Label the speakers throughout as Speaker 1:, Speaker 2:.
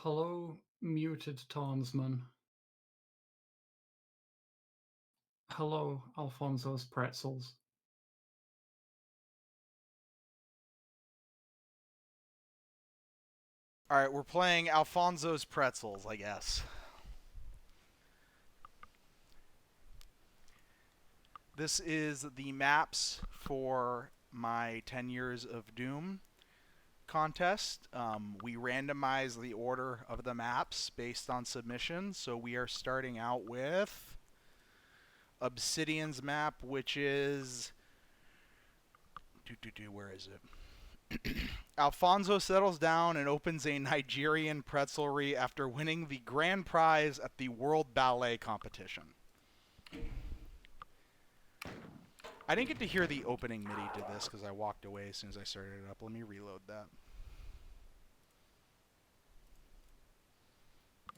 Speaker 1: Hello, muted Tarnsman. Hello, Alfonso's pretzels.
Speaker 2: All right, we're playing Alfonso's Pretzels, I guess. This is the maps for my 10 Years of Doom contest. We randomize the order of the maps based on submission, so we are starting out with Obsidian's map, which is... Where is it? Alfonso settles down and opens a Nigerian pretzelry after winning the grand prize at the World Ballet Competition. I didn't get to hear the opening MIDI to this because I walked away as soon as I started it up. Let me reload that.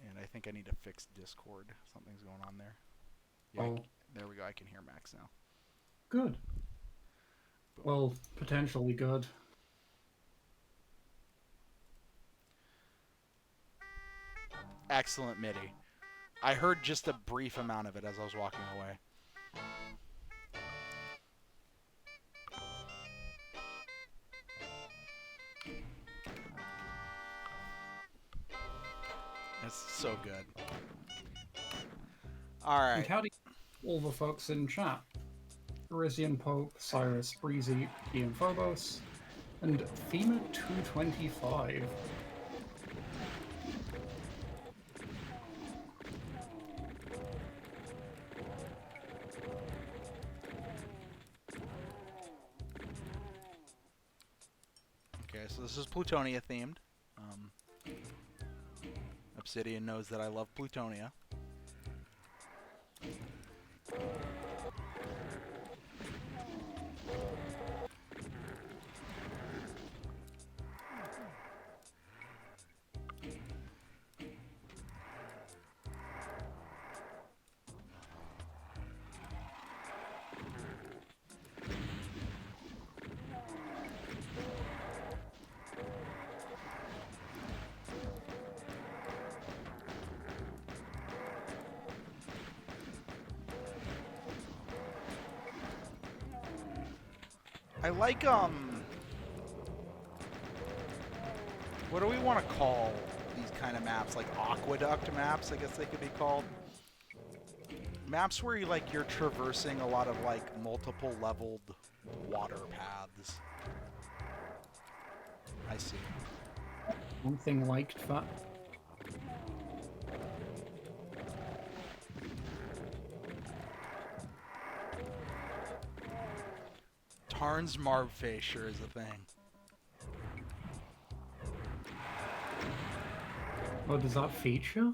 Speaker 2: And I think I need to fix Discord. Something's going on there. Yeah,
Speaker 1: Oh,
Speaker 2: there we go. I can hear Max now.
Speaker 1: good.
Speaker 2: Boom.
Speaker 1: Well, potentially good.
Speaker 2: Excellent MIDI. I heard just a brief amount of it as I was walking away. It's so good. All
Speaker 1: And
Speaker 2: right.
Speaker 1: howdy, all the folks in chat. Parisian Pope, Cyrus, Breezy, Ian Phobos, and Thema225.
Speaker 2: Okay, so this is Plutonia themed. Um, Obsidian knows that I love Plutonia. I like, what do we want to call these kind of maps? Like aqueduct maps, I guess they could be called. Maps where you're traversing a lot of multiple leveled water paths. I see.
Speaker 1: One thing liked that.
Speaker 2: Tarn's Marv face sure is a thing.
Speaker 1: Oh, does that feature?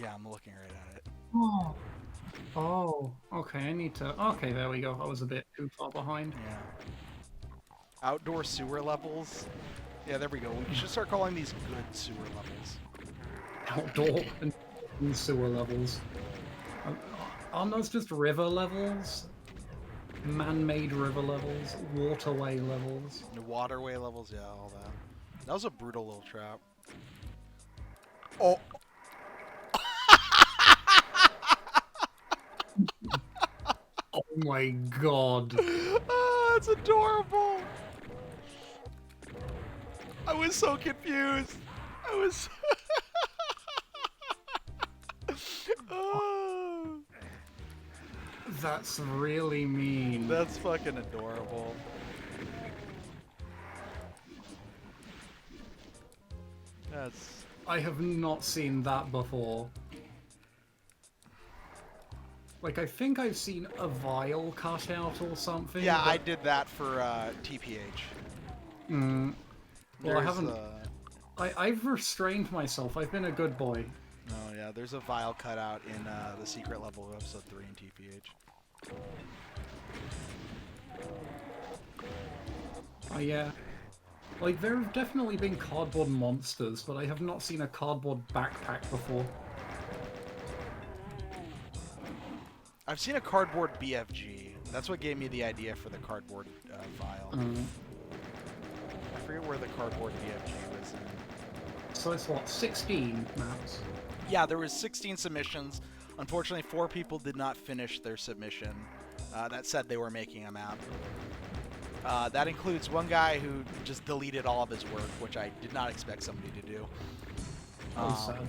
Speaker 2: Yeah, I'm looking right at it.
Speaker 1: Oh. Oh, okay, I need to... Okay, there we go. I was a bit too far behind.
Speaker 2: Yeah. Outdoor sewer levels. Yeah, there we go. We should start calling these good sewer levels.
Speaker 1: Outdoor and sewer levels. Aren't those just river levels? Man-made river levels, waterway levels.
Speaker 2: The waterway levels, yeah, all that. That was a brutal little trap. Oh!
Speaker 1: Oh my god.
Speaker 2: Oh, that's adorable! I was so confused. I was... Oh,
Speaker 1: That's really mean.
Speaker 2: that's fucking adorable. That's...
Speaker 1: I have not seen that before. Like, I think I've seen a vial cut out or something.
Speaker 2: Yeah, I
Speaker 1: but...
Speaker 2: did that for TPH.
Speaker 1: Well, I haven't... I've restrained myself. I've been a good boy.
Speaker 2: Oh yeah, there's a vial cutout in the secret level of episode 3 in TPH.
Speaker 1: Oh yeah. Like, there have definitely been cardboard monsters, but I have not seen a cardboard backpack before.
Speaker 2: I've seen a cardboard BFG. That's what gave me the idea for the cardboard vial. I forget where the cardboard BFG was in.
Speaker 1: So it's what, 16 maps?
Speaker 2: Yeah, there was 16 submissions. Unfortunately, 4 people did not finish their submission. That said they were making a map. That includes one guy who just deleted all of his work, which I did not expect somebody to do.
Speaker 1: Sad.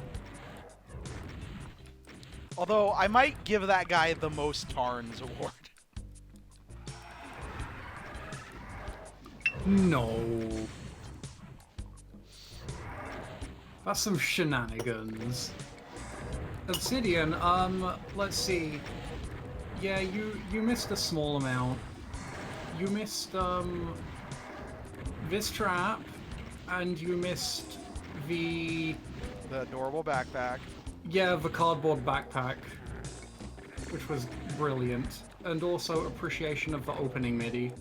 Speaker 2: Although I might give that guy the most Tarns award.
Speaker 1: No. That's some shenanigans. Obsidian, let's see. Yeah, you missed a small amount. You missed, this trap, and you missed the...
Speaker 2: The adorable backpack.
Speaker 1: Yeah, the cardboard backpack, which was brilliant. And also appreciation of the opening MIDI.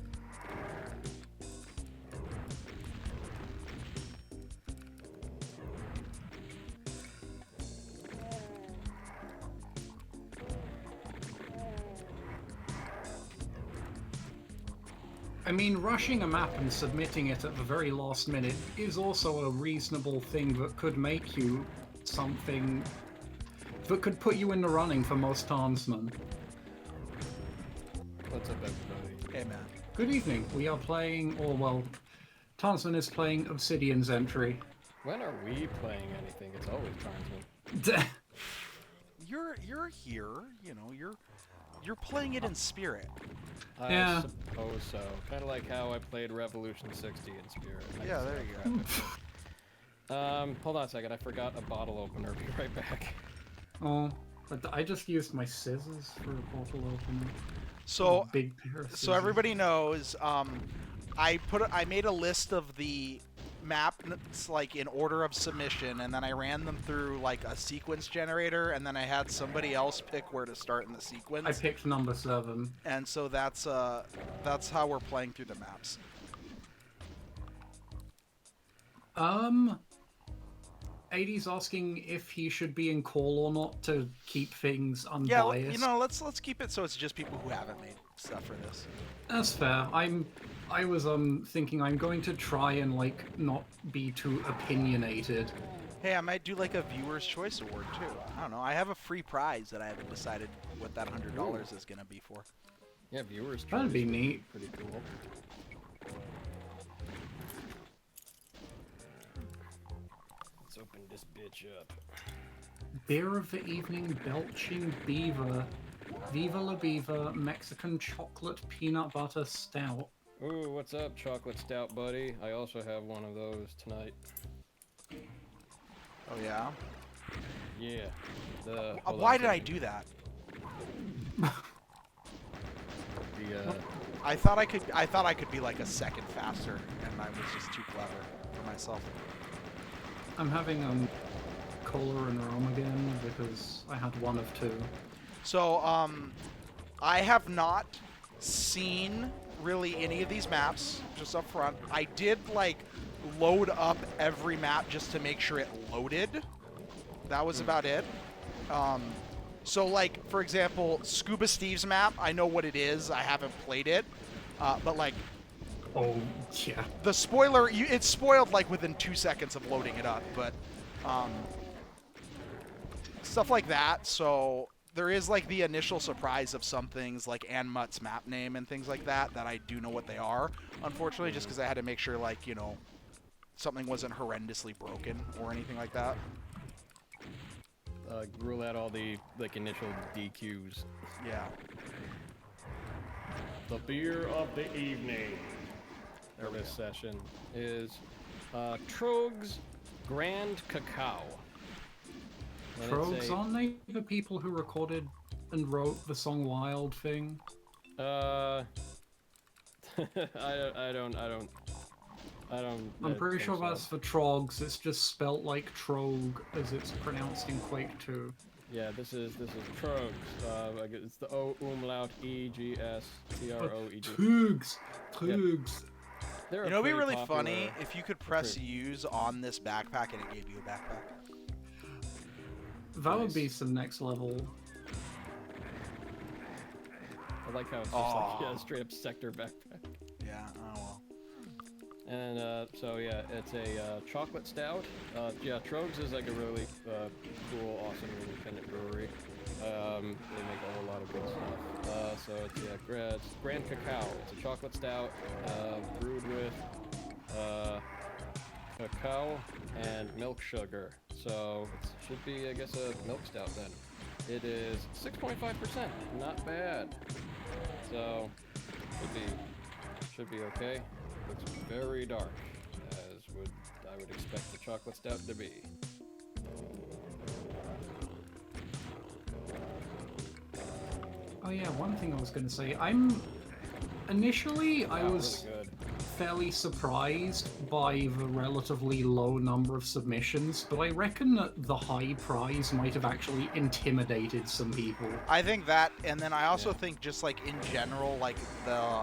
Speaker 1: I mean, rushing a map and submitting it at the very last minute is also a reasonable thing that could make you something that could put you in the running for most Tarnsmen.
Speaker 3: What's up, everybody?
Speaker 2: Hey, man.
Speaker 1: Good evening. We are playing, or well, Tarnsman is playing Obsidian's entry.
Speaker 3: When are we playing anything? It's always Tarnsman.
Speaker 2: You're here, you know, you're playing it in spirit.
Speaker 1: Yeah.
Speaker 3: I suppose so. Kind of like how I played Revolution 60 in Spirit.
Speaker 2: Yeah, there you
Speaker 3: go. Hold on a second. I forgot a bottle opener. Be right back.
Speaker 1: Oh, but I just used my scissors for a bottle opener.
Speaker 2: So,
Speaker 1: Big pair of
Speaker 2: so
Speaker 1: scissors.
Speaker 2: everybody knows, I made a list of the maps like in order of submission, and then I ran them through like a sequence generator, and then I had somebody else pick where to start in the sequence.
Speaker 1: I picked number 7.
Speaker 2: And so that's how we're playing through the maps.
Speaker 1: 80's asking if he should be in call or not to keep things unbiased.
Speaker 2: Yeah, you know, let's keep it so it's just people who haven't made stuff for this.
Speaker 1: That's fair. I was thinking I'm going to try and like not be too opinionated.
Speaker 2: Hey, I might do like a viewer's choice award too. I don't know. I have a free prize that I haven't decided what that $100 is gonna be for.
Speaker 3: Yeah, viewers.
Speaker 1: That'd be neat.
Speaker 3: Pretty cool. Let's open this bitch up.
Speaker 1: Beer of the evening, belching beaver, Viva la Beaver, Mexican chocolate peanut butter stout.
Speaker 3: Ooh, what's up, chocolate stout buddy? I also have one of those tonight.
Speaker 2: Oh yeah.
Speaker 3: Yeah.
Speaker 2: Why did I do that? I thought I could be like a second faster, and I was just too clever for myself.
Speaker 1: I'm having cola and rum again because I had one of 2.
Speaker 2: So I have not seen really any of these maps just up front. I did like load up every map just to make sure it loaded. That was about it. So like, for example, Scuba Steve's map, I know what it is. I haven't played it. But like,
Speaker 1: oh, yeah.
Speaker 2: the spoiler, it's spoiled like within 2 seconds of loading it up, but stuff like that. So there is like the initial surprise of some things like Ann Mutt's map name and things like that I do know what they are, unfortunately, just because I had to make sure like, you know, something wasn't horrendously broken or anything like that.
Speaker 3: Rule out all the like initial DQs.
Speaker 2: Yeah.
Speaker 3: The beer of the evening for this session is Trogs Grand Cacao. And
Speaker 1: Trogs, aren't they the people who recorded and wrote the song Wild thing?
Speaker 3: I don't
Speaker 1: I'm pretty
Speaker 3: think
Speaker 1: sure
Speaker 3: so.
Speaker 1: that's for Trogs. It's just spelt like Trog as it's pronounced in Quake 2.
Speaker 3: Yeah, this is Trogs. It's the O umlaut E-G-S-T-R-O-E-G.
Speaker 1: Toogs! Toogs!
Speaker 3: They're
Speaker 2: You know, it'd be
Speaker 3: pretty
Speaker 2: really
Speaker 3: popular-
Speaker 2: funny if you could press use on this backpack and it gave you a backpack.
Speaker 1: That would be some next level.
Speaker 3: I like how it's just like, yeah, straight up sector backpack.
Speaker 2: Yeah, oh well.
Speaker 3: And so yeah, it's a chocolate stout. Yeah, Trogs is like a really cool, awesome independent brewery. They make a whole lot of good stuff. So it's it's Grand Cacao. It's a chocolate stout brewed with cacao and milk sugar. So it should be, I guess, a milk stout then. It is 6.5%. Not bad. So should be okay. Looks very dark, as I would expect the chocolate stout to be.
Speaker 1: Oh yeah, one thing I was going to say. I was
Speaker 3: Really good.
Speaker 1: fairly surprised by the relatively low number of submissions, but I reckon that the high prize might have actually intimidated some people.
Speaker 2: I think that, and then I also think just like in general, like the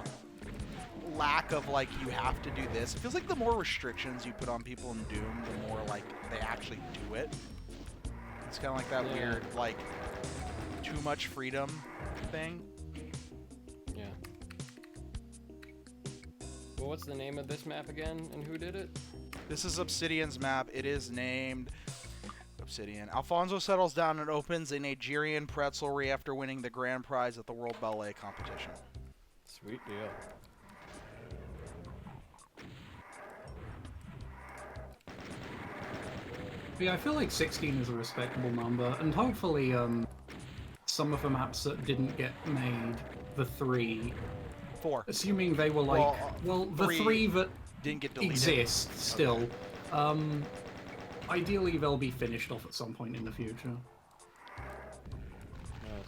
Speaker 2: lack of like you have to do this. It feels like the more restrictions you put on people in Doom, the more like they actually do it. It's kind of like that weird like too much freedom thing.
Speaker 3: Yeah. Well, what's the name of this map again, and who did it?
Speaker 2: This is Obsidian's map. It is named Obsidian. Alfonso settles down and opens a Nigerian pretzelry after winning the grand prize at the World Ballet competition.
Speaker 3: Sweet deal.
Speaker 1: Yeah, I feel like 16 is a respectable number, and hopefully, some of the maps that didn't get made, the 3,
Speaker 2: 4.
Speaker 1: assuming they were like, the 3 that
Speaker 2: didn't get deleted.
Speaker 1: exist still, ideally they'll be finished off at some point in the future.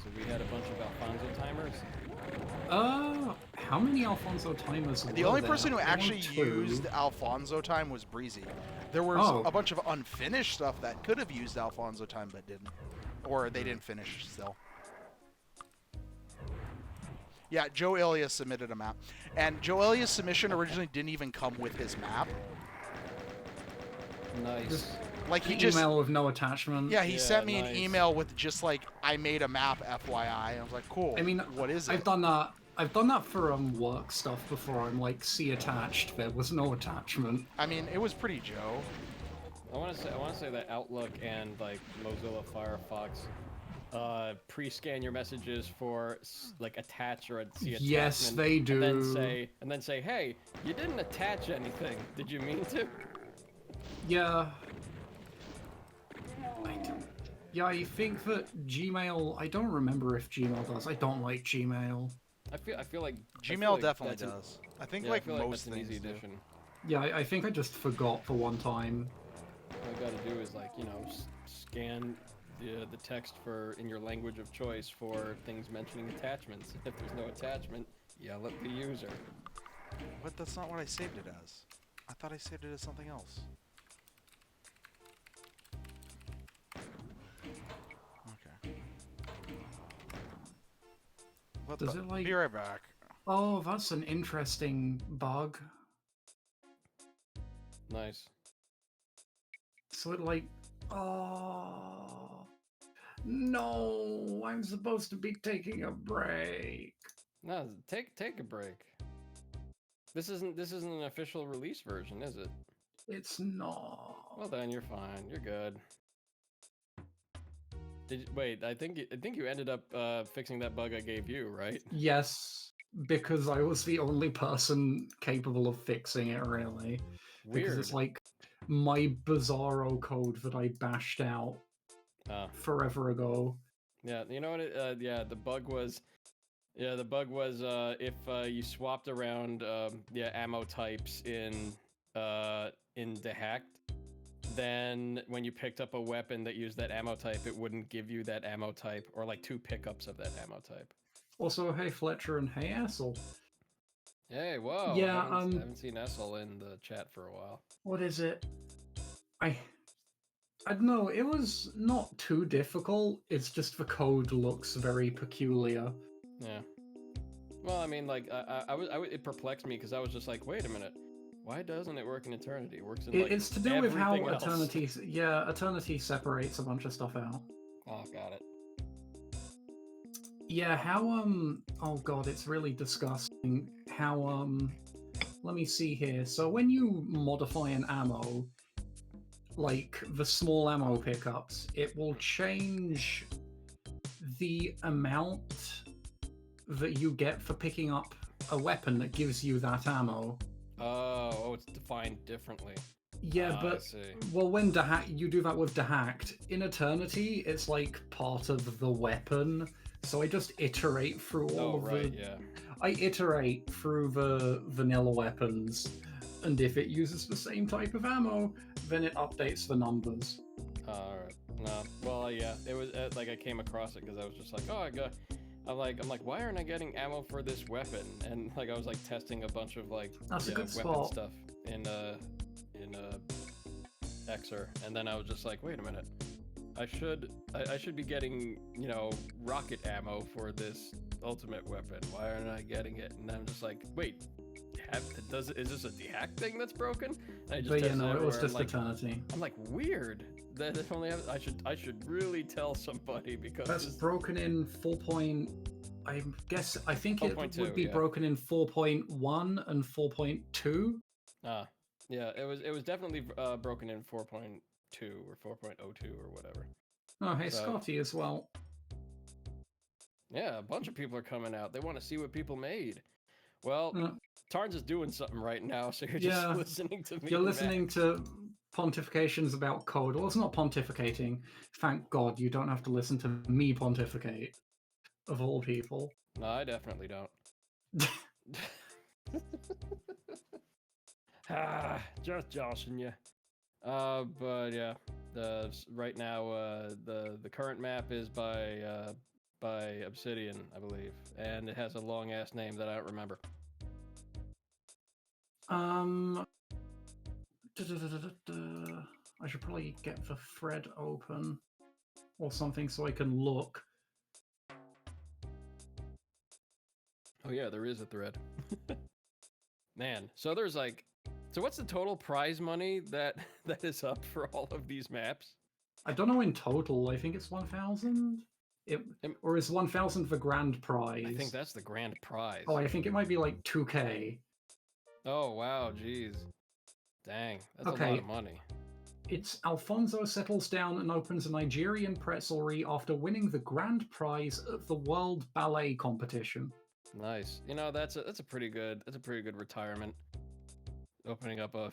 Speaker 3: So we had a bunch of Alfonso timers.
Speaker 1: How many Alfonso timers were
Speaker 2: The only
Speaker 1: there?
Speaker 2: person who
Speaker 1: There were
Speaker 2: actually
Speaker 1: 2.
Speaker 2: used Alfonso time was Breezy. There was a bunch of unfinished stuff that could have used Alfonso time but didn't. Or they didn't finish still. Yeah, Joe Elias submitted a map. And Joe Elias' submission originally didn't even come with his map.
Speaker 3: Nice.
Speaker 2: Like he
Speaker 1: An
Speaker 2: just
Speaker 1: email with no attachment.
Speaker 2: he sent me an
Speaker 3: nice.
Speaker 2: email with just like I made a map FYI. I was like, cool.
Speaker 1: I mean,
Speaker 2: what is it?
Speaker 1: I've done that for work stuff before. I'm like, see attached. There was no attachment.
Speaker 2: I mean, it was pretty Joe.
Speaker 3: I want to say that Outlook and like Mozilla Firefox pre-scan your messages for like attach or see attachment.
Speaker 1: Yes, they do.
Speaker 3: And then say, hey, you didn't attach anything. Did you mean to?
Speaker 1: Yeah. I think that Gmail. I don't remember if Gmail does. I don't like Gmail.
Speaker 3: I feel like
Speaker 2: Gmail definitely does. I think like most
Speaker 3: that's an easy
Speaker 2: things do.
Speaker 3: addition.
Speaker 1: Yeah, I think I just forgot for one time.
Speaker 3: All you gotta do is like, scan the text in your language of choice for things mentioning attachments. If there's no attachment, yell at the user.
Speaker 2: What? That's not what I saved it as. I thought I saved it as something else. Okay.
Speaker 1: Does it like?
Speaker 2: Be right back.
Speaker 1: Oh, that's an interesting bug.
Speaker 3: Nice.
Speaker 1: So it like, oh no, I'm supposed to be taking a break.
Speaker 3: No, take a break. This isn't an official release version, is it?
Speaker 1: It's not.
Speaker 3: Well then, you're fine. You're good. Wait, I think you ended up fixing that bug I gave you, right?
Speaker 1: Yes, because I was the only person capable of fixing it, really.
Speaker 3: Weird.
Speaker 1: Because it's like my Bizarro code that I bashed out forever ago.
Speaker 3: Yeah, you know what? The bug was if you swapped around ammo types in the hacked, then when you picked up a weapon that used that ammo type, it wouldn't give you that ammo type, or like 2 pickups of that ammo type.
Speaker 1: Also, hey Fletcher and hey Essel.
Speaker 3: Hey, whoa!
Speaker 1: Yeah,
Speaker 3: I haven't seen Essel in the chat for a while.
Speaker 1: What is it? I don't know. It was not too difficult. It's just the code looks very peculiar.
Speaker 3: Yeah. Well, I mean, like it perplexed me because I was just like, wait a minute. Why doesn't it work in Eternity? It works in like
Speaker 1: It's to do with how
Speaker 3: everything else.
Speaker 1: Eternity separates a bunch of stuff out.
Speaker 3: Oh, got it.
Speaker 1: Yeah, how oh god, it's really disgusting how let me see here. So when you modify an ammo, like the small ammo pickups, it will change the amount that you get for picking up a weapon that gives you that ammo.
Speaker 3: Oh, it's defined differently.
Speaker 1: Yeah,
Speaker 3: I
Speaker 1: but
Speaker 3: see.
Speaker 1: well, when you do that with dehacked, in Eternity, it's like part of the weapon. So I just iterate through all of
Speaker 3: right,
Speaker 1: the.
Speaker 3: yeah.
Speaker 1: I iterate through the vanilla weapons, and if it uses the same type of ammo, then it updates the numbers.
Speaker 3: Alright. No. Well, yeah. It was like I came across it because I was just like, oh, I'm like, why aren't I getting ammo for this weapon? And like I was like testing a bunch of like
Speaker 1: That's a good
Speaker 3: weapon
Speaker 1: spot.
Speaker 3: stuff in Xer, and then I was just like, wait a minute. I should be getting, rocket ammo for this ultimate weapon. Why aren't I getting it? And I'm just like, wait, is this a dehack thing that's broken? And I just
Speaker 1: But yeah,
Speaker 3: tested
Speaker 1: no, it was
Speaker 3: everywhere,
Speaker 1: just
Speaker 3: like,
Speaker 1: Eternity.
Speaker 3: I'm like, weird. That if only I should really tell somebody because
Speaker 1: That's broken in 4. I think it
Speaker 3: 4.2,
Speaker 1: would be
Speaker 3: yeah.
Speaker 1: broken in 4.1 and 4.2.
Speaker 3: Yeah, it was definitely broken in 4.2 or 4.02 or whatever.
Speaker 1: Oh, hey,
Speaker 3: So-
Speaker 1: Scotty as well.
Speaker 3: Yeah, a bunch of people are coming out. They want to see what people made. Well,
Speaker 1: Uh,
Speaker 3: Tarns is doing something right now, so you're
Speaker 1: Yeah,
Speaker 3: just listening to me.
Speaker 1: You're listening to pontifications about code. Well, it's not pontificating. Thank God you don't have to listen to me pontificate, of all people.
Speaker 3: No, I definitely don't. Just joshing you. But yeah, right now the current map is by Obsidian, I believe, and it has a long ass name that I don't remember.
Speaker 1: I should probably get the thread open or something so I can look.
Speaker 3: Oh yeah, there is a thread. Man, so there's like, so what's the total prize money that is up for all of these maps?
Speaker 1: I don't know in total. I think it's 1,000. Or is 1,000 the grand prize?
Speaker 3: I think that's the grand prize.
Speaker 1: Oh, I think it might be like 2K.
Speaker 3: Oh wow, jeez. Dang, that's a
Speaker 1: Okay.
Speaker 3: lot of money.
Speaker 1: It's Alfonso settles down and opens a Nigerian pretzelry after winning the grand prize at the World Ballet Competition.
Speaker 3: Nice. That's a pretty good retirement. Opening up a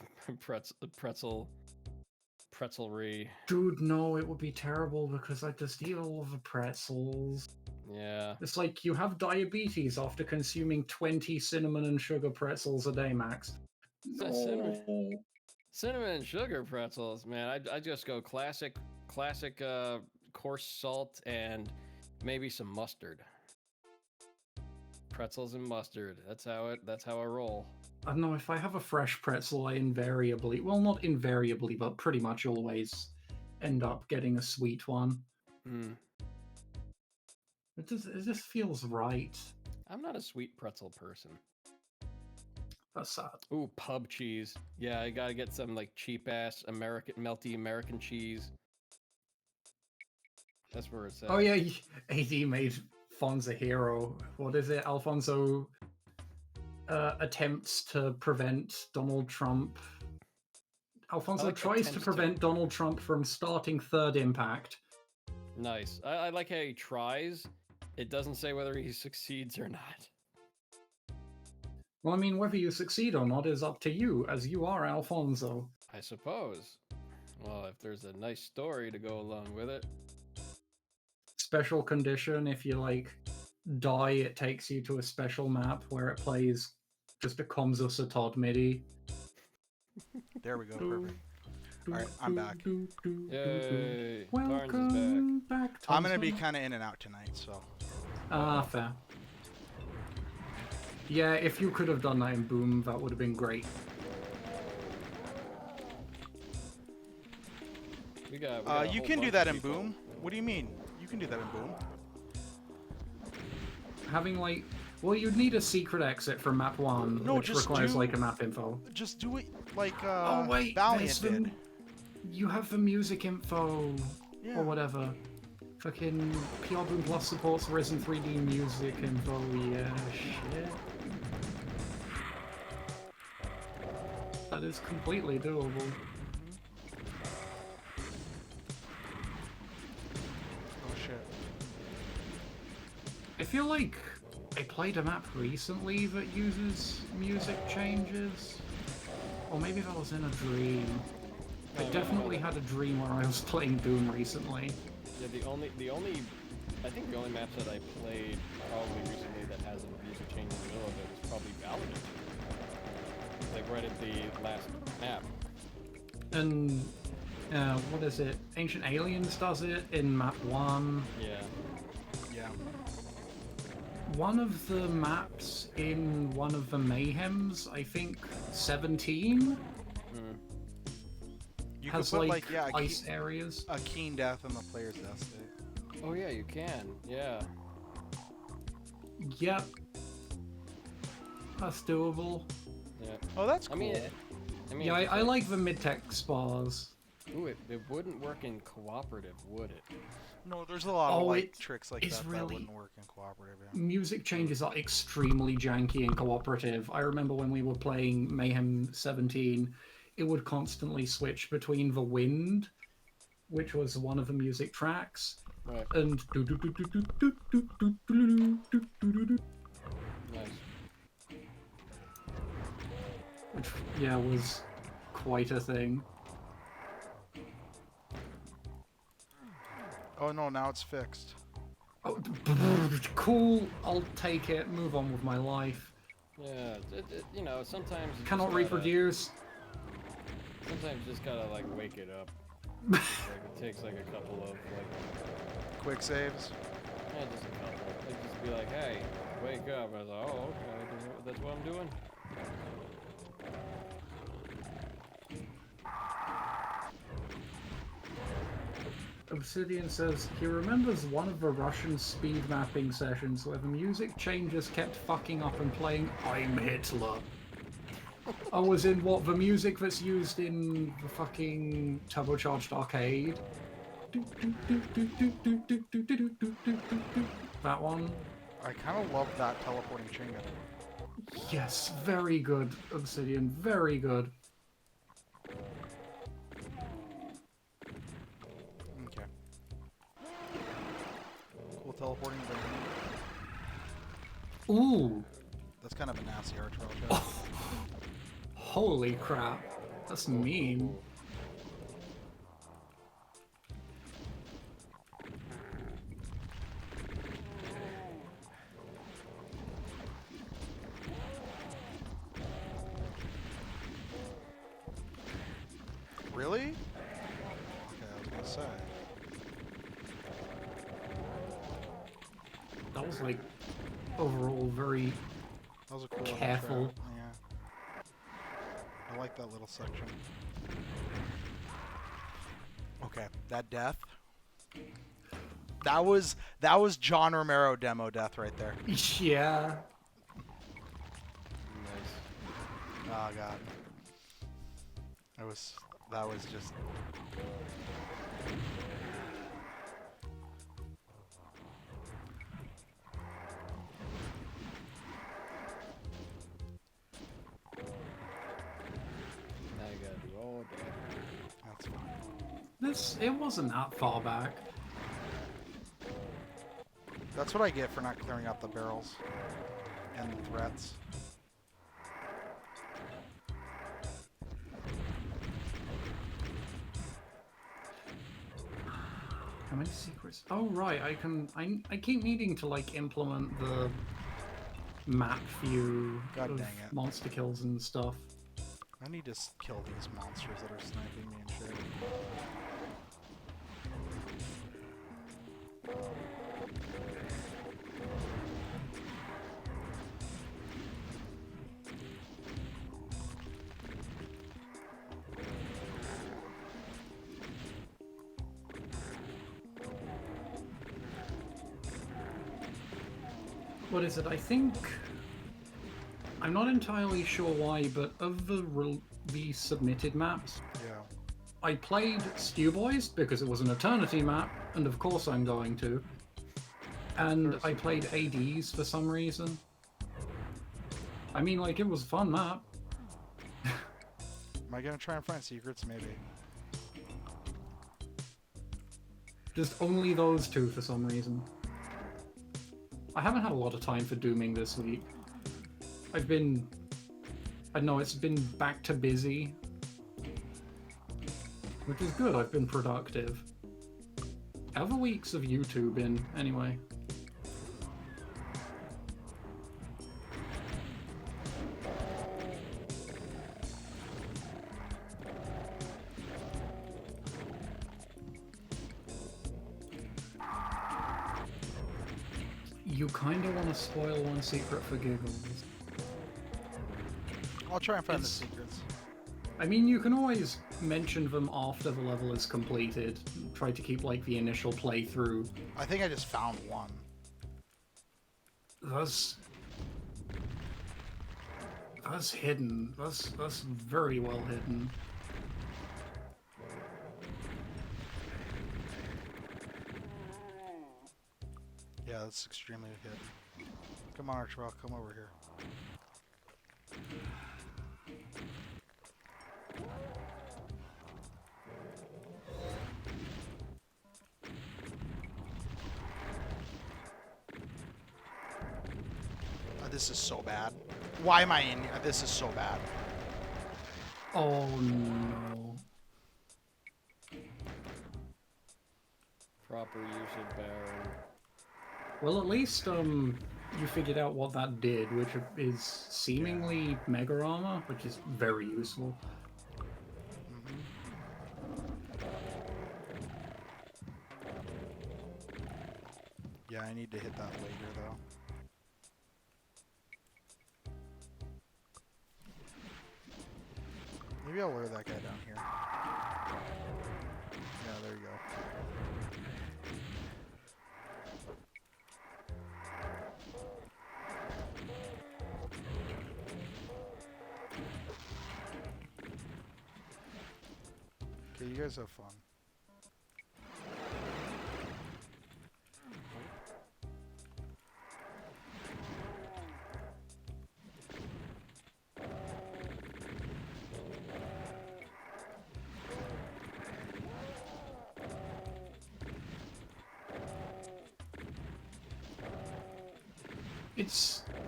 Speaker 3: pretzelry.
Speaker 1: Dude, no, it would be terrible because I just eat all of the pretzels.
Speaker 3: Yeah.
Speaker 1: It's like you have diabetes after consuming 20 cinnamon and sugar pretzels a day, Max. No.
Speaker 3: Cinnamon and sugar pretzels, man. I just go classic coarse salt and maybe some mustard. Pretzels and mustard. That's how I roll.
Speaker 1: I don't know, if I have a fresh pretzel, I invariably, well, not invariably, but pretty much always end up getting a sweet one. It just feels right.
Speaker 3: I'm not a sweet pretzel person.
Speaker 1: That's sad.
Speaker 3: Ooh, pub cheese. Yeah, I gotta get some like cheap ass melty American cheese. That's where it's at.
Speaker 1: Oh yeah, AD made Fonz a hero. What is it? Alfonso attempts to prevent Donald Trump. Alfonso tries to prevent Donald Trump from starting Third Impact.
Speaker 3: Nice. I like how he tries. It doesn't say whether he succeeds or not.
Speaker 1: Well, I mean, whether you succeed or not is up to you, as you are Alfonso.
Speaker 3: I suppose. Well, if there's a nice story to go along with it.
Speaker 1: Special condition, if you, like, die, it takes you to a special map where it plays just a Comzus a Todd MIDI.
Speaker 2: There we go, perfect. Alright, I'm back.
Speaker 3: Yay! Tarns
Speaker 1: Welcome
Speaker 3: is back.
Speaker 2: I'm gonna be kind of in and out tonight, so.
Speaker 1: Fair. Yeah, if you could have done that in Boom, that would have been great.
Speaker 3: We got
Speaker 2: you can do that in Boom. What do you mean? You can do that in Boom.
Speaker 1: Having, like... Well, you'd need a secret exit from map 1,
Speaker 2: No,
Speaker 1: which
Speaker 2: just
Speaker 1: requires,
Speaker 2: do-
Speaker 1: like, a map info.
Speaker 2: Just do it like
Speaker 1: Oh, wait!
Speaker 2: Valiant
Speaker 1: there's
Speaker 2: did.
Speaker 1: You have the music info,
Speaker 2: Yeah.
Speaker 1: or whatever. Fucking PR Boom Plus supports Risen 3D music info, yeah, shit. That is completely doable.
Speaker 2: Oh shit.
Speaker 1: I feel like I played a map recently that uses music changes. Or maybe that was in a dream. I definitely had a dream where I was playing Doom recently.
Speaker 3: Yeah, I think the only maps that I played probably recently that has a music change in the middle of it was probably Valorant. Like right at the last map.
Speaker 1: And, what is it? Ancient Aliens does it in map 1.
Speaker 3: Yeah.
Speaker 2: Yeah.
Speaker 1: One of the maps in one of the Mayhems, I think 17,
Speaker 2: You
Speaker 1: has
Speaker 2: could put
Speaker 1: like
Speaker 2: yeah,
Speaker 1: ice areas.
Speaker 2: a keen death in the player's death state.
Speaker 3: Oh yeah, you can. Yeah.
Speaker 1: Yep. That's doable.
Speaker 3: Yeah.
Speaker 2: Oh, that's cool.
Speaker 3: I mean,
Speaker 1: Yeah,
Speaker 3: it's
Speaker 1: I like the mid-tech spars.
Speaker 3: Ooh, it wouldn't work in cooperative, would it?
Speaker 2: No, there's a lot of tricks like
Speaker 1: it's
Speaker 2: that
Speaker 1: really-
Speaker 2: that wouldn't work in cooperative. Yeah.
Speaker 1: Music changes are extremely janky and cooperative. I remember when we were playing Mayhem 17, it would constantly switch between the wind, which was one of the music tracks,
Speaker 3: Right.
Speaker 1: and
Speaker 3: Nice.
Speaker 1: which, yeah, was quite a thing.
Speaker 2: Oh no, now it's fixed.
Speaker 1: Oh, cool, I'll take it, move on with my life.
Speaker 3: Yeah, you know, sometimes you
Speaker 1: Cannot
Speaker 3: just gotta-
Speaker 1: reproduce.
Speaker 3: Sometimes you just gotta like wake it up. Like, it takes like a couple of like,
Speaker 2: Quick saves.
Speaker 3: yeah, just a couple. Like just be like, hey, wake up. I was like, oh, okay, that's what I'm doing.
Speaker 1: Obsidian says he remembers one of the Russian speed mapping sessions where the music changes kept fucking up and playing I'm Hitler. I was in what, the music that's used in the fucking turbocharged arcade? That one?
Speaker 2: I kind of love that teleporting chinga.
Speaker 1: Yes, very good, Obsidian, very good.
Speaker 2: Okay. Cool teleporting thing.
Speaker 1: Ooh,
Speaker 2: That's kind of a nasty arch roll.
Speaker 1: holy crap, that's mean.
Speaker 2: Really? Okay, I was gonna say.
Speaker 1: That was like overall very
Speaker 2: That was a cool little
Speaker 1: careful.
Speaker 2: trap. Yeah. I like that little section. Okay, that death. That was John Romero demo death right there.
Speaker 1: Yeah.
Speaker 3: Nice.
Speaker 2: Oh god. That was just
Speaker 3: Now you gotta do all day.
Speaker 2: that's fine.
Speaker 1: It wasn't that far back.
Speaker 2: That's what I get for not clearing out the barrels and the threats.
Speaker 1: How many secrets? Oh right, I keep needing to like implement the map view
Speaker 2: God
Speaker 1: of
Speaker 2: dang it.
Speaker 1: monster kills and stuff.
Speaker 2: I need to kill these monsters that are sniping me and shit.
Speaker 1: What is it? I think I'm not entirely sure why, but of the submitted maps,
Speaker 2: Yeah.
Speaker 1: I played Stew Boys because it was an Eternity map, and of course I'm going to. And I played ADs for some reason. I mean, like, it was a fun map.
Speaker 2: Am I gonna try and find secrets? Maybe.
Speaker 1: Just only those two for some reason. I haven't had a lot of time for dooming this week. I know it's been back to busy. Which is good, I've been productive. Other weeks of YouTube in, anyway. You kinda wanna spoil one secret for giggles.
Speaker 2: I'll try and find the
Speaker 1: It's-
Speaker 2: secrets.
Speaker 1: I mean, you can always mention them after the level is completed. Try to keep, like, the initial playthrough.
Speaker 2: I think I just found one.
Speaker 1: That's hidden. That's very well hidden.
Speaker 2: Yeah, that's extremely hidden. Come on, Archwell, come over here. This is so bad. Why am I in here? This is so bad.
Speaker 1: Oh no.
Speaker 3: Proper use of Baron.
Speaker 1: Well, at least you figured out what that did, which is seemingly mega armor, which is very useful.
Speaker 2: Yeah, I need to hit that later though. Maybe I'll lure that guy down here. Yeah, there you go. Okay, you guys have fun.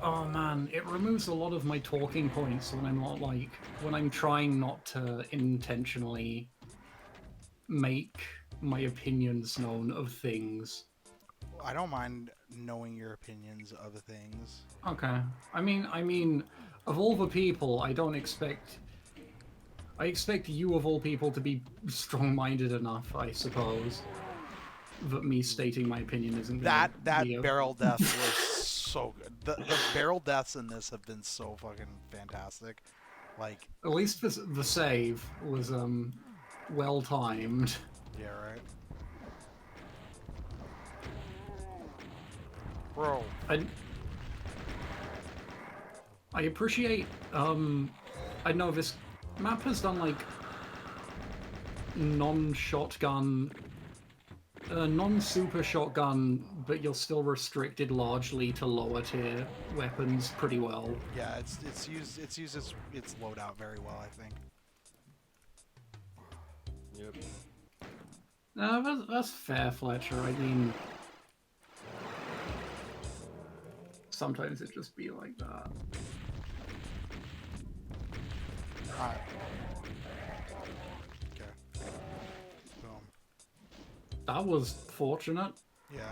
Speaker 1: Oh man, it removes a lot of my talking points when I'm trying not to intentionally make my opinions known of things.
Speaker 2: I don't mind knowing your opinions of things.
Speaker 1: Okay. I mean, of all the people, I expect you of all people to be strong-minded enough, I suppose, that me stating my opinion isn't
Speaker 2: That
Speaker 1: be a...
Speaker 2: barrel death was so good. The barrel deaths in this have been so fucking fantastic. Like,
Speaker 1: At least the save was well timed.
Speaker 2: yeah, right. Bro,
Speaker 1: I appreciate I know this map has done like non-shotgun non-super shotgun, but you're still restricted largely to lower tier weapons pretty well.
Speaker 2: yeah, it's used its loadout very well, I think.
Speaker 3: Yep.
Speaker 1: That's fair, Fletcher. I mean, sometimes it just be like that.
Speaker 2: Alright. Okay. Boom.
Speaker 1: That was fortunate.
Speaker 2: Yeah.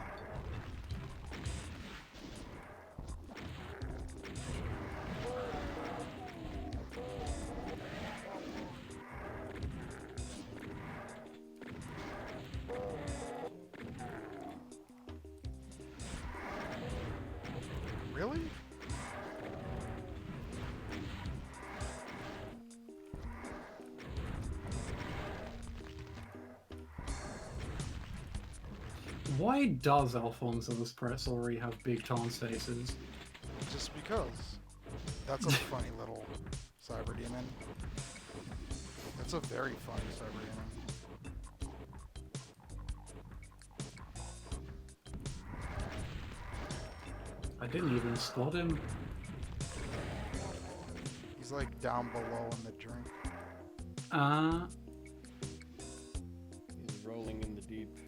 Speaker 2: Really?
Speaker 1: Why does Alfonso's Pretzelry have big Tarn faces?
Speaker 2: Just because. That's a funny little cyber demon. That's a very funny cyber demon.
Speaker 1: I didn't even spot him.
Speaker 2: He's like down below in the drink.
Speaker 3: He's rolling in the deep.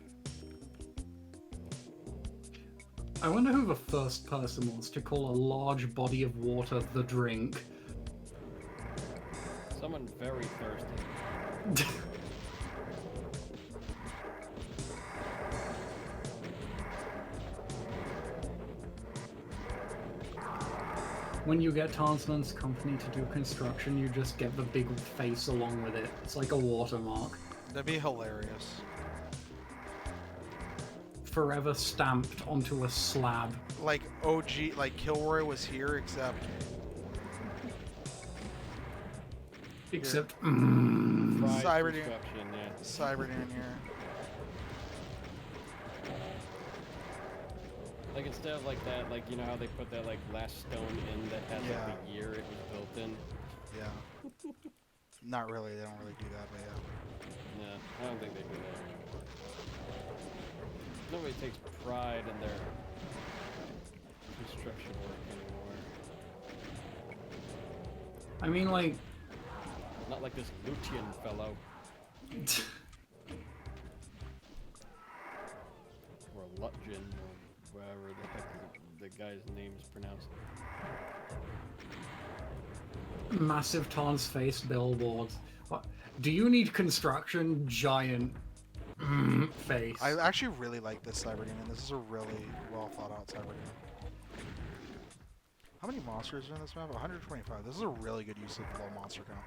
Speaker 1: I wonder who the first person was to call a large body of water the drink.
Speaker 3: Someone very thirsty.
Speaker 1: When you get Tarnsman's company to do construction, you just get the big face along with it. It's like a watermark.
Speaker 2: That'd be hilarious.
Speaker 1: Forever stamped onto a slab.
Speaker 2: Like OG, like Kilroy was here, except
Speaker 1: Except,
Speaker 3: Fried
Speaker 2: Cyberdyne.
Speaker 3: construction, yeah.
Speaker 2: Cyberdyne here.
Speaker 3: Like instead of like that, like you know how they put that like last stone in that has like the year it was built in.
Speaker 2: Yeah. Not really. They don't really do that, but yeah.
Speaker 3: Yeah, I don't think they do that. Nobody takes pride in their construction work anymore.
Speaker 1: I mean, like...
Speaker 3: Not like this Lucian fellow. Or Lutjin, or whatever the heck the guy's name is pronounced.
Speaker 1: Massive Tarn's face billboards. What? Do you need construction? Giant face.
Speaker 2: I actually really like this Cyberdyne, and this is a really well thought out Cyberdyne. How many monsters are in this map? 125. This is a really good use of low monster count.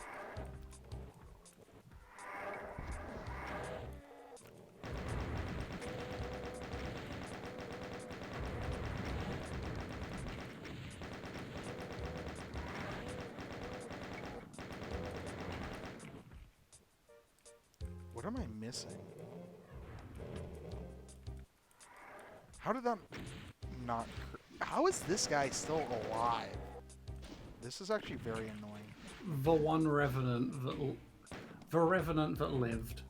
Speaker 2: What am I missing? How did that not... How is this guy still alive? This is actually very annoying.
Speaker 1: The one revenant that... The revenant that lived.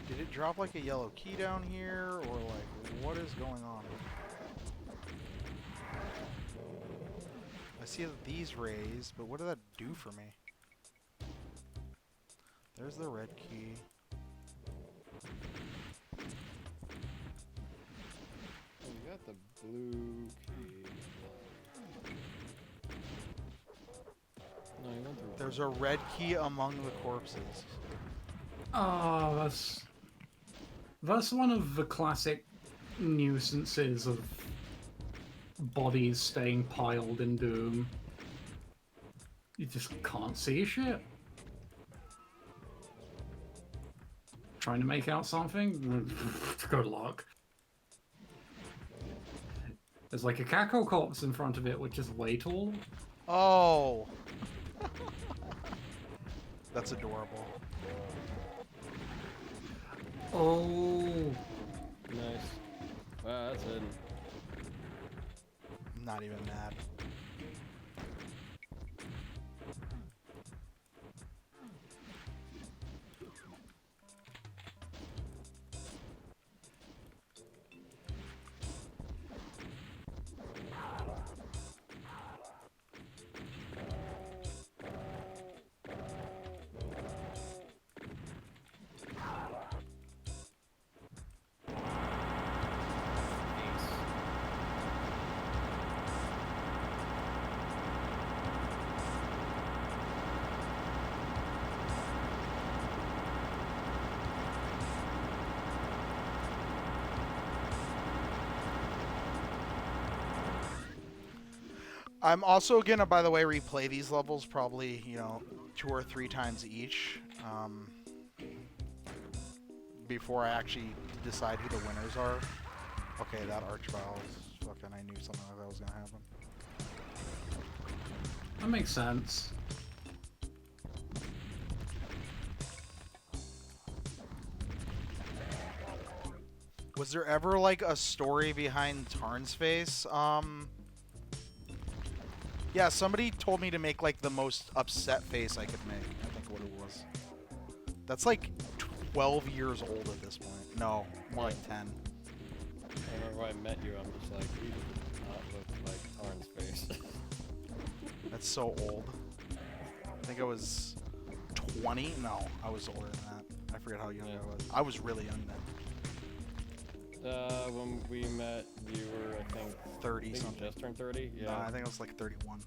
Speaker 2: Did it drop like a yellow key down here? Or like, what is going on? I see these raised, but what did that do for me? There's the red key.
Speaker 3: Oh, you got the blue key. No, you went through.
Speaker 2: There's a red key among the corpses.
Speaker 1: Oh, that's one of the classic nuisances of bodies staying piled in Doom. You just can't see shit. Trying to make out something? Good luck. There's like a Kako corpse in front of it, which is way tall.
Speaker 2: Oh! That's adorable.
Speaker 1: Oh!
Speaker 3: Nice. Wow, that's it.
Speaker 2: I'm not even mad. I'm also gonna, by the way, replay these levels probably, you know, 2 or 3 times each, before I actually decide who the winners are. Okay, that Archvile is fucking, I knew something like that was gonna happen.
Speaker 1: That makes sense.
Speaker 2: Was there ever, like, a story behind Tarn's face? Yeah, somebody told me to make, like, the most upset face I could make. I think what it was. That's, like, 12 years old at this point. No, more like 10.
Speaker 3: Whenever I met you, I'm just like, you do not look like Tarn's face.
Speaker 2: That's so old. I think I was 20. No, I was older than that. I forget how young
Speaker 3: Yeah.
Speaker 2: I was. I was really young then.
Speaker 3: When we met, you were, I think,
Speaker 2: 30
Speaker 3: you
Speaker 2: something.
Speaker 3: just turned 30? Yeah.
Speaker 2: No, I think I was like 31.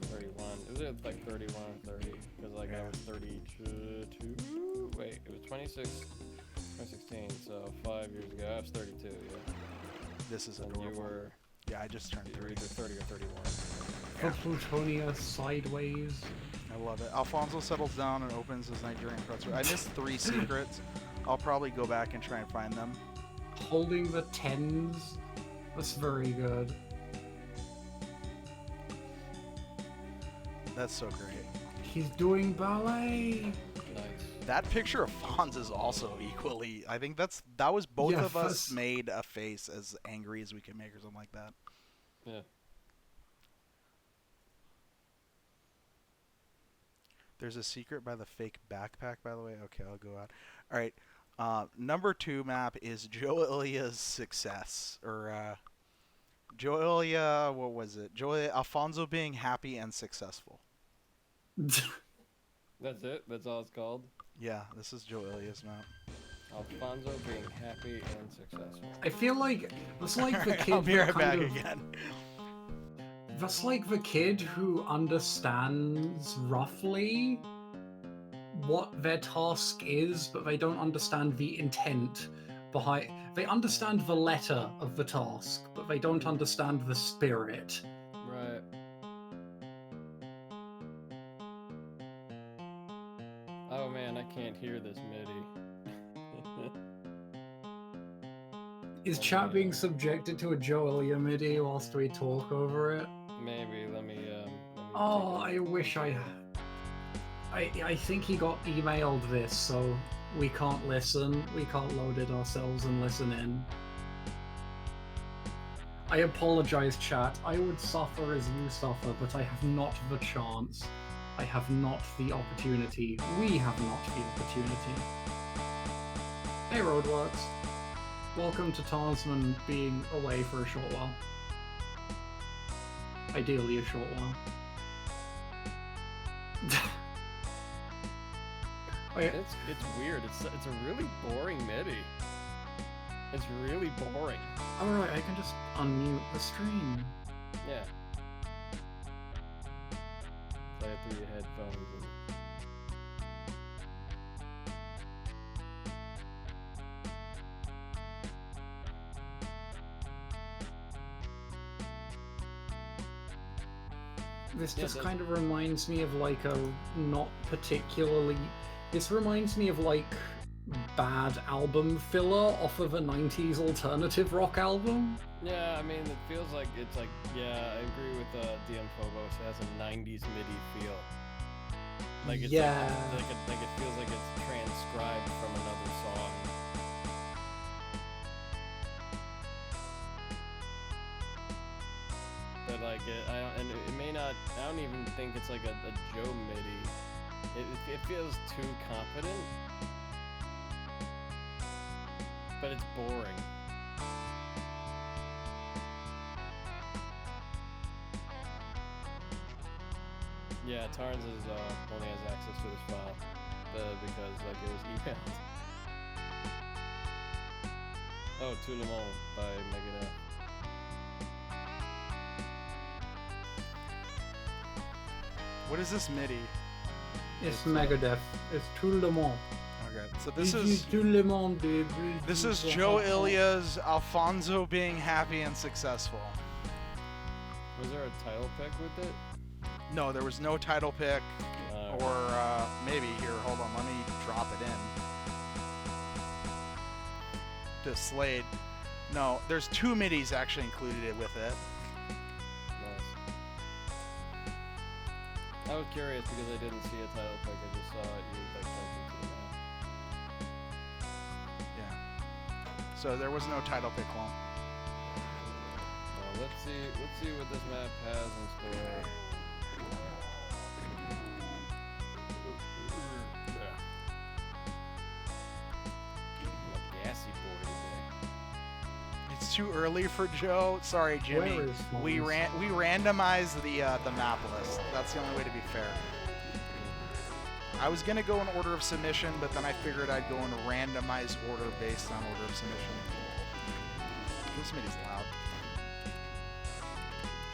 Speaker 3: 31. It was either like 31 or 30. Because, like, I
Speaker 2: Yeah.
Speaker 3: was 32. Wait, it was 2016, so 5 years ago. I was 32, yeah.
Speaker 2: This is
Speaker 3: And
Speaker 2: adorable.
Speaker 3: you were,
Speaker 2: Yeah, I just turned
Speaker 3: you were
Speaker 2: 30.
Speaker 3: either 30 or 31.
Speaker 1: For Plutonia sideways.
Speaker 2: I love it. Alfonso settles down and opens his Nigerian pretzel. I missed 3 secrets. I'll probably go back and try and find them.
Speaker 1: Holding the tens. That's very good.
Speaker 2: That's so great.
Speaker 1: He's doing ballet.
Speaker 3: Nice.
Speaker 2: That picture of Fonz is also equally. I think that was both
Speaker 1: Yeah,
Speaker 2: of us
Speaker 1: Fuzz-
Speaker 2: made a face as angry as we can make or something like that.
Speaker 3: Yeah.
Speaker 2: There's a secret by the fake backpack, by the way. Okay, I'll go out. All right. Number 2 map is Joe Ilya's success, or Joe Ilya. What was it? Alfonso being happy and successful.
Speaker 3: That's it? That's all it's called?
Speaker 2: Yeah, this is Joe Ilya's map.
Speaker 3: Alfonso being happy and successful.
Speaker 1: I feel like that's like the kid
Speaker 2: I'll be
Speaker 1: that
Speaker 2: right back
Speaker 1: kind of,
Speaker 2: again.
Speaker 1: That's like the kid who understands roughly what their task is, but they don't understand the intent behind. They understand the letter of the task, but they don't understand the spirit.
Speaker 3: Right. Oh man, I can't hear this MIDI.
Speaker 1: Is chat being subjected to a Joe Ilya MIDI whilst we talk over it?
Speaker 3: Maybe, let me
Speaker 1: Oh,
Speaker 3: take
Speaker 1: I wish I think he got emailed this, so we can't listen. We can't load it ourselves and listen in. I apologize, chat. I would suffer as you suffer, but I have not the chance. I have not the opportunity. We have not the opportunity. Hey, Roadworks. Welcome to Tarsman being away for a short while. Ideally, a short while. Oh, yeah.
Speaker 3: It's weird. It's a really boring MIDI. It's really boring.
Speaker 1: Alright, I can just unmute the stream.
Speaker 3: Yeah. Play it through your headphones and
Speaker 1: This
Speaker 3: Yeah,
Speaker 1: just
Speaker 3: it does.
Speaker 1: kind of reminds me of like a not particularly. This reminds me of like bad album filler off of a 90s alternative rock album.
Speaker 3: yeah, I mean, it feels like it's like, yeah, I agree with DM Phobos. It has a 90s MIDI feel. Like it's
Speaker 1: Yeah.
Speaker 3: like it feels like it's transcribed from another song. But like it may not. I don't even think it's like a Joe MIDI. It feels too confident, but it's boring. Yeah, Tarns only has access to this file because like it was emailed. Oh, Tout le Monde by Megadeth.
Speaker 2: What is this MIDI?
Speaker 1: It's
Speaker 3: It's,
Speaker 1: Megadeth. It's Tout le monde.
Speaker 2: Okay, so this is
Speaker 1: Tout le monde.
Speaker 2: Joe Ilya's Alfonso being happy and successful.
Speaker 3: Was there a title pick with it?
Speaker 2: No, there was no title pick,
Speaker 3: Uh,
Speaker 2: or maybe here. Hold on, let me drop it in. To Slade. No, there's 2 MIDIs actually included with it.
Speaker 3: Nice. I was curious because I didn't see a title pick. I just saw you like jumping to the map.
Speaker 2: Yeah. So there was no title pick one.
Speaker 3: Well, let's see what this map has in store. I'm a gassy boy today.
Speaker 2: It's too early for Joe. Sorry, Jimmy.
Speaker 1: Where is
Speaker 2: We
Speaker 1: Mons?
Speaker 2: randomized the map list. That's the only way to be fair. I was gonna go in order of submission, but then I figured I'd go in a randomized order based on order of submission. This MIDI's loud.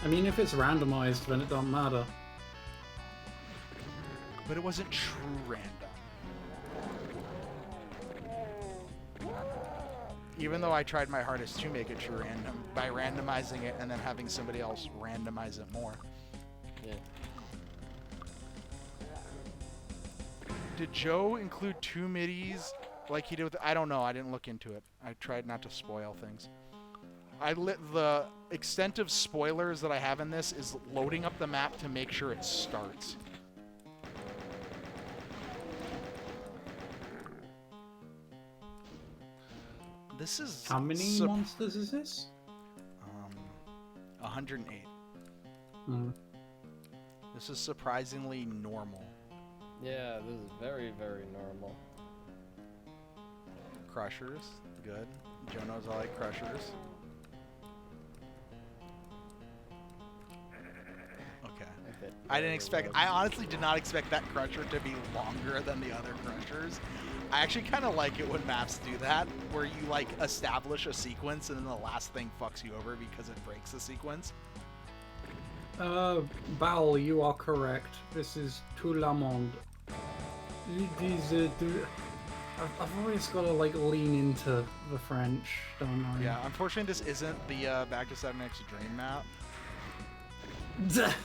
Speaker 1: I mean, if it's randomized, then it don't matter.
Speaker 2: But it wasn't true random. Even though I tried my hardest to make it true random by randomizing it and then having somebody else randomize it more.
Speaker 3: Yeah.
Speaker 2: Did Joe include 2 midis like he did with... I don't know. I didn't look into it. I tried not to spoil things. The extent of spoilers that I have in this is loading up the map to make sure it starts. This is...
Speaker 1: How many monsters is this?
Speaker 2: 108.
Speaker 1: Hmm.
Speaker 2: This is surprisingly normal.
Speaker 3: Yeah, this is very, very normal.
Speaker 2: Crushers, good. Joe knows I like crushers. Okay. I honestly did not expect that crusher to be longer than the other crushers. I actually kind of like it when maps do that, where you like establish a sequence and then the last thing fucks you over because it breaks the sequence.
Speaker 1: Bowel, you are correct. This is tout le monde. I've always got to like lean into the French, don't I?
Speaker 2: Yeah, unfortunately this isn't the Back to 7X Dream map. That's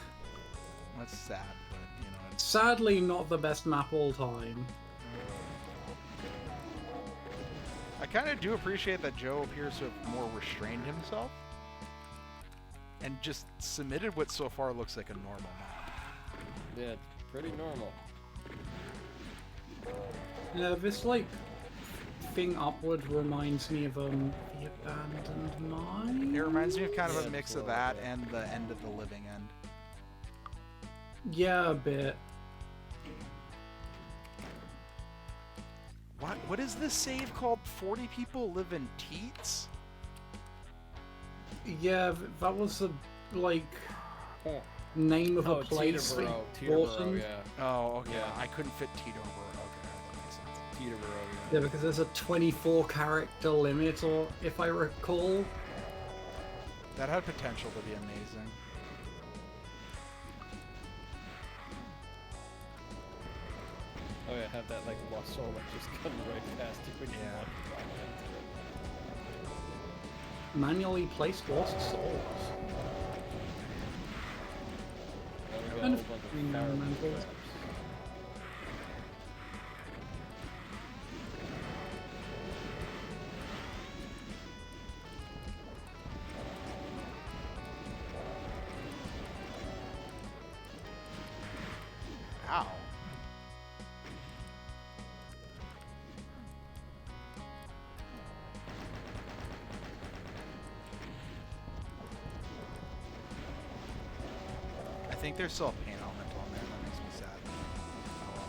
Speaker 2: sad, but you know. It's...
Speaker 1: Sadly, not the best map all time.
Speaker 2: I kind of do appreciate that Joe appears to have more restrained himself and just submitted what so far looks like a normal map.
Speaker 3: Yeah, it's pretty normal.
Speaker 1: Yeah, this like thing upward reminds me of the abandoned mine.
Speaker 2: It reminds me of kind of
Speaker 3: Yeah,
Speaker 2: a mix
Speaker 3: it's a
Speaker 2: of
Speaker 3: little
Speaker 2: that
Speaker 3: bit.
Speaker 2: and the end of the living end.
Speaker 1: Yeah, a bit.
Speaker 2: What is this save called? 40 people live in Teats?
Speaker 1: Yeah, that was the like
Speaker 3: Oh,
Speaker 1: name of a place. that
Speaker 3: Teterboro.
Speaker 1: you
Speaker 3: Teterboro,
Speaker 1: bought in.
Speaker 3: yeah.
Speaker 2: Oh, okay.
Speaker 3: Yeah.
Speaker 2: I couldn't fit Teterboro. Okay, that makes sense.
Speaker 3: Teterboro,
Speaker 1: Yeah, because there's a 24 character limit, or if I recall.
Speaker 2: That had potential to be amazing.
Speaker 3: Oh yeah, have that like lost soul like just come right past you when you
Speaker 2: Yeah.
Speaker 3: want.
Speaker 1: Manually placed lost souls.
Speaker 3: Now we got a
Speaker 1: Kind
Speaker 3: whole
Speaker 1: of
Speaker 3: bunch of
Speaker 1: green
Speaker 3: power
Speaker 1: elementals.
Speaker 3: traps.
Speaker 2: Ow. I think there's still a pain elemental on there. That makes me sad. Oh, well.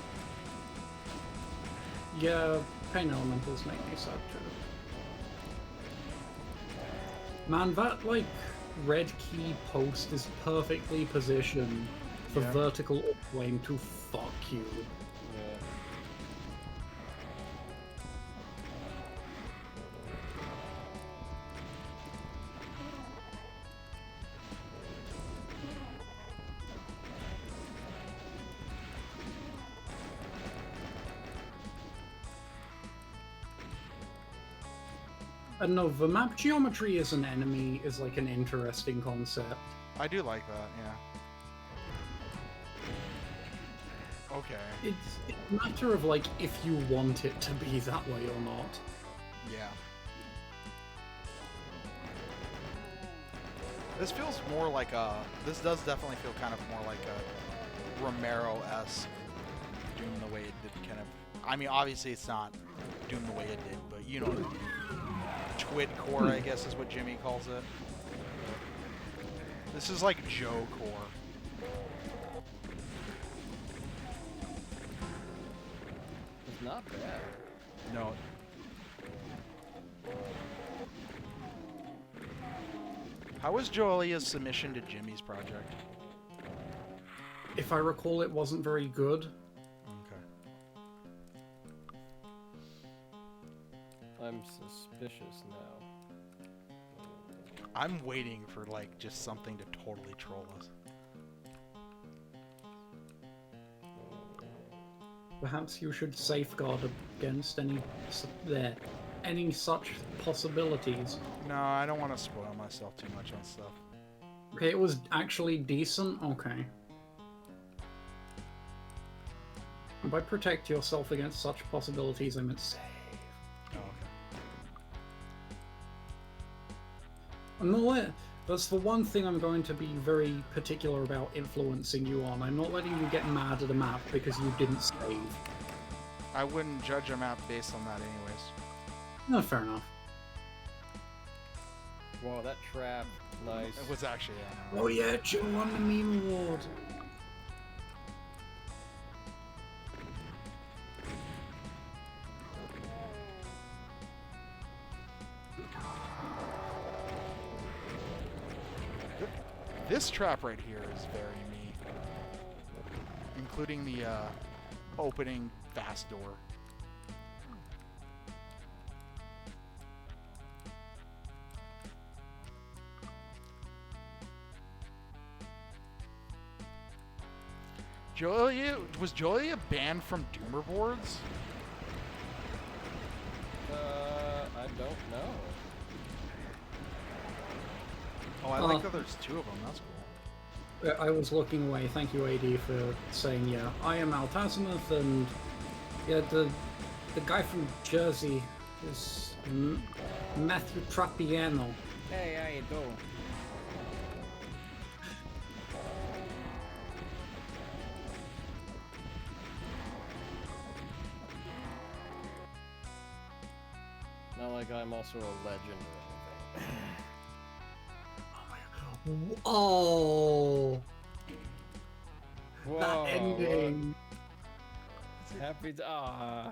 Speaker 1: Yeah, pain elementals make me sad too. Man, that like red key post is perfectly positioned for
Speaker 2: Yeah.
Speaker 1: vertical upwing to fuck you.
Speaker 3: Yeah.
Speaker 1: No, the map geometry as an enemy is like an interesting concept.
Speaker 2: I do like that, yeah. Okay.
Speaker 1: It's a matter of like if you want it to be that way or not.
Speaker 2: Yeah. This feels more like a... This does definitely feel kind of more like a Romero-esque Doom the way it did kind of... I mean, obviously it's not Doom the way it did, but you know what I mean. Twid core, I guess is what Jimmy calls it. This is like Joe core.
Speaker 3: It's not bad.
Speaker 2: No. How was Joelia's submission to Jimmy's project?
Speaker 1: If I recall, it wasn't very good.
Speaker 2: Okay.
Speaker 3: I'm suspicious now.
Speaker 2: I'm waiting for, like, just something to totally troll us.
Speaker 1: Perhaps you should safeguard against any such possibilities.
Speaker 2: No, I don't want to spoil myself too much on stuff.
Speaker 1: Okay, it was actually decent? Okay. And by protect yourself against such possibilities, I meant save.
Speaker 2: Oh, okay.
Speaker 1: I'm not That's the one thing I'm going to be very particular about influencing you on. I'm not letting you get mad at a map because you didn't save.
Speaker 2: I wouldn't judge a map based on that anyways.
Speaker 1: No, fair enough.
Speaker 3: Wow, that trap, nice.
Speaker 2: It was actually, yeah.
Speaker 1: Oh yeah, Joe won the meme award.
Speaker 2: This trap right here is very me. Including the opening fast door. Was Joelia banned from Doomer boards?
Speaker 3: I don't know.
Speaker 2: Oh, I like that there's two of them. That's cool.
Speaker 1: I was looking away. Thank you, AD, for saying, yeah, I am Altazimuth, and yeah, the guy from Jersey is Matthew Trappiano.
Speaker 3: Hey, how you doing? Not like I'm also a legend or anything.
Speaker 1: Oh,
Speaker 3: Whoa,
Speaker 1: that ending.
Speaker 3: Happy to,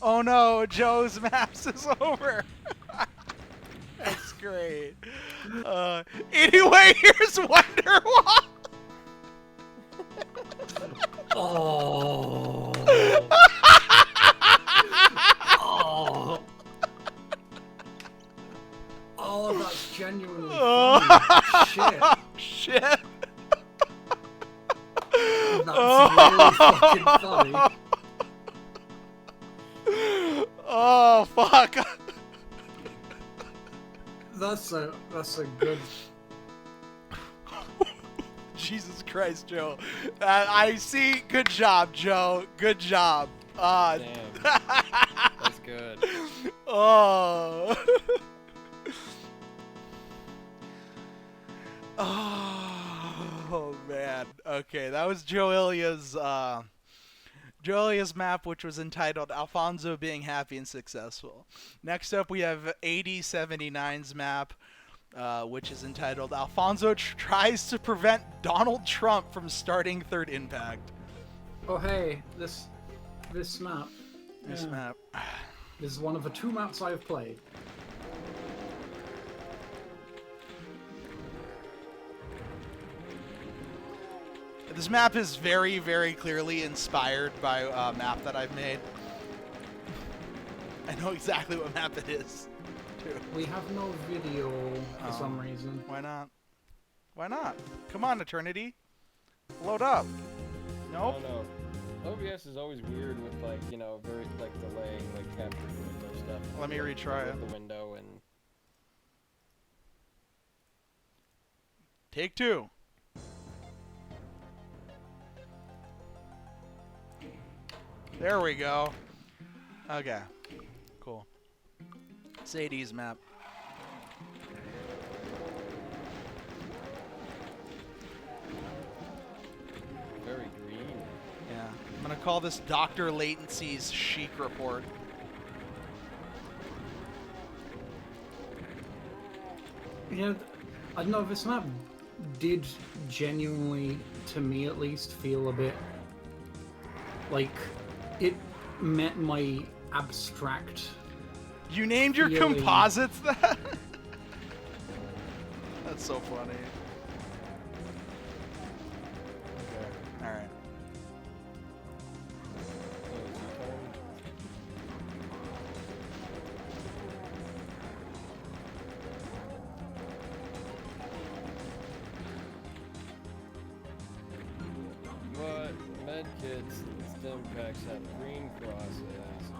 Speaker 2: Oh no, Joe's maps is over. That's great. Anyway, here's Wonderwall.
Speaker 1: Oh. Oh. Oh, that's genuinely funny. Shit.
Speaker 2: Shit.
Speaker 1: That's really fucking funny.
Speaker 2: Oh fuck.
Speaker 1: That's a good.
Speaker 2: Jesus Christ, Joe. I see. Good job, Joe. Good job.
Speaker 3: Damn. That's good.
Speaker 2: Oh. Oh man. Okay, that was Joelia's map, which was entitled Alfonso Being Happy and Successful. Next up, we have 8079's map, which is entitled Alfonso Tries to Prevent Donald Trump from Starting Third Impact.
Speaker 1: Oh hey, this map.
Speaker 2: This
Speaker 1: Yeah.
Speaker 2: map.
Speaker 1: This is one of the 2 maps I've played.
Speaker 2: This map is very, very clearly inspired by a map that I've made. I know exactly what map it is, too.
Speaker 1: We have no video for some reason.
Speaker 2: Why not? Why not? Come on, Eternity. Load up. Nope.
Speaker 3: No. OBS is always weird with, like, you know, very, like, delaying, like, capturing window stuff.
Speaker 2: Let me retry it.
Speaker 3: The window and...
Speaker 2: Take 2. There we go. Okay. Cool. Sadie's map.
Speaker 3: Very green.
Speaker 2: Yeah. I'm gonna call this Dr. Latency's Chic Report.
Speaker 1: Yeah, I don't know, this map did genuinely, to me at least, feel a bit like it met my abstract.
Speaker 2: You named your
Speaker 1: Feeling.
Speaker 2: composites that? That's so funny. Okay. All right.
Speaker 3: But medkits and stim packs have green crosses.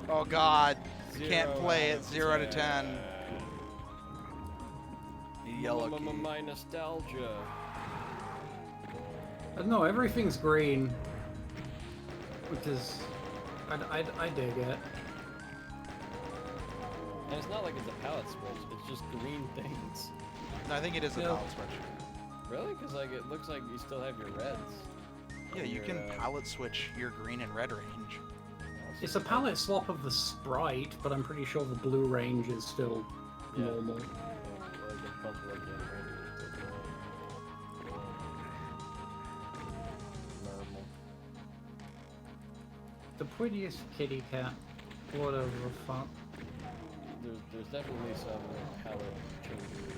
Speaker 2: Oh God. Can't play it. 0 to 10. Yellow key.
Speaker 3: My nostalgia.
Speaker 1: I don't know, everything's green. Which is... I dig it.
Speaker 3: And it's not like it's a palette switch, it's just green things.
Speaker 2: No, I think it is a
Speaker 1: Yeah.
Speaker 2: palette switch.
Speaker 3: Really? Because like it looks like you still have your reds.
Speaker 2: Yeah, you
Speaker 3: Your,
Speaker 2: can palette switch your green and red range.
Speaker 1: It's a palette swap of the sprite, but I'm pretty sure the blue range is still normal. The prettiest kitty cat. Whatever the fuck.
Speaker 3: There's definitely some palette changes.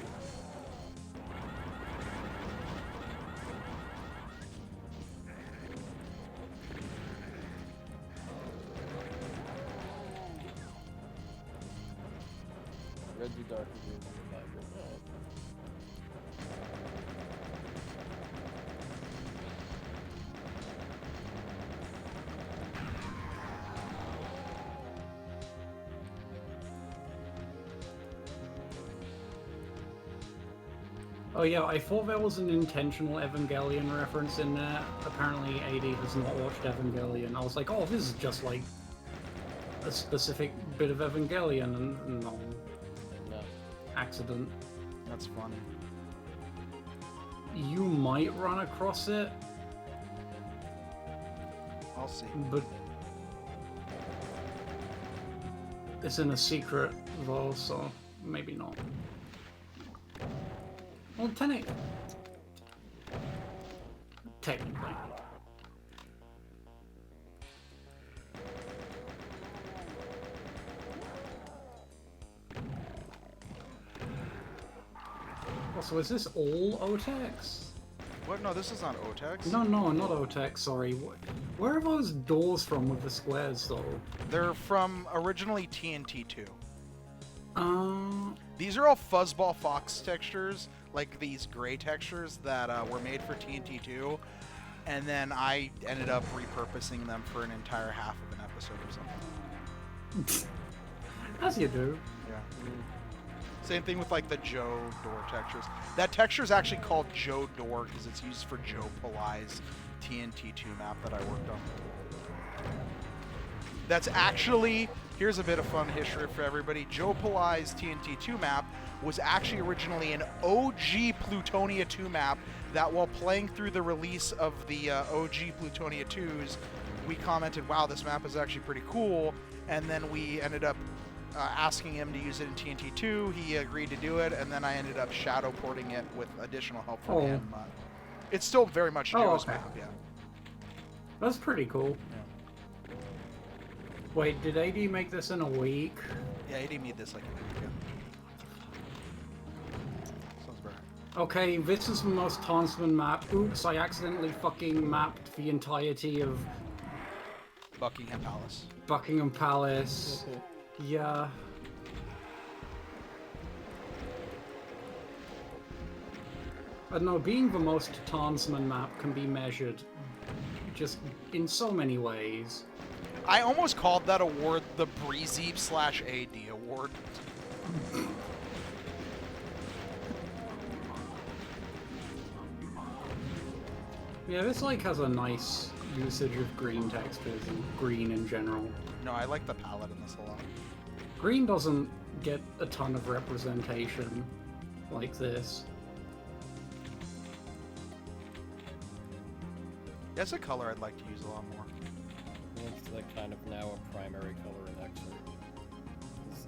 Speaker 3: Red do darker green than the vibrant red.
Speaker 1: Oh yeah, I thought there was an intentional Evangelion reference in there. Apparently AD has not watched Evangelion. I was like, oh, this is just like a specific bit of Evangelion, and no,
Speaker 3: No.
Speaker 1: accident.
Speaker 2: That's funny.
Speaker 1: You might run across it,
Speaker 2: I'll see.
Speaker 1: but it's in a secret though, so maybe not. Well, technically. Also, is this all OTEX?
Speaker 2: What? No, this is not Otex.
Speaker 1: No, not OTEX, sorry. Where are those doors from with the squares, though?
Speaker 2: They're from originally TNT2.
Speaker 1: Um,
Speaker 2: These are all Fuzzball Fox textures, like these gray textures that were made for TNT2, and then I ended up repurposing them for an entire half of an episode or something.
Speaker 1: as you do.
Speaker 2: Yeah. Same thing with like the Joe door textures. That texture is actually called Joe Door because it's used for Joe Palai's TNT2 map that I worked on. That's actually, here's a bit of fun history for everybody. Joe Palai's TNT2 map was actually originally an OG Plutonia 2 map that while playing through the release of the OG Plutonia 2s, we commented, wow, this map is actually pretty cool. And then we ended up asking him to use it in TNT2. He agreed to do it, and then I ended up shadow porting it with additional help from him. It's still very much Joe's map, yeah.
Speaker 1: That's pretty cool.
Speaker 2: Yeah.
Speaker 1: Wait, did AD make this in a week?
Speaker 2: Yeah, AD made this like a week ago. Sounds right.
Speaker 1: Okay, this is the most Tarnsman map. Oops, I accidentally fucking mapped the entirety of
Speaker 2: Buckingham Palace.
Speaker 1: Buckingham Palace. Yeah. I don't know, being the most Tarnsman map can be measured just in so many ways.
Speaker 2: I almost called that award the Breezy/AD award.
Speaker 1: Yeah, this like has a nice usage of green textures and green in general.
Speaker 2: No, I like the palette in this a lot.
Speaker 1: Green doesn't get a ton of representation like this.
Speaker 2: That's a color I'd like to use a lot more.
Speaker 3: It's like kind of now a primary color in Excerpt.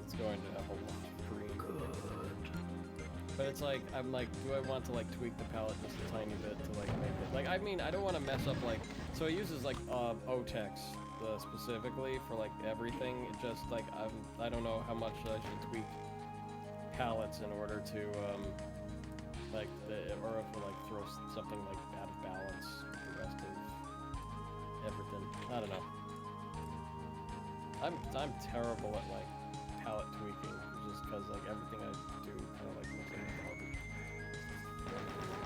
Speaker 3: It's going to have a lot of green.
Speaker 1: Good.
Speaker 3: But it's like, I'm like, do I want to like tweak the palette just a tiny bit to like make it, like, I mean, I don't want to mess up like, so it uses like OTEX specifically for like everything. It just like, I don't know how much I should tweak palettes in order to Like, or if it like throws something like out of balance with the rest of everything. I don't know. I'm terrible at like palette tweaking, just because like everything I do kind of like looks like garbage.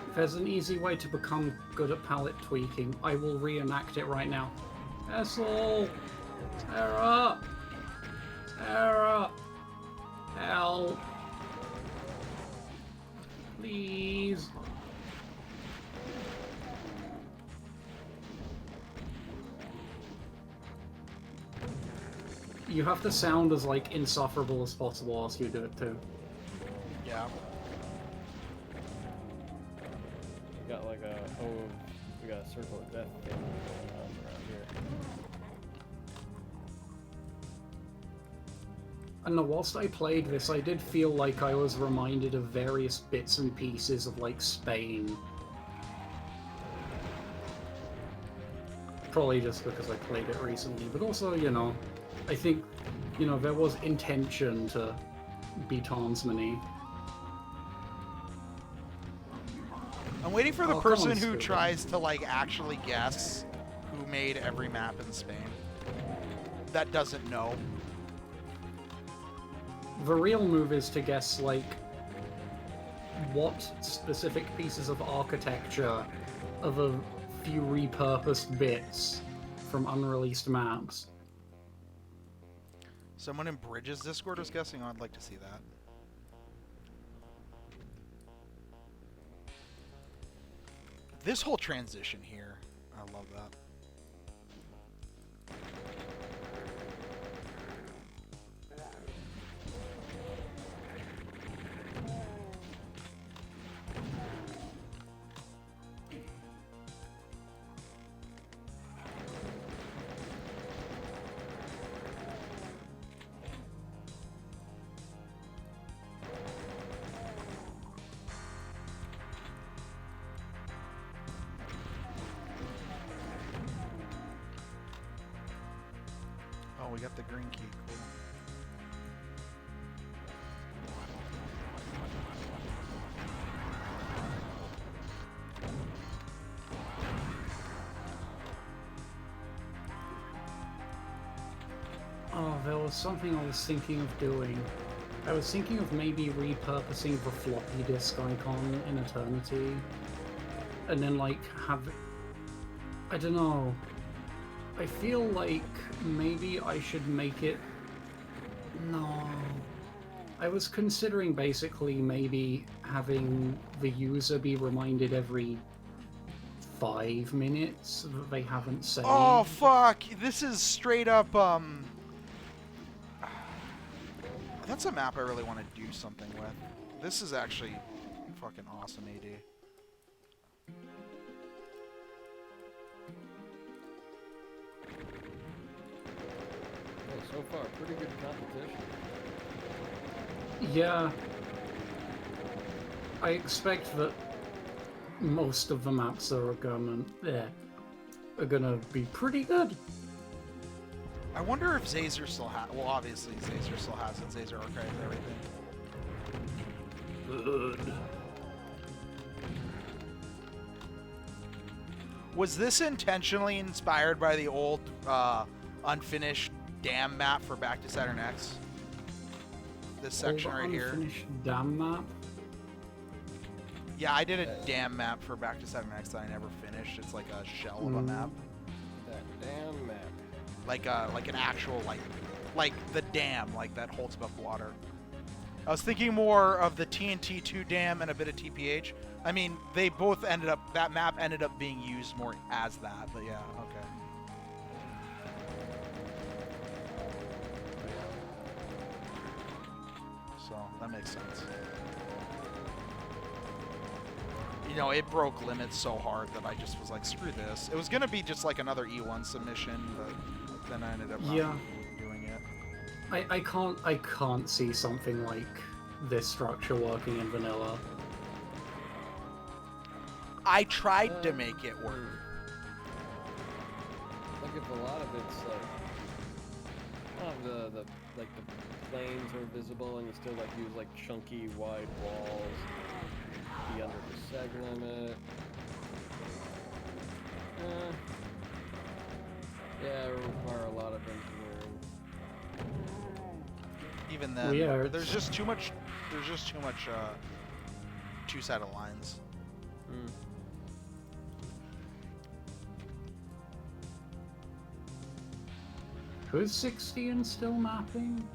Speaker 1: If there's an easy way to become good at palette tweaking, I will reenact it right now. Essel! Terra! Terra! Help! Please! You have to sound as, like, insufferable as possible whilst you do it, too.
Speaker 2: Yeah.
Speaker 3: We got like we got a circle of death thing going on around here.
Speaker 1: And whilst I played this, I did feel like I was reminded of various bits and pieces of, like, Spain. Probably just because I played it recently, but also, you know, I think, you know, there was intention to be Tarnsman-y.
Speaker 2: I'm waiting for the
Speaker 1: Oh, come
Speaker 2: person
Speaker 1: on,
Speaker 2: who
Speaker 1: Scuba.
Speaker 2: tries to like actually guess who made every map in Spain. That doesn't know.
Speaker 1: The real move is to guess, like, what specific pieces of architecture of a few repurposed bits from unreleased maps.
Speaker 2: Someone in Bridges Discord was guessing. I'd like to see that. This whole transition here, I love that. Oh, we got the green key. Cool.
Speaker 1: Oh, there was something I was thinking of doing. I was thinking of maybe repurposing the floppy disk icon in Eternity. And then, like, have... I don't know. I feel like maybe I should make it... No. I was considering basically maybe having the user be reminded every 5 minutes that they haven't saved.
Speaker 2: Oh fuck! This is straight up. That's a map I really want to do something with. This is actually fucking awesome, AD.
Speaker 3: Hey, so far, pretty good competition.
Speaker 1: Yeah. I expect that most of the maps are gonna be pretty good.
Speaker 2: I wonder if Zazer still has. Well, obviously Zazer still has it. Zazer archives everything.
Speaker 1: Good.
Speaker 2: Was this intentionally inspired by the old unfinished dam map for Back to Saturn X? This section right here.
Speaker 1: Unfinished dam map.
Speaker 2: Yeah, I did a dam map for Back to Saturn X that I never finished. It's like a shell of a map,
Speaker 3: That damn map.
Speaker 2: like an actual like the dam, like that holds above water. I was thinking more of the TNT2 dam and a bit of TPH. I mean, they both ended up. That map ended up being used more as that, but yeah, okay. So that makes sense. You know, it broke limits so hard that I just was like, screw this. It was gonna be just like another E1 submission, but then I ended up not doing it.
Speaker 1: I can't see something like this structure working in vanilla.
Speaker 2: I tried to make it work.
Speaker 3: Like if a lot of it's like, the planes are visible and you still like use like chunky wide walls. be under the seg limit. Yeah, it require a lot of engineering.
Speaker 2: Even then,
Speaker 1: Well, yeah,
Speaker 2: there's just too much. There's just too much two-sided lines.
Speaker 3: Mm.
Speaker 1: Who's 60 and still mapping?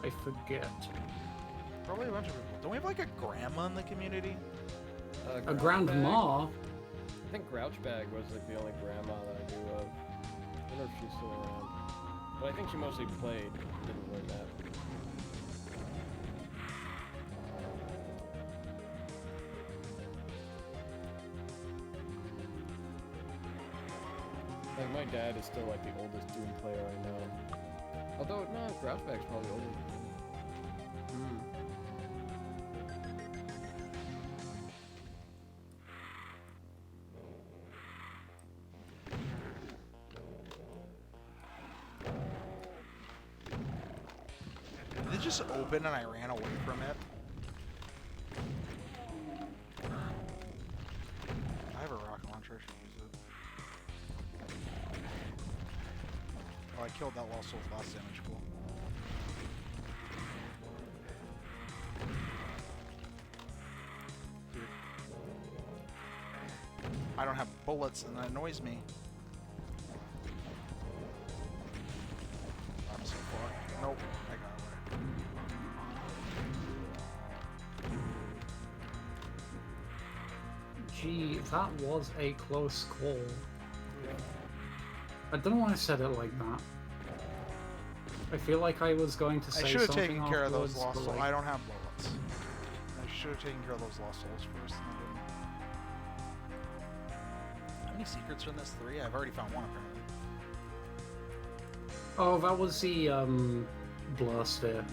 Speaker 1: I forget.
Speaker 2: Probably a bunch of people. Don't we have like a grandma in the community?
Speaker 1: A grandma?
Speaker 3: I think Grouchbag was like the only grandma that I knew of. I wonder if she's still around. But I think she mostly played, didn't really map. Like, my dad is still like the oldest Doom player I know. Although, no, Grouchbag's probably older than him.
Speaker 2: Did it just open and I ran away from it? I have a rocket launcher. I should use it. Oh, I killed that lost soul's last damage. Cool. Dude. I don't have bullets and that annoys me. I'm so fucked. Nope. I got away.
Speaker 1: Gee, that was a close call. I don't know why I said it like that. I feel like I was going to say
Speaker 2: I should have
Speaker 1: something
Speaker 2: taken care of those
Speaker 1: afterwards,
Speaker 2: lost
Speaker 1: but,
Speaker 2: souls.
Speaker 1: like,
Speaker 2: I don't have bullets. I should have taken care of those lost souls first. And then... How many secrets are in this? 3? I've already found one apparently.
Speaker 1: Oh, that was the blur sphere.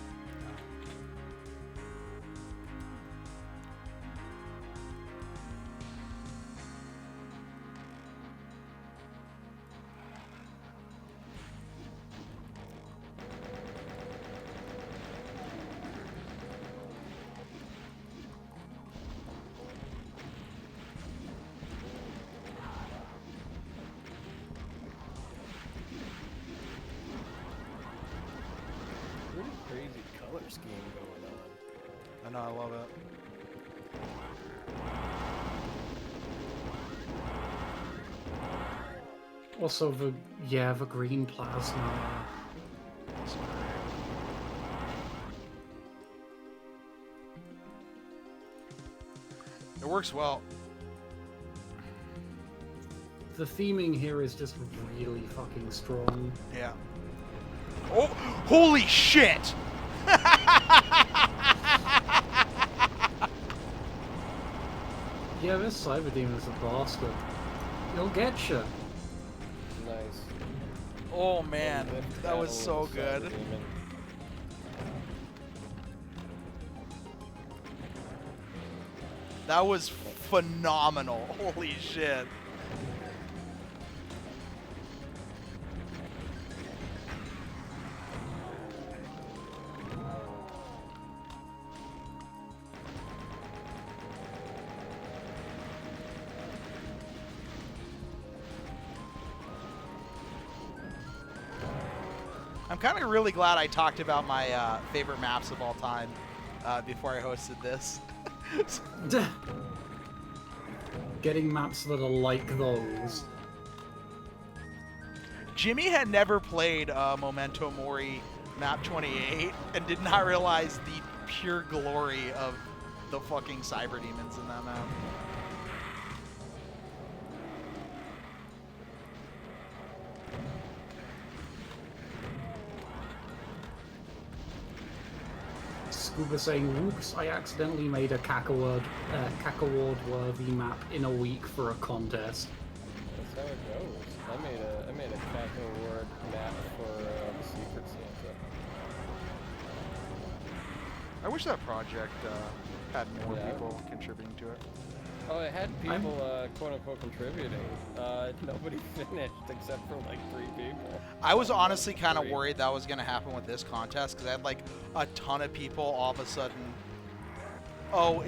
Speaker 3: Pretty crazy color scheme going on.
Speaker 2: I know, I love it.
Speaker 1: Also, the green plasma.
Speaker 2: It works well.
Speaker 1: The theming here is just really fucking strong.
Speaker 2: Yeah. Oh, holy shit!
Speaker 1: Yeah, this Cyber Demon's a bastard. He'll get you.
Speaker 3: Nice.
Speaker 2: Oh man,
Speaker 3: Lift
Speaker 2: that was
Speaker 3: battle
Speaker 2: so
Speaker 3: with the
Speaker 2: good.
Speaker 3: Cyber Demon.
Speaker 2: That was phenomenal. Holy shit. I'm kind of really glad I talked about my favorite maps of all time before I hosted this.
Speaker 1: Getting maps that are like those.
Speaker 2: Jimmy had never played Memento Mori Map 28 and did not realize the pure glory of the fucking cyber demons in that map.
Speaker 1: Scuba saying, "Whoops! I accidentally made a Cackaward-worthy map in a week for a contest."
Speaker 3: That's how it goes. I made a Caco Award map for the Secret Santa.
Speaker 2: I wish that project had more
Speaker 3: Yeah.
Speaker 2: people contributing to it.
Speaker 3: Oh, it had people quote unquote contributing. Nobody finished except for like 3 people.
Speaker 2: I was honestly kind of
Speaker 3: 3.
Speaker 2: worried that was going to happen with this contest because I had like a ton of people all of a sudden. Oh,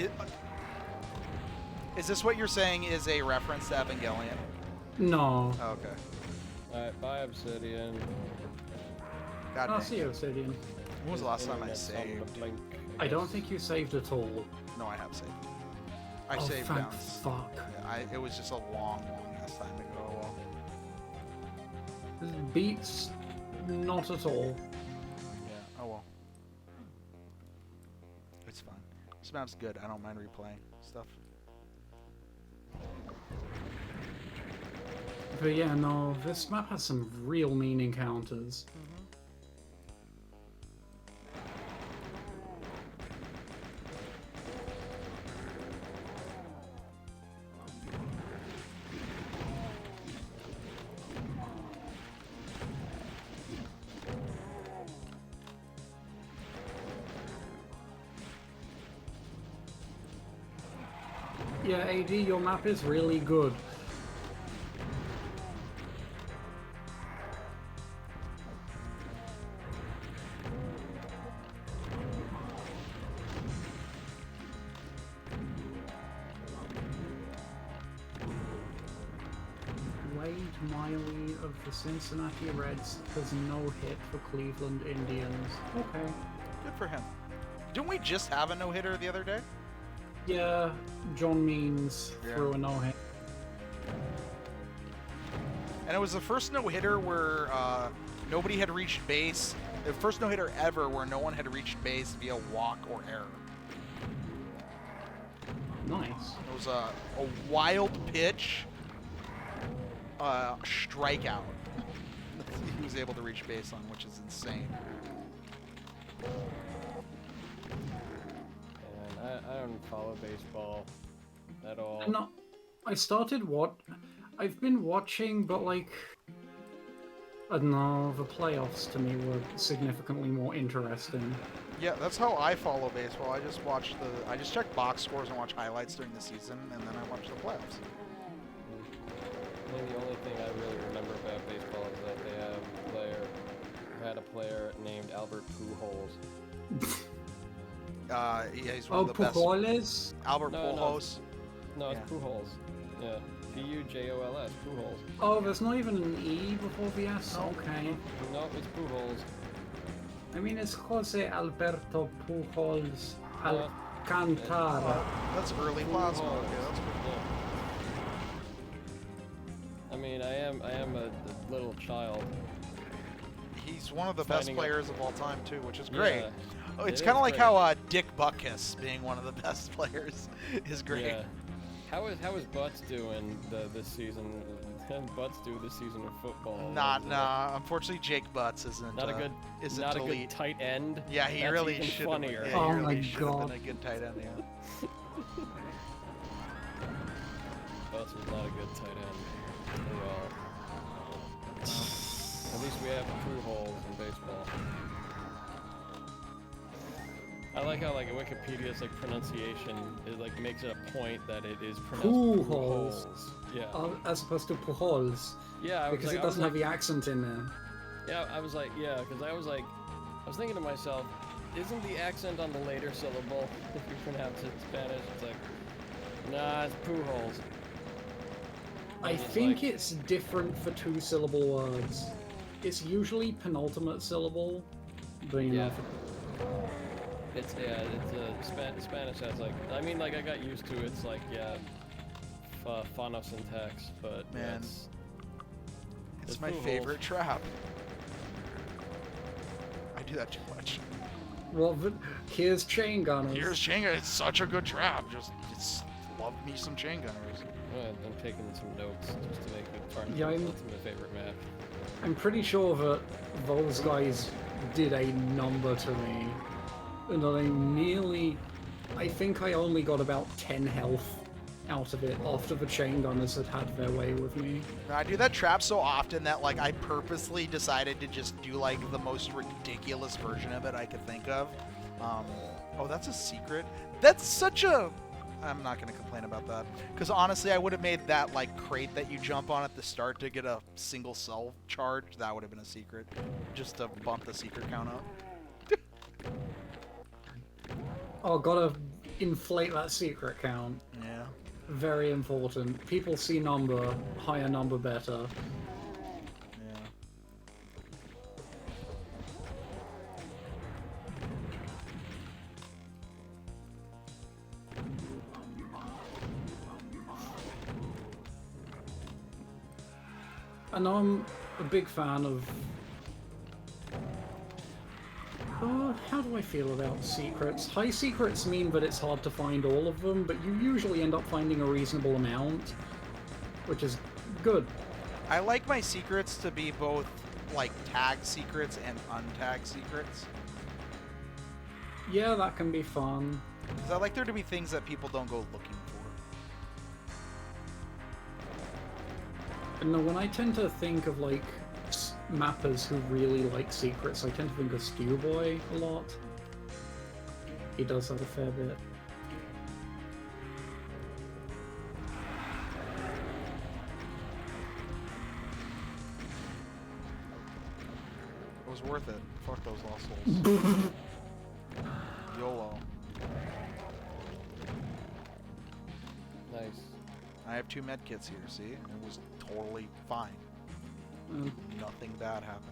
Speaker 2: Is this what you're saying is a reference to Evangelion?
Speaker 1: No.
Speaker 2: Oh, okay.
Speaker 3: Alright, bye Obsidian.
Speaker 2: God
Speaker 1: I'll
Speaker 2: dang.
Speaker 1: see you, Obsidian.
Speaker 2: When was the last time I
Speaker 3: Internet's on the
Speaker 2: saved?
Speaker 3: blink,
Speaker 1: I don't think you saved at all.
Speaker 2: No, I have saved. I
Speaker 1: Oh,
Speaker 2: saved
Speaker 1: thank
Speaker 2: down.
Speaker 1: fuck.
Speaker 2: Yeah, it was just a long ass time ago.
Speaker 1: Beats, not at all.
Speaker 2: Yeah. Oh well. It's fun. This map's good. I don't mind replaying stuff.
Speaker 1: But yeah, no, this map has some real mean encounters. Yeah, AD, your map is really good. Wade Miley of the Cincinnati Reds has no hit for Cleveland Indians. Okay.
Speaker 2: Good for him. Didn't we just have a no-hitter the other day?
Speaker 1: Yeah, John Means
Speaker 2: Yeah.
Speaker 1: threw a no-hit.
Speaker 2: And it was the first no-hitter where nobody had reached base. The first no-hitter ever where no one had reached base via walk or error.
Speaker 1: Nice.
Speaker 2: It was a wild pitch, strikeout. He was able to reach base on, which is insane.
Speaker 3: And I don't follow baseball at all.
Speaker 1: No, I started what? I've been watching, but like, I don't know, the playoffs to me were significantly more interesting.
Speaker 2: Yeah, that's how I follow baseball. I just check box scores and watch highlights during the season, and then I watch the playoffs.
Speaker 3: I think the only thing I really remember about baseball is that they had a player named Albert Pujols.
Speaker 2: Yeah, he's one
Speaker 1: Oh,
Speaker 2: of the best.
Speaker 1: Pujols?
Speaker 2: Albert
Speaker 3: No,
Speaker 2: Pujols.
Speaker 3: No, it's
Speaker 2: Yeah.
Speaker 3: Pujols. Yeah, Pujols, Pujols.
Speaker 1: Oh, there's not even an E before the S?
Speaker 2: No.
Speaker 1: Okay.
Speaker 3: No, it's Pujols.
Speaker 1: I mean, it's Jose Alberto Pujols
Speaker 3: Uh,
Speaker 1: Alcantara.
Speaker 2: That's early plasma.
Speaker 3: Pujols.
Speaker 2: Okay, that's good.
Speaker 3: Yeah. I mean, I am a little child.
Speaker 2: He's one of the
Speaker 3: Finding
Speaker 2: best
Speaker 3: a-
Speaker 2: players of all time too, which is great.
Speaker 3: Yeah,
Speaker 2: Oh, it's
Speaker 3: it
Speaker 2: kind of
Speaker 3: is
Speaker 2: like
Speaker 3: great.
Speaker 2: how Dick Butkus being one of the best players is great.
Speaker 3: Yeah. How is Butts doing this season? Butts do this season of football?
Speaker 2: Nah. Unfortunately, Jake Butts isn't.
Speaker 3: Not a good,
Speaker 2: Isn't
Speaker 3: not a
Speaker 2: elite.
Speaker 3: good tight end.
Speaker 2: Yeah, he
Speaker 3: That's
Speaker 2: really
Speaker 3: even
Speaker 2: should.
Speaker 3: funnier.
Speaker 2: Yeah,
Speaker 1: Oh
Speaker 2: he
Speaker 1: my
Speaker 2: really should have
Speaker 1: God.
Speaker 2: been a good tight end. Yeah.
Speaker 3: Butts was not a good tight end at all. At least we have Pujols in baseball. I like how like Wikipedia's like pronunciation it like makes it a point that it is pronounced
Speaker 1: Pujols.
Speaker 3: Yeah.
Speaker 1: As opposed to Pujols.
Speaker 3: Yeah, I was
Speaker 1: Because
Speaker 3: like,
Speaker 1: it
Speaker 3: I was
Speaker 1: doesn't
Speaker 3: like,
Speaker 1: have the accent in there.
Speaker 3: yeah, I was like, yeah, because I was thinking to myself, isn't the accent on the later syllable if you pronounce it in Spanish? It's like, nah, it's Pujols.
Speaker 1: I
Speaker 3: I'm just
Speaker 1: think
Speaker 3: like,
Speaker 1: it's different for two-syllable words. It's usually penultimate syllable, but you know,
Speaker 3: Yeah. It's Spanish has like, I mean, like I got used to it. It's like, yeah, phonosyntax, but yeah,
Speaker 2: Man.
Speaker 3: it's
Speaker 2: It's my
Speaker 3: Pujols.
Speaker 2: favorite trap. I do that too much.
Speaker 1: well, here's chain gunners.
Speaker 2: Here's chain gun. It's such a good trap. It's love me some chain gunners.
Speaker 3: I'm taking some notes just to make it Tarnsman's
Speaker 1: Yeah, I'm-
Speaker 3: ultimate favorite map.
Speaker 1: I'm pretty sure that those guys did a number to me. And I think I only got about 10 health out of it after the chain gunners had their way with me.
Speaker 2: I do that trap so often that like I purposely decided to just do like the most ridiculous version of it I could think of. Oh, that's a secret. That's such a. I'm not gonna complain about that because honestly, I would have made that like crate that you jump on at the start to get a single cell charge. That would have been a secret, just to bump the secret count up.
Speaker 1: Oh, gotta inflate that secret count.
Speaker 2: Yeah.
Speaker 1: Very important. People see number, higher number better.
Speaker 2: Yeah.
Speaker 1: And I'm a big fan of... how do I feel about secrets? High secrets mean that it's hard to find all of them, but you usually end up finding a reasonable amount, which is good.
Speaker 2: I like my secrets to be both like tagged secrets and untagged secrets.
Speaker 1: Yeah, that can be fun.
Speaker 2: Because I like there to be things that people don't go looking for.
Speaker 1: No, when I tend to think of, like, mappers who really like secrets, I tend to think of Stewboy a lot. He does that a fair bit.
Speaker 2: It was worth it. Fuck those lost souls. YOLO.
Speaker 3: Nice.
Speaker 2: I have 2 medkits here, see? It was totally fine. Nothing bad happened.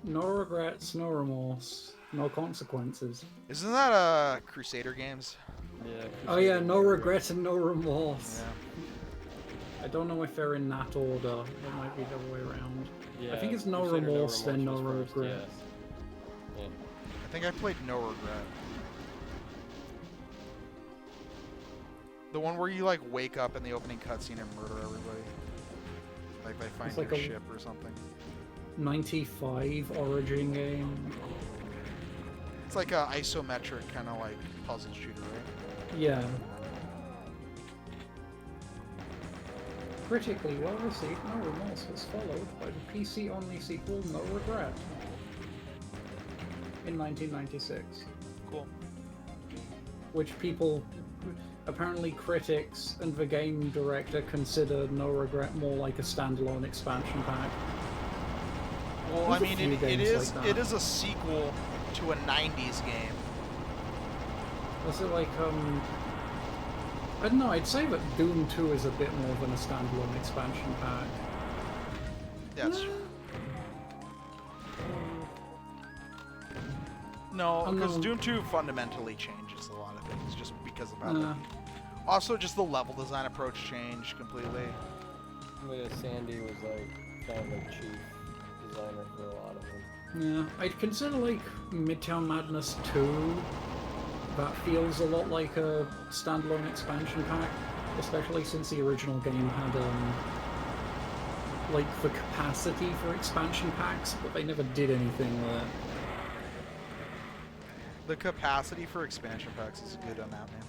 Speaker 1: No regrets, no remorse, no consequences.
Speaker 2: Isn't that Crusader games?
Speaker 3: Yeah.
Speaker 1: Oh yeah, no regret and no remorse.
Speaker 2: Yeah.
Speaker 1: I don't know if they're in that order. It might be the other way around.
Speaker 3: Yeah,
Speaker 1: I think it's no
Speaker 3: Crusader,
Speaker 1: remorse, then no
Speaker 3: was first,
Speaker 1: regret.
Speaker 3: yes. Yeah.
Speaker 2: I think I played No Regret. The one where you like wake up in the opening cutscene and murder everybody. Like they find
Speaker 1: It's like
Speaker 2: your
Speaker 1: a-
Speaker 2: ship or something.
Speaker 1: 95 Origin game.
Speaker 2: It's like a isometric kind of like puzzle shooter, right?
Speaker 1: Yeah. Critically well received, No Remorse was followed by the PC-only sequel No Regret in 1996,
Speaker 2: Cool.
Speaker 1: which people, apparently critics and the game director, considered No Regret more like a standalone expansion pack.
Speaker 2: Well,
Speaker 1: There's
Speaker 2: I
Speaker 1: a
Speaker 2: mean,
Speaker 1: few
Speaker 2: it
Speaker 1: games
Speaker 2: is
Speaker 1: like that.
Speaker 2: it is a sequel to a '90s game.
Speaker 1: Was it like, I don't know, I'd say that Doom 2 is a bit more than a standalone expansion pack.
Speaker 2: Yeah, that's true. No, because
Speaker 1: Unknown.
Speaker 2: Doom 2 fundamentally changes a lot of things just because of how
Speaker 1: Uh.
Speaker 2: Also, just the level design approach changed completely.
Speaker 3: Yeah, Sandy was like kind of like chief designer for a lot of them.
Speaker 1: Yeah, I'd consider like Midtown Madness 2. That feels a lot like a standalone expansion pack, especially since the original game had like the capacity for expansion packs, but they never did anything with it.
Speaker 2: The capacity for expansion packs is good on that, man.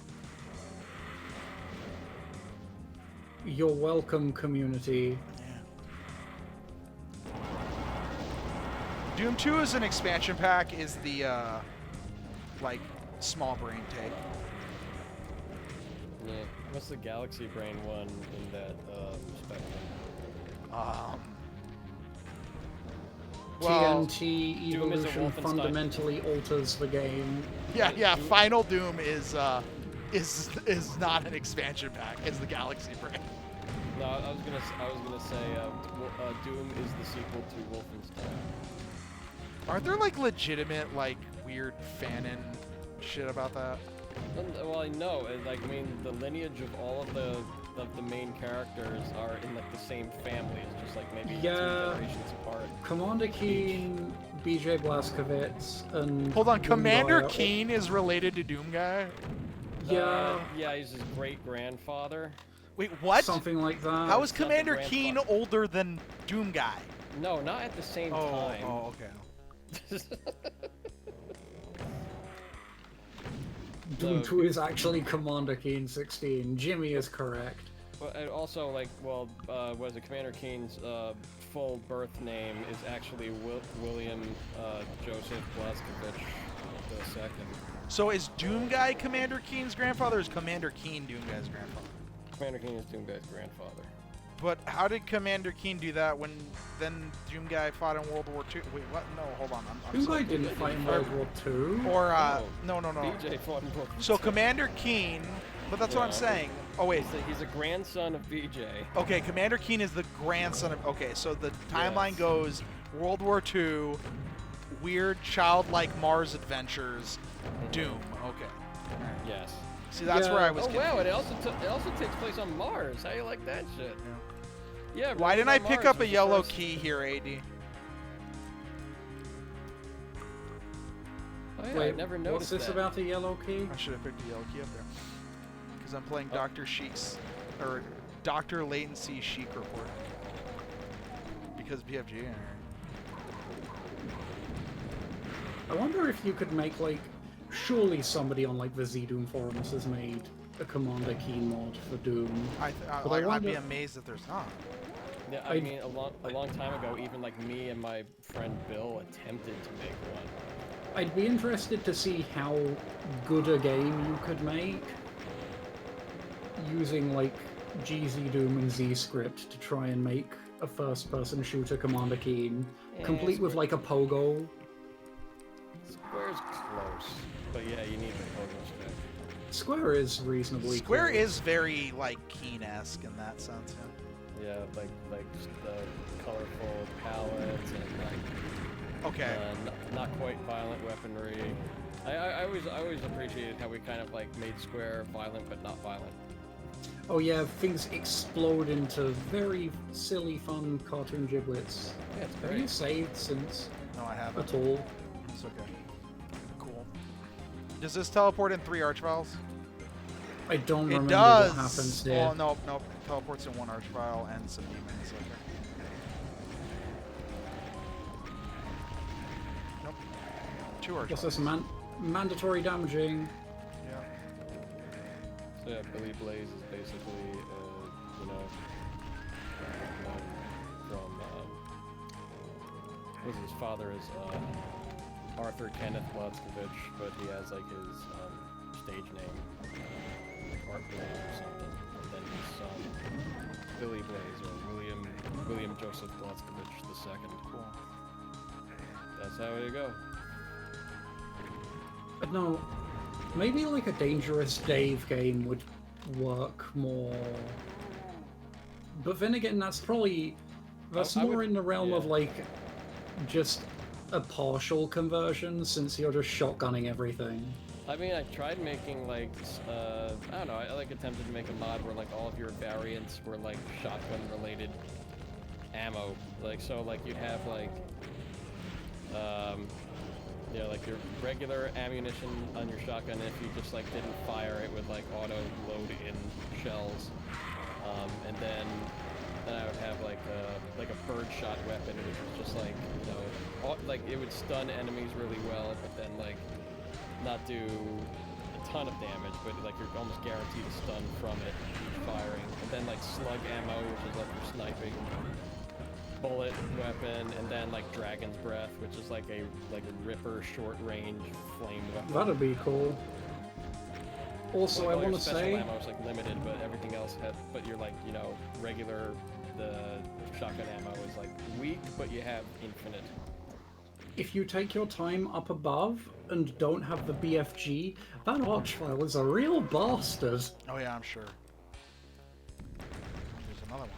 Speaker 1: You're welcome, community.
Speaker 2: Yeah. Doom 2 as an expansion pack is the like small brain take.
Speaker 3: Yeah. What's the Galaxy Brain one in that spectrum?
Speaker 2: Well,
Speaker 1: TNT
Speaker 3: Doom is a
Speaker 1: Evolution
Speaker 3: Wolfenstein.
Speaker 1: fundamentally alters the game.
Speaker 2: yeah. Final Doom is not an expansion pack. It's the Galaxy Brain.
Speaker 3: No, I was gonna say Doom is the sequel to Wolfenstein.
Speaker 2: Aren't there like legitimate like weird fanon shit about that?
Speaker 3: Well, I know. Like, I mean, the lineage of all of the main characters are in like the same family. It's just like maybe
Speaker 1: Yeah.
Speaker 3: 2 generations apart.
Speaker 1: Commander Keen, BJ Blazkowicz, and...
Speaker 2: Hold on,
Speaker 1: Doom
Speaker 2: Commander
Speaker 1: Guy are-
Speaker 2: Keen is related to Doom Guy?
Speaker 1: Yeah,
Speaker 3: Yeah, he's his great grandfather.
Speaker 2: Wait, what?
Speaker 1: something like that.
Speaker 2: How is
Speaker 3: It's not the
Speaker 2: Commander
Speaker 3: grandfather.
Speaker 2: Keen older than Doom Guy?
Speaker 3: No, not at the same
Speaker 2: Oh,
Speaker 3: time.
Speaker 2: okay.
Speaker 1: Doom
Speaker 3: So-
Speaker 1: 2 is actually Commander Keen 16. Jimmy is correct.
Speaker 3: But and also, like, well, was it Commander Keen's full birth name is actually William Joseph Blazkowicz II.
Speaker 2: So is Doom Guy Commander Keen's grandfather, or is Commander Keen Doom Guy's grandfather?
Speaker 3: Commander Keen is Doom Guy's grandfather.
Speaker 2: But how did Commander Keen do that when then Doom Guy fought in World War II? Wait, what? No, hold on. I'm
Speaker 1: Doom Guy
Speaker 2: sorry.
Speaker 1: didn't fight in World War II.
Speaker 2: Or,
Speaker 3: No.
Speaker 2: no.
Speaker 3: BJ fought in World War
Speaker 2: So
Speaker 3: II.
Speaker 2: Commander Keen But that's what I'm
Speaker 3: Yeah.
Speaker 2: saying. Oh wait.
Speaker 3: He's a grandson of BJ.
Speaker 2: Okay, Commander Keen is the grandson of. Okay, so the timeline
Speaker 3: Yes.
Speaker 2: goes World War II, weird childlike Mars adventures, Doom. Okay.
Speaker 3: Yes.
Speaker 2: See, that's
Speaker 1: Yeah.
Speaker 2: where I was.
Speaker 3: Oh wow!
Speaker 2: confused.
Speaker 3: It also takes place on Mars. How you like that shit? Yeah.
Speaker 2: Why
Speaker 3: Rose
Speaker 2: didn't I
Speaker 3: on
Speaker 2: pick
Speaker 3: Mars
Speaker 2: up a
Speaker 3: was the
Speaker 2: yellow
Speaker 3: first-
Speaker 2: key here, AD?
Speaker 3: Oh yeah, I
Speaker 1: Wait,
Speaker 3: never
Speaker 1: what's
Speaker 3: noticed
Speaker 1: this
Speaker 3: that.
Speaker 1: about the yellow key?
Speaker 2: I should have picked a yellow key up there. Because I'm playing
Speaker 3: Oh.
Speaker 2: Dr. Sheik's, or Dr. Latency Sheik report. Because BFG.
Speaker 1: I wonder if you could make, like, surely somebody on, like, the Z-Doom forums has made a Commander Keen mod for Doom.
Speaker 2: I'd
Speaker 1: wonder-
Speaker 2: be amazed if there's not.
Speaker 3: Yeah, I mean, a long time ago, even like me and my friend Bill attempted to make one.
Speaker 1: I'd be interested to see how good a game you could make using, like, GZ-Doom and Z-Script to try and make a first-person shooter Commander Keen, complete with, like, a pogo.
Speaker 3: Square's close, but yeah, you need the pogo stick.
Speaker 1: Square is reasonably
Speaker 2: Square
Speaker 1: close.
Speaker 2: is very, like, Keen-esque in that sense, yeah.
Speaker 3: Yeah, like just the colorful palettes and like
Speaker 2: Okay.
Speaker 3: not quite violent weaponry. I always appreciated how we kind of like made Square violent but not violent.
Speaker 1: Oh yeah, things explode into very silly, fun cartoon giblets.
Speaker 3: Yeah, it's
Speaker 1: Have you
Speaker 3: great.
Speaker 1: saved since
Speaker 2: No, I haven't.
Speaker 1: at all?
Speaker 2: It's okay. Cool. Does this teleport in 3 Archviles?
Speaker 1: I don't
Speaker 2: It
Speaker 1: remember
Speaker 2: does.
Speaker 1: what happens here.
Speaker 2: Well, nope. Teleports in 1 Archvile and some demons. Okay. Nope. 2 Archviles.
Speaker 1: Guess that's mandatory damaging.
Speaker 2: Yeah.
Speaker 3: So yeah, Billy Blaze is basically you know from his father is Arthur Kenneth Blazkowicz, but he has like his stage name, like Art Blaze or something. And then his son, Billy Blaze, or William Joseph Blazkowicz II.
Speaker 2: Cool.
Speaker 3: That's how you go.
Speaker 1: But no, maybe like a Dangerous Dave game would work more. But then again, that's
Speaker 3: I
Speaker 1: more
Speaker 3: would-
Speaker 1: in the realm of
Speaker 3: yeah.
Speaker 1: like just a partial conversion, since you're just shotgunning everything.
Speaker 3: I mean, I tried making like, I don't know, I like attempted to make a mod where like all of your variants were like shotgun related ammo. Like, so like you'd have like, yeah, like your regular ammunition on your shotgun, and if you just like didn't fire, it would like auto load in shells. And then I would have like a birdshot weapon, which was just like, you know, like it would stun enemies really well, but then like not do a ton of damage, but like you're almost guaranteed a stun from it firing. And then like slug ammo, which is like for sniping, bullet weapon, and then like dragon's breath, which is like a ripper short range flame weapon.
Speaker 1: That'd be cool. Also,
Speaker 3: Like,
Speaker 1: I
Speaker 3: all your
Speaker 1: want to
Speaker 3: special
Speaker 1: say,
Speaker 3: ammo is like limited, but everything else had. But you're like, you know, regular. The shotgun ammo is like weak, but you have infinite.
Speaker 1: if you take your time up above and don't have the BFG, that Archvile is a real bastard.
Speaker 2: Oh yeah, I'm sure. There's another one.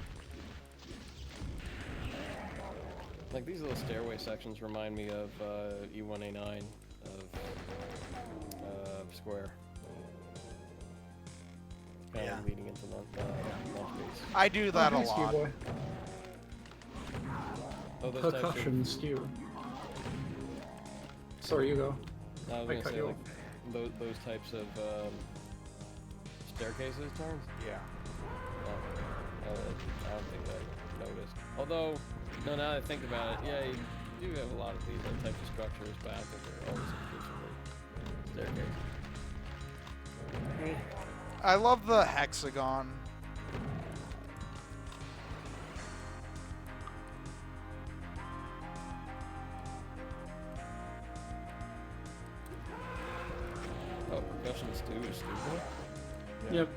Speaker 3: Like these little stairway sections remind me of E1A9 of Square. Kind
Speaker 2: Yeah.
Speaker 3: of leading into launch base.
Speaker 2: I do that a
Speaker 1: Thanks, you
Speaker 2: lot.
Speaker 1: boy.
Speaker 3: Oh, those types of,
Speaker 1: Percussion stew. Sorry, you go.
Speaker 3: I was
Speaker 1: I
Speaker 3: gonna
Speaker 1: cut
Speaker 3: say
Speaker 1: you
Speaker 3: like those types of staircases turns.
Speaker 2: Yeah.
Speaker 3: I don't think I noticed. Although, no, now that I think about it, yeah, you do have a lot of these types of structures, but I don't think they're always exclusively staircases.
Speaker 2: I love the hexagon.
Speaker 3: Oh, percussion stew is stupid.
Speaker 1: Yep.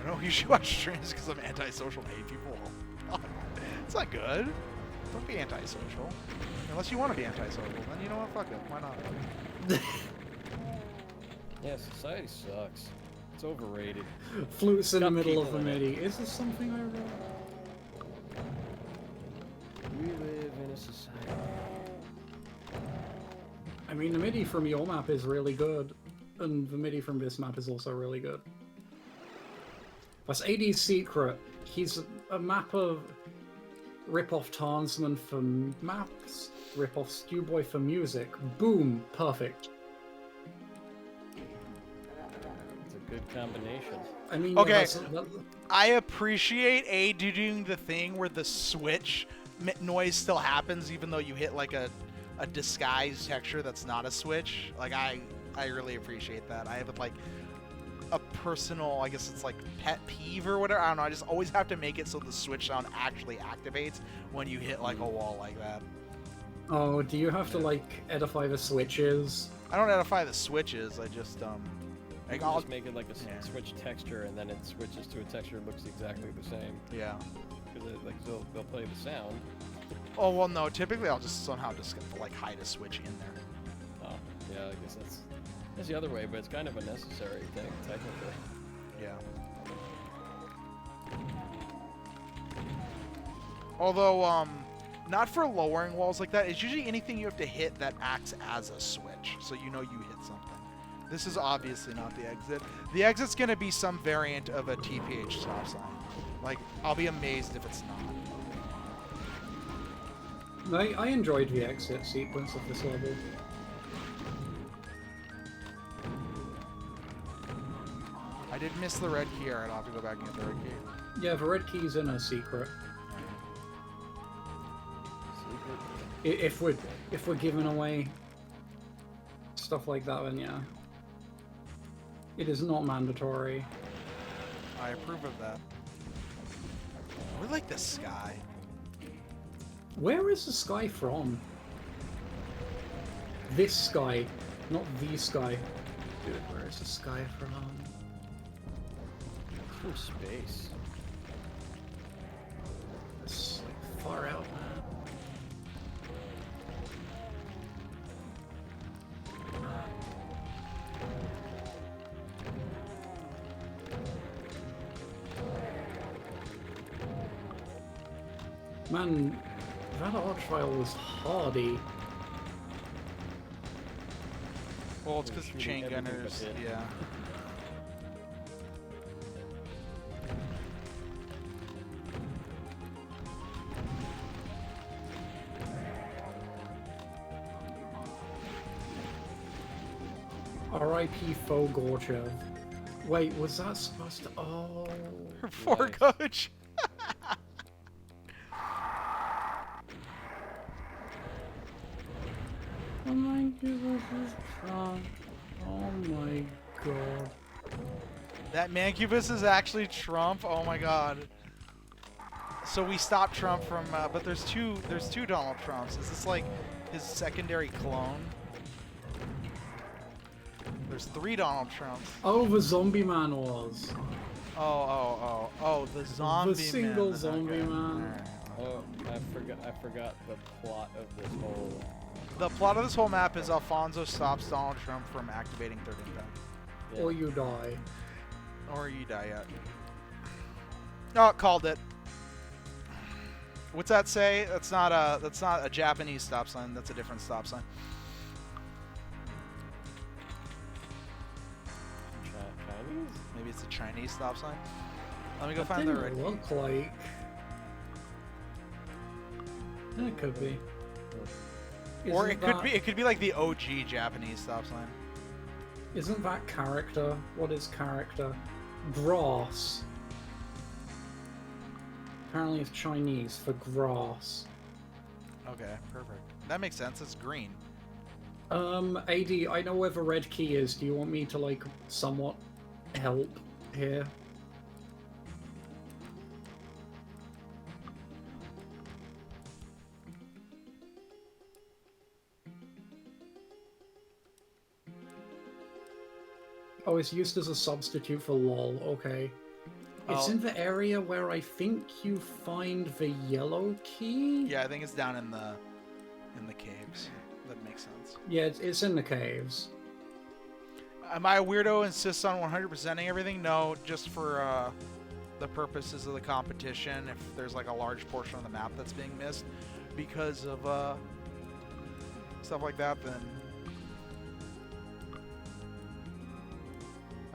Speaker 2: I know you should watch streams because I'm antisocial and hate people. It's not good. Don't be antisocial. Unless you want to be antisocial, then you know what? Fuck it. Why not?
Speaker 3: Yeah, society sucks. It's overrated.
Speaker 1: Flutes in the
Speaker 3: Got
Speaker 1: middle of
Speaker 3: people
Speaker 1: a
Speaker 3: in it.
Speaker 1: MIDI. Is this something I wrote?
Speaker 3: We live in a society.
Speaker 1: I mean, the MIDI from your map is really good, and the MIDI from this map is also really good. That's AD's secret. He's a map of rip-off Tarnsman for maps, rip-off Stewboy for music. Boom, perfect.
Speaker 3: It's a good combination.
Speaker 1: I mean,
Speaker 2: Okay.
Speaker 1: yeah,
Speaker 2: I appreciate A doing the thing where the switch noise still happens even though you hit like a disguised texture that's not a switch. Like I really appreciate that. I have like a personal, I guess it's like pet peeve or whatever. I don't know. I just always have to make it so the switch sound actually activates when you hit like a wall like that.
Speaker 1: Oh, do you have to like edify the switches?
Speaker 2: I don't edify the switches. I just
Speaker 3: You
Speaker 2: like
Speaker 3: can
Speaker 2: I'll
Speaker 3: just make it like a switch texture, and then it switches to a texture that looks exactly the same.
Speaker 2: yeah.
Speaker 3: Because like they'll play the sound.
Speaker 2: Oh well, no. Typically, I'll just somehow just like hide a switch in there.
Speaker 3: Oh, yeah, I guess that's the other way, but it's kind of a necessary thing, technically.
Speaker 2: Yeah. Although, not for lowering walls like that. It's usually anything you have to hit that acts as a switch, so you know you hit something. This is obviously not the exit. The exit's gonna be some variant of a TPH stop sign. Like, I'll be amazed if it's not.
Speaker 1: I enjoyed the exit sequence of this level.
Speaker 2: I did miss the red key. Alright, I'll have to go back and get the red key.
Speaker 1: Yeah, the red key's in a secret.
Speaker 3: Secret.
Speaker 1: If we're giving away stuff like that, then yeah. It is not mandatory.
Speaker 2: I approve of that. We like the sky.
Speaker 1: Where is the sky from? This sky, not the sky. Dude, where is the sky from?
Speaker 3: From space.
Speaker 1: It's like far out, man. Man, that Archvile was hardy.
Speaker 2: Well, it's because of
Speaker 3: Shooting
Speaker 2: chain
Speaker 3: everything
Speaker 2: gunners.
Speaker 3: but hit.
Speaker 2: Yeah.
Speaker 1: R.I.P. Fogorchev. Wait, was that supposed to? Oh.
Speaker 2: Poor
Speaker 3: Nice.
Speaker 2: coach.
Speaker 1: Oh my goodness, Trump. Oh my god.
Speaker 2: That Mancubus is actually Trump. Oh my god. So we stopped Trump from, but there's two Donald Trumps. Is this like his secondary clone? There's 3 Donald Trumps.
Speaker 1: Oh, the zombie man was.
Speaker 2: Oh, the zombie
Speaker 1: The single
Speaker 2: man.
Speaker 1: zombie
Speaker 2: Okay.
Speaker 1: man.
Speaker 3: Oh, I forgot the plot of this whole.
Speaker 2: The plot of this whole map is Alfonso stops Donald Trump from activating Third Impact.
Speaker 3: Yeah.
Speaker 1: Or you die.
Speaker 2: Or you die yet. Oh, called it. What's that say? That's not a Japanese stop sign. That's a different stop sign.
Speaker 3: Chinese?
Speaker 2: Maybe it's a Chinese stop sign. Let me go
Speaker 1: That
Speaker 2: find the
Speaker 1: didn't
Speaker 2: red.
Speaker 1: look like. It could be.
Speaker 2: Or
Speaker 1: Isn't
Speaker 2: it could be like the OG Japanese stop sign.
Speaker 1: Isn't that character? What is character? Grass. Apparently it's Chinese for grass.
Speaker 2: Okay, perfect. That makes sense. It's green.
Speaker 1: AD, I know where the red key is. Do you want me to, like, somewhat help here? Oh, it's used as a substitute for lol, okay. It's
Speaker 2: Oh.
Speaker 1: in the area where I think you find the yellow key?
Speaker 2: Yeah, I think it's down in the caves. That makes sense.
Speaker 1: Yeah, it's in the caves.
Speaker 2: Am I a weirdo who insists on 100%ing everything? No, just for the purposes of the competition. If there's like a large portion of the map that's being missed because of stuff like that, then.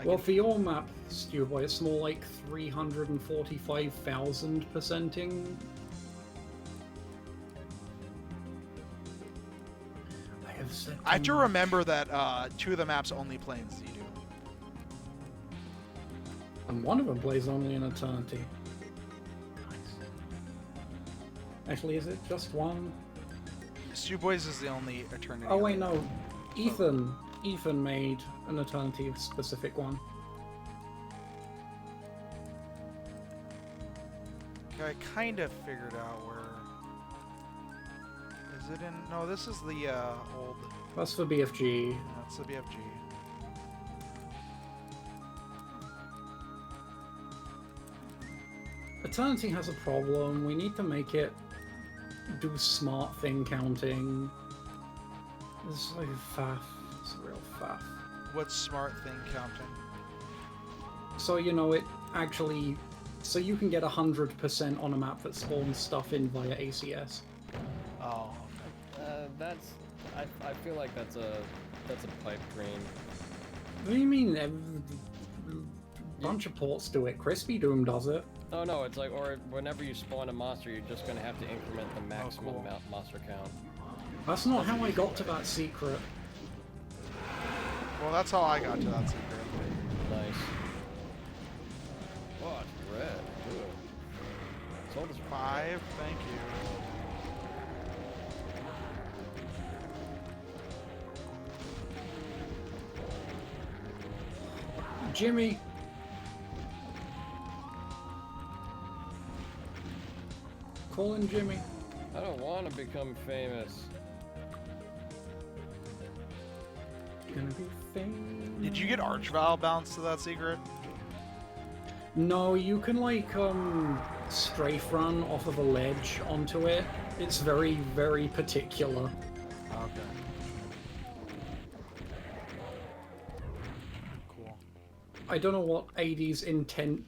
Speaker 1: Well, for your map, Stewboy, it's more like 345,000 percenting.
Speaker 2: I have to remember that 2 of the maps only play in Z2.
Speaker 1: And one of them plays only in Eternity. Nice. Actually, is it just one?
Speaker 2: Stu Boys is the only Eternity.
Speaker 1: Oh wait, no. Ethan made an Eternity specific one.
Speaker 2: Okay, I kind of figured out where. Is it in? No, this is the old.
Speaker 1: That's for BFG.
Speaker 2: That's the BFG.
Speaker 1: Eternity has a problem. We need to make it do smart thing counting. It's like a faff. It's a real faff.
Speaker 2: What's smart thing counting?
Speaker 1: So, you know, it actually... So you can get 100% on a map that spawns stuff in via ACS.
Speaker 2: Oh.
Speaker 3: That's... I feel like that's a pipe dream.
Speaker 1: What do you mean? A bunch of ports do it. Crispy Doom does it.
Speaker 3: Oh no, it's like, or whenever you spawn a monster, you're just gonna have to increment the maximum
Speaker 2: cool.
Speaker 3: monster count.
Speaker 1: That's not how I got to that secret.
Speaker 2: Well, that's how I got to that secret.
Speaker 3: Nice. Oh, it's red. Ooh. Sold is
Speaker 2: 5, thank you.
Speaker 1: Jimmy! Call in Jimmy.
Speaker 3: I don't want to become famous.
Speaker 1: Gonna be famous.
Speaker 2: Did you get Archvile bounced to that secret?
Speaker 1: No, you can like strafe run off of a ledge onto it. It's very, very particular.
Speaker 2: Okay. Cool.
Speaker 1: I don't know what AD's intent...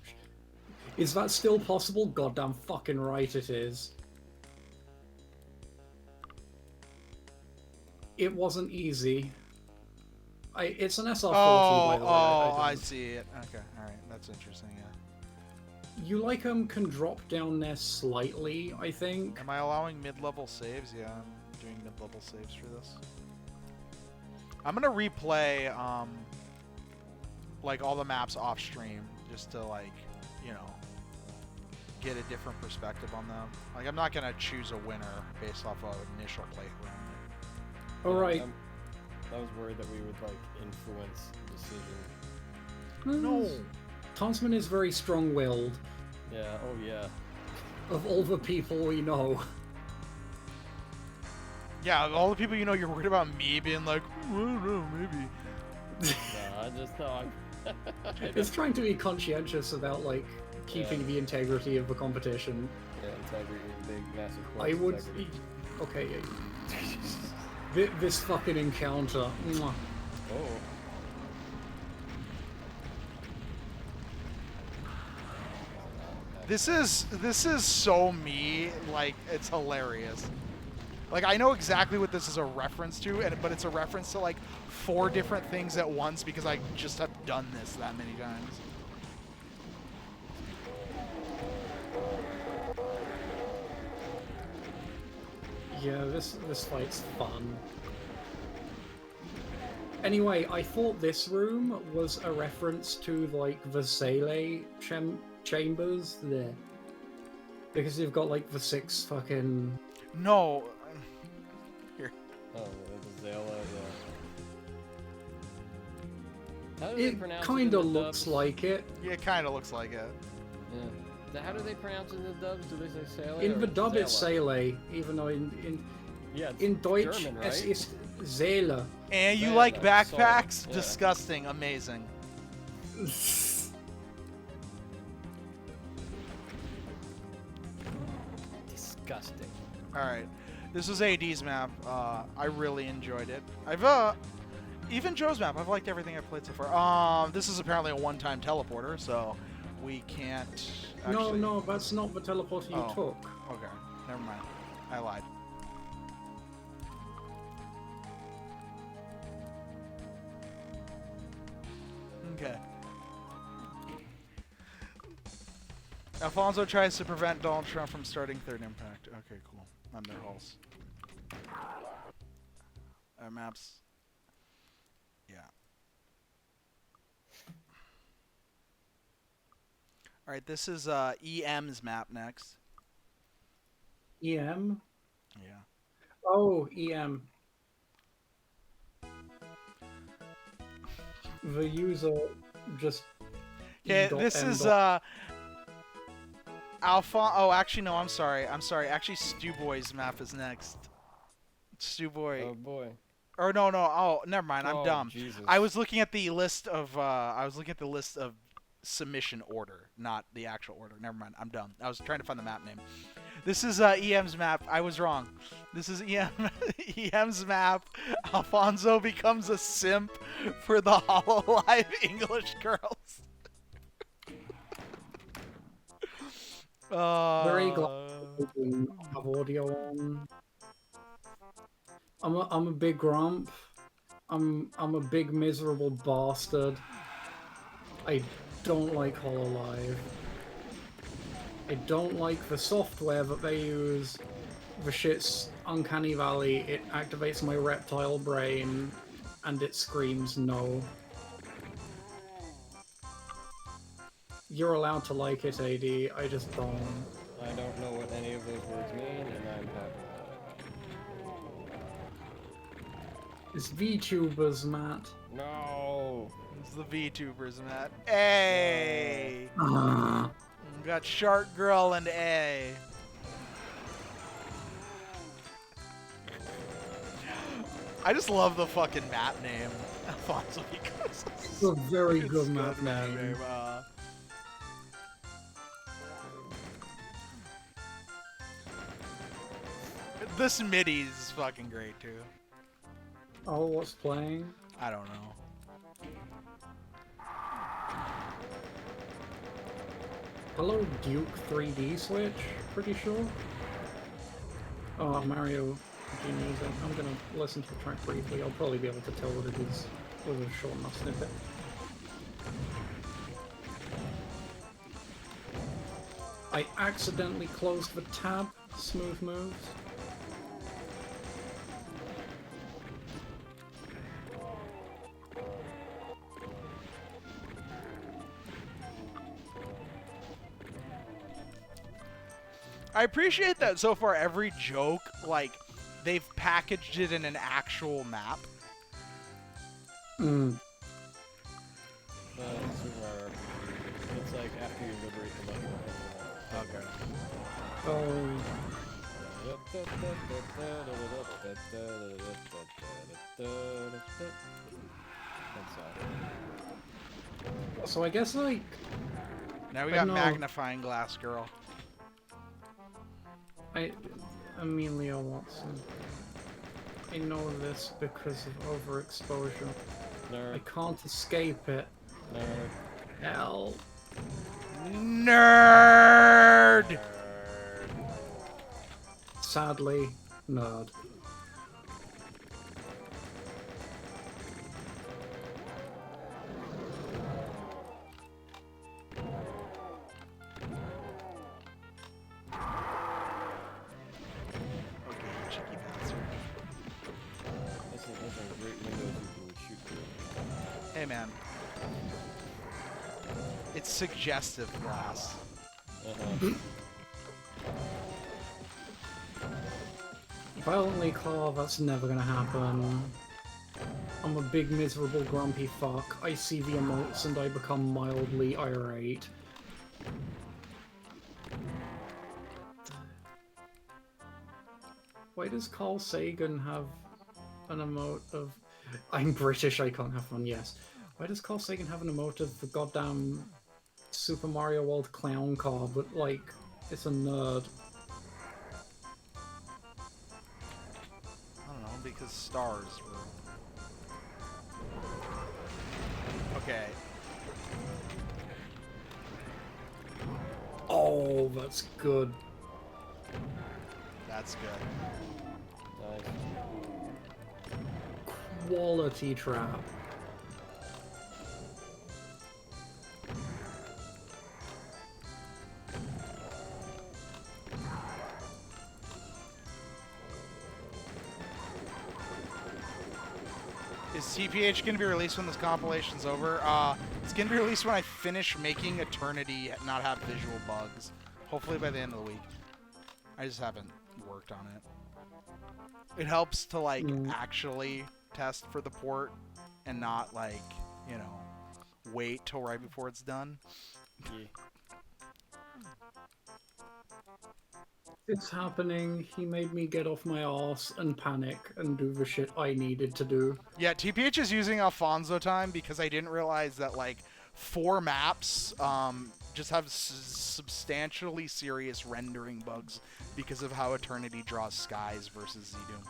Speaker 1: Is that still possible? Goddamn fucking right it is. It wasn't easy. It's an SR40, by the way.
Speaker 2: I see it. Okay, alright. That's interesting, yeah.
Speaker 1: You, like, can drop down there slightly, I think.
Speaker 2: Am I allowing mid-level saves? Yeah, I'm doing mid-level saves for this. I'm gonna replay, like, all the maps off-stream, just to, like, you know, get a different perspective on them. Like, I'm not gonna choose a winner based off of initial playthrough.
Speaker 1: Alright.
Speaker 3: I was worried that we would, like, influence decision.
Speaker 2: No!
Speaker 1: Tarnsman is very strong-willed.
Speaker 3: Yeah, oh yeah.
Speaker 1: Of all the people we know.
Speaker 2: Yeah, of all the people you know, you're worried about me being like, I don't know, maybe.
Speaker 3: No, I just thought...
Speaker 1: It's trying to be conscientious about, like, keeping the integrity of the competition.
Speaker 3: Yeah, integrity, big, massive
Speaker 1: I would...
Speaker 3: integrity.
Speaker 1: Okay, this fucking encounter. Mwah.
Speaker 3: Oh.
Speaker 2: This is so me, like, it's hilarious. Like, I know exactly what this is a reference to, but it's a reference to, like, 4 different things at once because I just have done this that many times.
Speaker 1: Yeah, this fight's fun. Anyway, I thought this room was a reference to, like, the Sele chambers there. Because you've got, like, the 6 fucking...
Speaker 2: No. Here.
Speaker 3: Oh, the Zala, yeah. How do they pronounce it? It
Speaker 1: kinda looks like it.
Speaker 2: Yeah, it kinda looks like it.
Speaker 3: Yeah. How do they pronounce it in the dubs? Do they say Sele?
Speaker 1: In the dub it's Sele, even though in Deutsch
Speaker 3: German, right?
Speaker 1: it's Seele.
Speaker 2: And you
Speaker 3: Man,
Speaker 2: like
Speaker 3: that's
Speaker 2: backpacks?
Speaker 3: yeah.
Speaker 2: Disgusting. Amazing.
Speaker 3: Disgusting.
Speaker 2: Alright. This was AD's map. I really enjoyed it. Even Joe's map, I've liked everything I've played so far. This is apparently a one-time teleporter, so we can't actually...
Speaker 1: No, that's not the teleporter you
Speaker 2: Oh.
Speaker 1: took.
Speaker 2: Okay, never mind. I lied. Okay. Alfonso tries to prevent Donald Trump from starting Third Impact. Okay, cool. On their hulls. Maps. Yeah. Alright, this is EM's map next.
Speaker 1: EM?
Speaker 2: Yeah.
Speaker 1: Oh, EM. The user just...
Speaker 2: Okay, this is Oh, actually no, I'm sorry. Actually, Stu Boy's map is next. Stu Boy.
Speaker 3: Oh boy.
Speaker 2: Or no. Oh, never mind. I'm
Speaker 3: Oh,
Speaker 2: dumb.
Speaker 3: Jesus.
Speaker 2: I was looking at the list of submission order, not the actual order. Never mind. I'm dumb. I was trying to find the map name. This is EM's map. I was wrong. This is EM's map. Alfonso becomes a simp for the Hololive English girls.
Speaker 1: Very glad I have audio on. I'm a big grump. I'm a big miserable bastard. I don't like Hololive. I don't like the software that they use. The shit's uncanny valley. It activates my reptile brain, and it screams no. You're allowed to like it, AD. I just don't.
Speaker 3: I don't know what any of those words mean, and I'm happy that
Speaker 1: It's VTubers, Matt.
Speaker 3: No!
Speaker 2: It's the VTubers, Matt. A.
Speaker 1: Ah.
Speaker 2: We got Shark Girl and A. I just love the fucking map name, Alfonso, because
Speaker 1: It's a very
Speaker 2: it's
Speaker 1: good map name. This MIDI is fucking great too. Oh, what's playing?
Speaker 2: I don't know.
Speaker 1: Hello, Duke 3D Switch, pretty sure. Oh, Mario G music. I'm gonna listen to the track briefly. I'll probably be able to tell what it is with a short enough snippet. I accidentally closed the tab. Smooth moves.
Speaker 2: I appreciate that so far every joke, like, they've packaged it in an actual map.
Speaker 1: Mm.
Speaker 3: Super Mario RPG. It's like after you liberate the level.
Speaker 2: Okay.
Speaker 1: Oh, so I guess like
Speaker 2: Now we
Speaker 1: I
Speaker 2: got
Speaker 1: know.
Speaker 2: Magnifying Glass Girl.
Speaker 1: Amelia Watson. I know this because of overexposure.
Speaker 3: Nerd.
Speaker 1: I can't escape it.
Speaker 3: Nerd.
Speaker 1: Hell.
Speaker 2: Nerd!
Speaker 1: Sadly, nerd.
Speaker 2: Okay, you cheeky bastard.
Speaker 3: Those are great windows you can shoot through.
Speaker 2: Hey, man. It's suggestive glass.
Speaker 1: Violently car, that's never gonna happen. I'm a big miserable grumpy fuck. I see the emotes and I become mildly irate. Why does Carl Sagan have an emote of... I'm British, I can't have one, yes. Why does Carl Sagan have an emote of the goddamn Super Mario World clown car, but like, it's a nerd?
Speaker 2: I don't know, because stars were...
Speaker 1: Oh, that's good.
Speaker 2: That's good.
Speaker 3: Nice.
Speaker 1: Quality trap.
Speaker 2: Is TPH going to be released when this compilation's over? It's going to be released when I finish making Eternity and not have visual bugs. Hopefully by the end of the week. I just haven't worked on it. It helps to, like, actually test for the port and not, like, you know, wait till right before it's done.
Speaker 3: Yeah.
Speaker 1: It's happening. He made me get off my arse and panic and do the shit I needed to do.
Speaker 2: Yeah, TPH is using Alfonso time because I didn't realize that, like, 4 maps just have substantially serious rendering bugs because of how Eternity draws skies versus Z-Doom.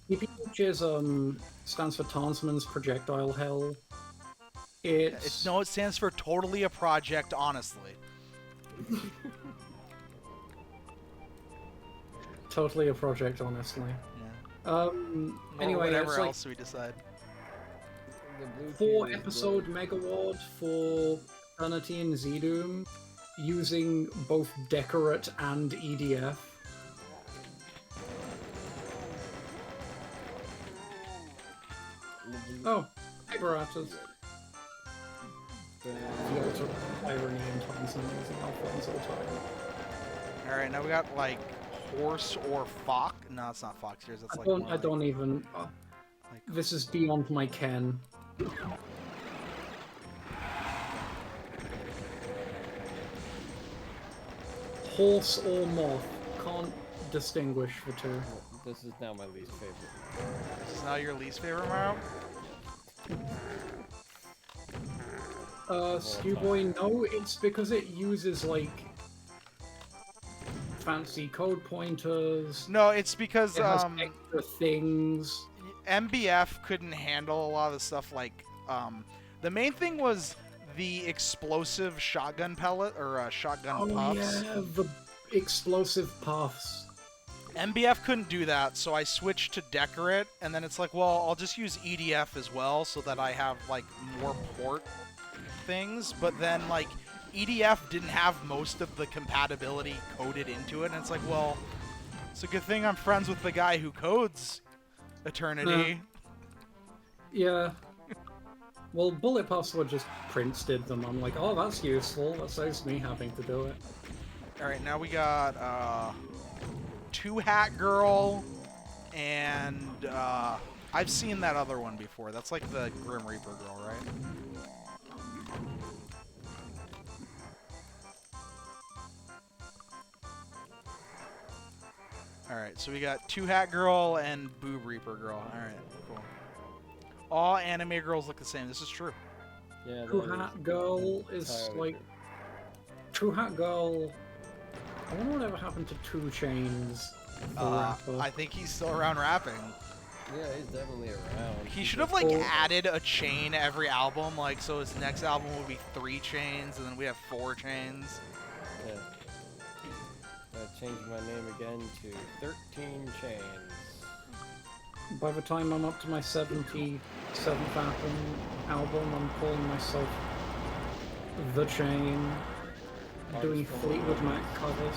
Speaker 1: TPH is, stands for Tarnsman's Projectile Hell.
Speaker 2: No, it stands for Totally a Project, honestly.
Speaker 1: Totally a project, honestly.
Speaker 2: Yeah.
Speaker 1: Anyway,
Speaker 2: whatever
Speaker 1: it's like
Speaker 2: else we decide.
Speaker 3: The blue
Speaker 1: 4-episode Megaward for Eternity and Z-Doom, using both Decorate and EDF. Oh, hey Baratas. The ultimate irony in Thompson using Alfonso time.
Speaker 2: Alright, now we got, like, horse or fox. No, it's not fox ears. That's
Speaker 1: I don't even. This is beyond my ken. Horse or moth. Can't distinguish the two.
Speaker 3: This is now my least favorite.
Speaker 2: This is now your least favorite Mario?
Speaker 1: Skewboy, no, it's because it uses, like, fancy code pointers.
Speaker 2: No, it's because
Speaker 1: It has extra things.
Speaker 2: MBF couldn't handle a lot of the stuff. Like, the main thing was the explosive shotgun pellet or shotgun puffs.
Speaker 1: Yeah, the explosive puffs.
Speaker 2: MBF couldn't do that, so I switched to Decorate, and then it's like, well, I'll just use EDF as well, so that I have like more port things. But then like EDF didn't have most of the compatibility coded into it, and it's like, well, it's a good thing I'm friends with the guy who codes Eternity.
Speaker 1: Yeah. Well, Bullet Puffs were just Prince did them. I'm like, oh, that's useful. That saves me having to do it.
Speaker 2: Alright, now we got Two Hat Girl, and I've seen that other one before. That's like the Grim Reaper girl, right? Alright, so we got Two Hat Girl and Boob Reaper Girl. Alright, cool. All anime girls look the same. This is true.
Speaker 3: Yeah,
Speaker 1: True Hat Girl is like... True Hat Girl... I wonder whatever happened to 2 Chains.
Speaker 2: I think he's still around rapping.
Speaker 3: Yeah, he's definitely around.
Speaker 2: He should have, like, added a chain every album, like, so his next album would be 3 chains, and then we have 4 chains.
Speaker 3: Yeah. I changed my name again to 13 Chains.
Speaker 1: By the time I'm up to my 77th album, I'm calling myself The Chain. Doing Fleetwood Mac covers.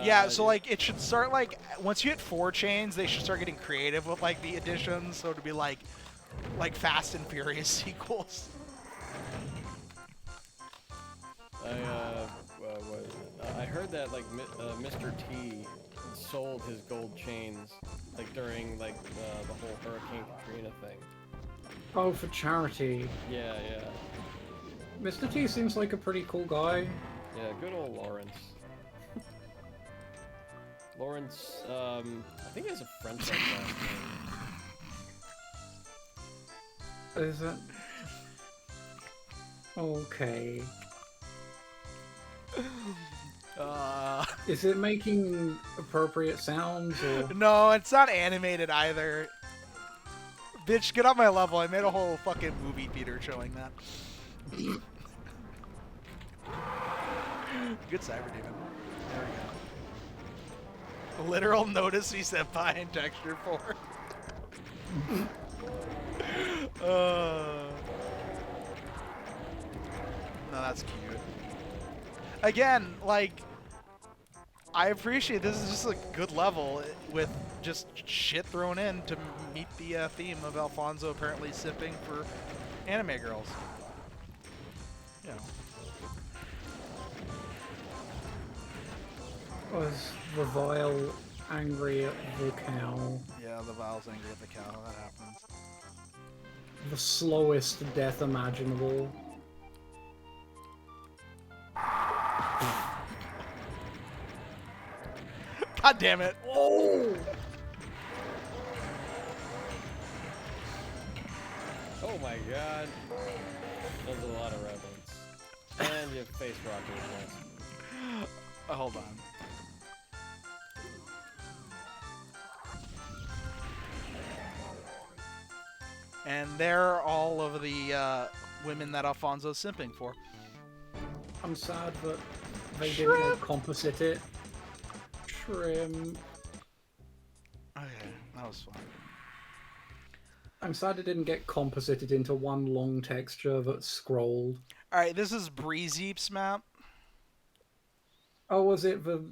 Speaker 2: Yeah, so like it should start like once you hit 4 chains, they should start getting creative with like the additions, so to be like Fast and Furious sequels.
Speaker 3: I heard that like Mr. T sold his gold chains like during like the whole Hurricane Katrina thing.
Speaker 1: Oh, for charity.
Speaker 3: Yeah.
Speaker 1: Mr. T seems like a pretty cool guy.
Speaker 3: Yeah, good old Lawrence. Lawrence, I think he has a French last name.
Speaker 1: Is it? Okay. Is it making appropriate sounds or?
Speaker 2: No, it's not animated either. Bitch, get on my level. I made a whole fucking movie theater showing that. Good cyber demon. There we go. Literal notice he said pie and texture for. No, that's cute. Again, like, I appreciate this is just a good level with just shit thrown in to meet the theme of Alfonso apparently sipping for anime girls. You know.
Speaker 1: Was the Vile angry at the cow?
Speaker 2: Yeah, the Vile's angry at the cow. That happens.
Speaker 1: The slowest death imaginable.
Speaker 2: God damn it!
Speaker 1: Oh!
Speaker 3: Oh my god. There's a lot of reverence. And you face rocket.
Speaker 2: Hold on. And there are all of the women that Alfonso's simping for.
Speaker 1: I'm sad that they didn't like, composite it. Shrimp.
Speaker 2: Okay, that was fun.
Speaker 1: I'm sad it didn't get composited into one long texture that's scrolled.
Speaker 2: Alright, this is Breezeep's map.
Speaker 1: Oh, was it the...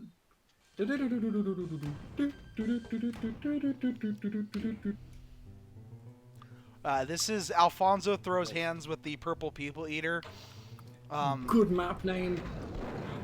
Speaker 2: This is Alfonso throws hands with the purple people eater.
Speaker 1: Good map name.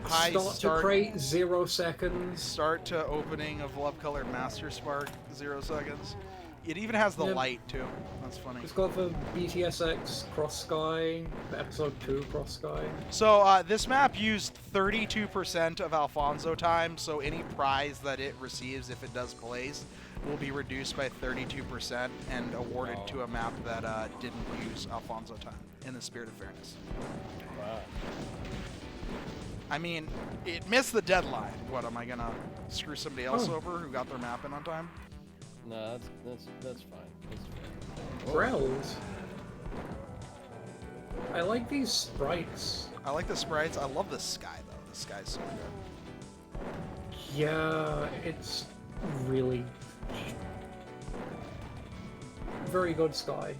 Speaker 1: Start to crate, 0 seconds.
Speaker 2: Start to opening of Love Colored Master Spark, 0 seconds. It even has the light too. That's funny.
Speaker 1: It's got the BTSX Cross Sky, the episode 2 Cross Sky.
Speaker 2: So this map used 32% of Alfonso time, so any prize that it receives if it does place will be reduced by 32% and awarded to a map that didn't use Alfonso time, in the spirit of fairness.
Speaker 3: Wow.
Speaker 2: I mean, it missed the deadline. What, am I gonna screw somebody else over who got their map in on time?
Speaker 3: No, that's fine. That's fine.
Speaker 1: Grells. I like these sprites.
Speaker 2: I like the sprites. I love the sky, though. The sky's so good.
Speaker 1: Yeah, it's really... very good sky.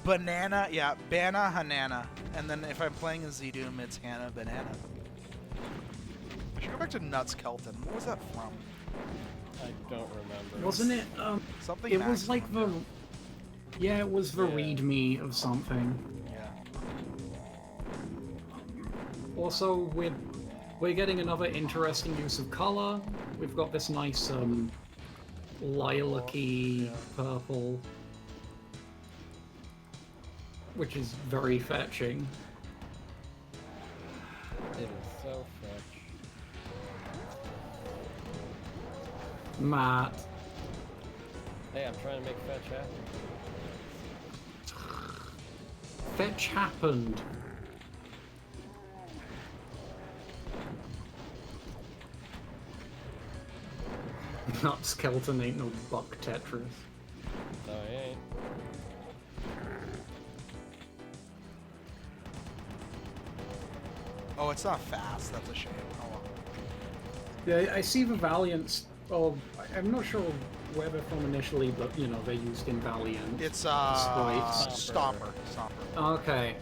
Speaker 2: Banana, yeah, Bana Hanana. And then if I'm playing a Z-Doom, it's Hannah Banana. I should go back to Nuts Kelton. What was that from?
Speaker 3: I don't remember.
Speaker 1: Wasn't it,
Speaker 2: Something
Speaker 1: it
Speaker 2: Max.
Speaker 1: was like the... Yeah, it was the
Speaker 3: Yeah.
Speaker 1: readme of something.
Speaker 2: Yeah.
Speaker 1: Also, we're getting another interesting use of color. We've got this nice, lilac-y purple. Which is very fetching.
Speaker 3: It is so fetch.
Speaker 1: Matt.
Speaker 3: Hey, I'm trying to make fetch happen.
Speaker 1: Fetch happened. Not skeleton ain't no buck Tetris.
Speaker 3: No, he ain't.
Speaker 2: Oh, it's not fast. That's a shame. Oh, well.
Speaker 1: Yeah, I see the Valiants. Oh, I'm not sure where they're from initially, but you know they're used in Valiant.
Speaker 2: It's
Speaker 1: sprites.
Speaker 2: Stomper.
Speaker 1: Okay.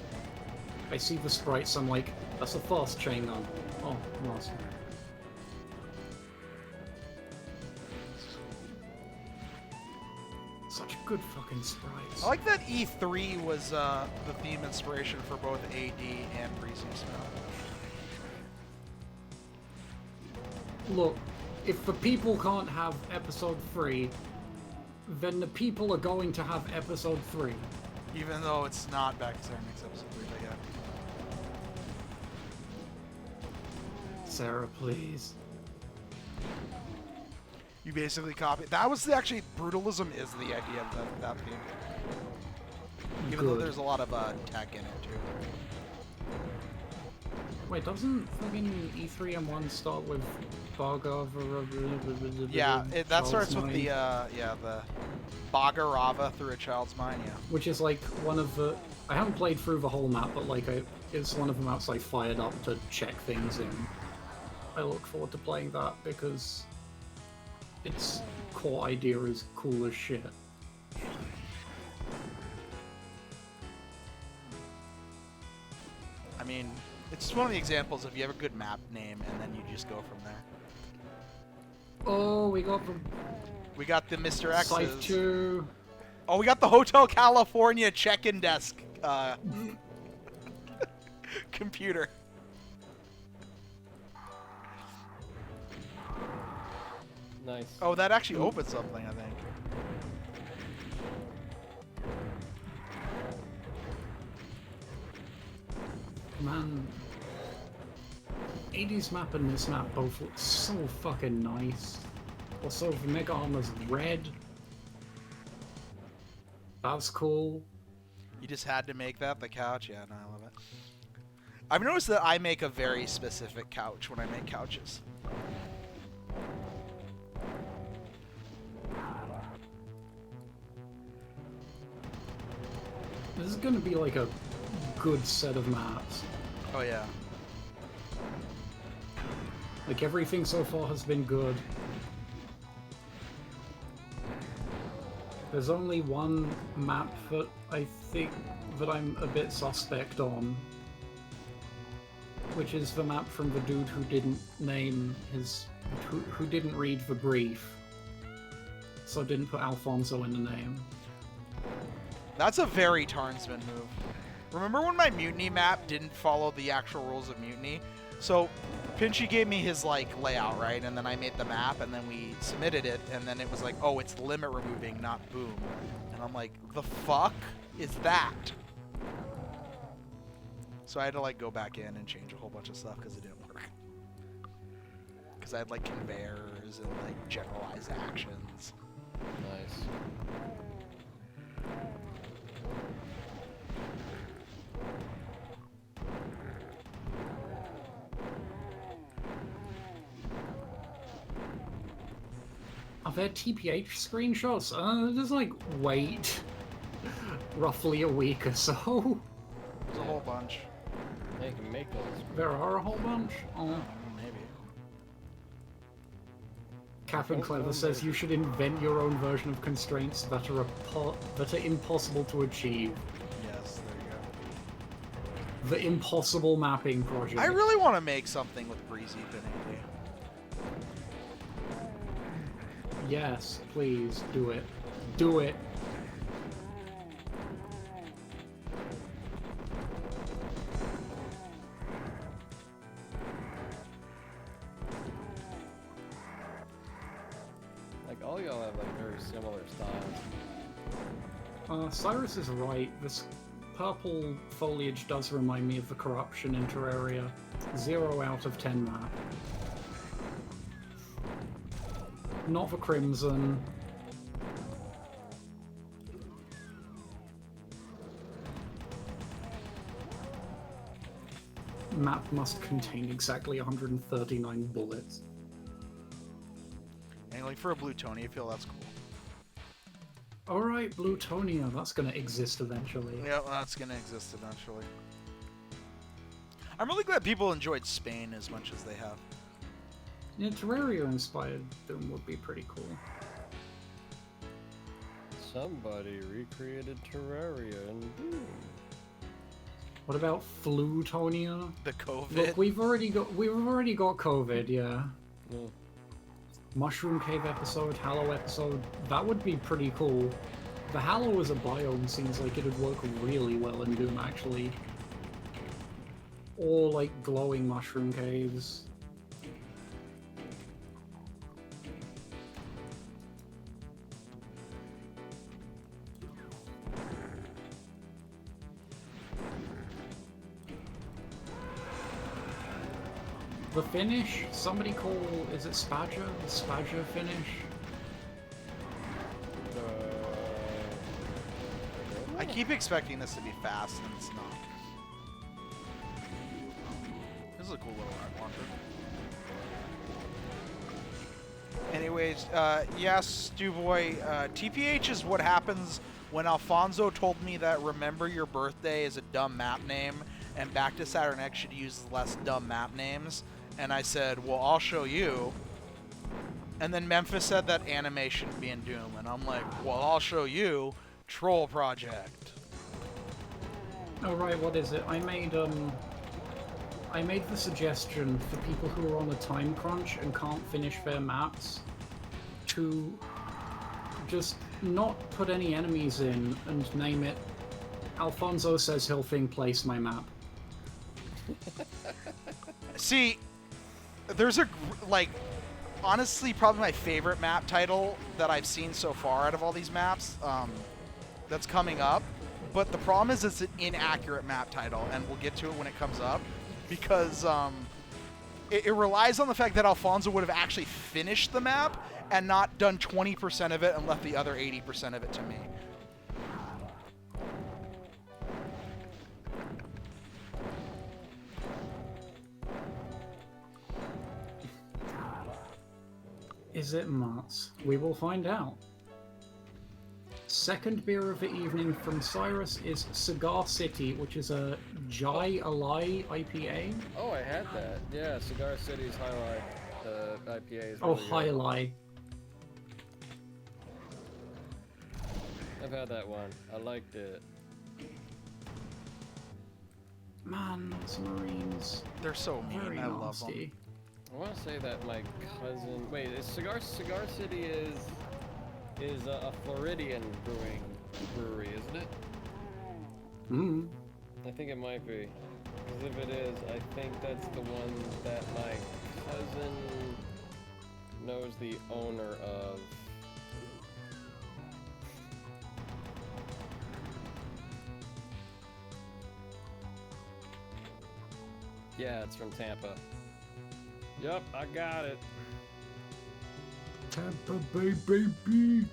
Speaker 1: I see the sprites. I'm like, that's a fast chain gun. Oh, nice. Such good fucking sprites.
Speaker 2: I like that E3 was the theme inspiration for both AD and Breezy's map.
Speaker 1: Look, if the people can't have episode 3, then the people are going to have episode 3.
Speaker 2: Even though it's not back to Next episode 3, but yeah.
Speaker 1: Sarah, please.
Speaker 2: You basically copy. That was actually brutalism is the idea of that theme. Even though
Speaker 1: Good.
Speaker 2: there's a lot of tech in it too.
Speaker 1: Wait, doesn't fucking E3M1 start with Bargava?
Speaker 2: Yeah, that starts with
Speaker 1: Mind?
Speaker 2: the the Bagarava through a child's mind. Yeah.
Speaker 1: Which is like one of the. I haven't played through the whole map, but like it's one of the maps I fired up to check things in. I look forward to playing that because its core idea is cool as shit.
Speaker 2: I mean, it's one of the examples of you have a good map name and then you just go from there.
Speaker 1: Oh, we got
Speaker 2: the Mr.
Speaker 1: Scythe
Speaker 2: X's.
Speaker 1: 2.
Speaker 2: Oh, we got the Hotel California check-in desk computer.
Speaker 3: Nice.
Speaker 2: Oh, that actually opens something, I think.
Speaker 1: Man, 80s map and this map both look so fucking nice. Also, the Mega Armor's red. That's cool.
Speaker 2: You just had to make that the couch? Yeah, no, I love it. I've noticed that I make a very specific couch when I make couches.
Speaker 1: This is gonna be like a good set of maps.
Speaker 2: Oh, yeah.
Speaker 1: Like, everything so far has been good. There's only one map that I think that I'm a bit suspect on, which is the map from the dude who didn't name his... who didn't read the brief, so didn't put Alfonso in the name.
Speaker 2: That's a very Tarnsman move. Remember when my Mutiny map didn't follow the actual rules of Mutiny? So, Pinchy gave me his, like, layout, right? And then I made the map, and then we submitted it, and then it was like, oh, it's limit removing, not boom. And I'm like, the fuck is that? So I had to, like, go back in and change a whole bunch of stuff because it didn't work. Because I had, like, conveyors and, like, generalized actions.
Speaker 3: Nice.
Speaker 1: Are there TPH screenshots? Just like, wait. Roughly a week or so.
Speaker 2: There's a whole bunch.
Speaker 3: They can make those.
Speaker 1: There are a whole bunch? Oh.
Speaker 2: Maybe.
Speaker 1: Captain Clever says you should invent your own version of constraints that are impossible to achieve.
Speaker 2: Yes, there you go.
Speaker 1: The impossible mapping project.
Speaker 2: I really want to make something with Breezy Infinity.
Speaker 1: Yes, please, do it. Do it.
Speaker 3: Like, all y'all have, like, very similar styles.
Speaker 1: Cyrus is right. This purple foliage does remind me of the corruption in Terraria. 0 out of 10 map. Not the crimson. Map must contain exactly 139 bullets.
Speaker 2: And like for a Blue Tony, I feel that's cool.
Speaker 1: Alright, Blutonia, that's gonna exist eventually.
Speaker 2: Yeah, well, that's gonna exist eventually. I'm really glad people enjoyed Spain as much as they have.
Speaker 1: Yeah, Terraria-inspired Doom would be pretty cool.
Speaker 3: Somebody recreated Terraria and Doom.
Speaker 1: What about Flutonia?
Speaker 2: The COVID.
Speaker 1: Look, we've already got COVID, yeah.
Speaker 3: Mm.
Speaker 1: Mushroom Cave episode, Hallow episode, that would be pretty cool. The Hallow as a biome seems like it would work really well in Doom, actually. Or, like, glowing mushroom caves. The finish? Somebody call... is it Spadger? The Spadger finish?
Speaker 2: I keep expecting this to be fast, and it's not. This is a cool little rocket launcher. Anyways, yes, Stewboy, TPH is what happens when Alfonso told me that Remember Your Birthday is a dumb map name, and Back to Saturn X should use less dumb map names. And I said, well, I'll show you. And then Memphis said that anime shouldn't be in Doom, and I'm like, well, I'll show you. Troll Project.
Speaker 1: Oh right, what is it? I made the suggestion for people who are on a time crunch and can't finish their maps to just not put any enemies in and name it Alfonso Says He'll Thing Place My Map.
Speaker 2: See, there's honestly, probably my favorite map title that I've seen so far out of all these maps that's coming up. But the problem is it's an inaccurate map title, and we'll get to it when it comes up, because it relies on the fact that Alfonso would have actually finished the map and not done 20% of it and left the other 80% of it to me.
Speaker 1: Is it Mats? We will find out. Second beer of the evening from Cyrus is Cigar City, which is a Jai Alai IPA.
Speaker 3: Oh, I had that. Yeah, Cigar City's highlight IPA is
Speaker 1: Oh,
Speaker 3: really
Speaker 1: High
Speaker 3: good.
Speaker 1: Alai.
Speaker 3: I've had that one. I liked it.
Speaker 1: Man, those Marines.
Speaker 2: They're so mean.
Speaker 1: Very
Speaker 2: I love them.
Speaker 1: nasty.
Speaker 3: I want to say that my cousin. Wait, Cigar City is a Floridian brewery, isn't it?
Speaker 1: Mm.
Speaker 3: I think it might be. Because if it is, I think that's the one that my cousin knows the owner of. Yeah, it's from Tampa. Yep, I got it.
Speaker 1: Tampa Bay, baby.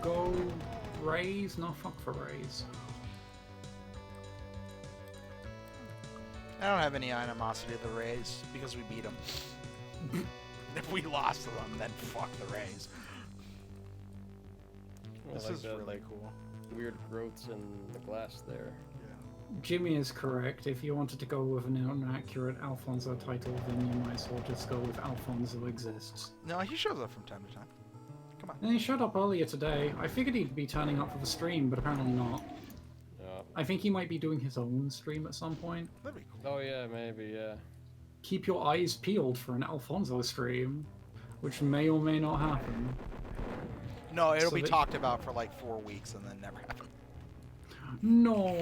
Speaker 1: Go Rays? No, fuck for Rays.
Speaker 2: I don't have any animosity to the Rays because we beat them. If we lost to them, then fuck the Rays.
Speaker 3: I
Speaker 2: This
Speaker 3: like
Speaker 2: is
Speaker 3: that,
Speaker 2: really
Speaker 3: like,
Speaker 2: cool.
Speaker 3: weird growths in the glass there.
Speaker 1: Jimmy is correct. If you wanted to go with an inaccurate Alfonso title, then you might as well just go with Alfonso Exists.
Speaker 2: No, he shows up from time to time. Come on.
Speaker 1: And he showed up earlier today. I figured he'd be turning up for the stream, but apparently not.
Speaker 3: Yeah.
Speaker 1: I think he might be doing his own stream at some point.
Speaker 2: That'd be cool.
Speaker 3: Oh yeah, maybe, yeah.
Speaker 1: Keep your eyes peeled for an Alfonso stream, which may or may not happen.
Speaker 2: No, it'll
Speaker 1: So
Speaker 2: be
Speaker 1: that-
Speaker 2: talked about for like 4 weeks and then never happen.
Speaker 1: No.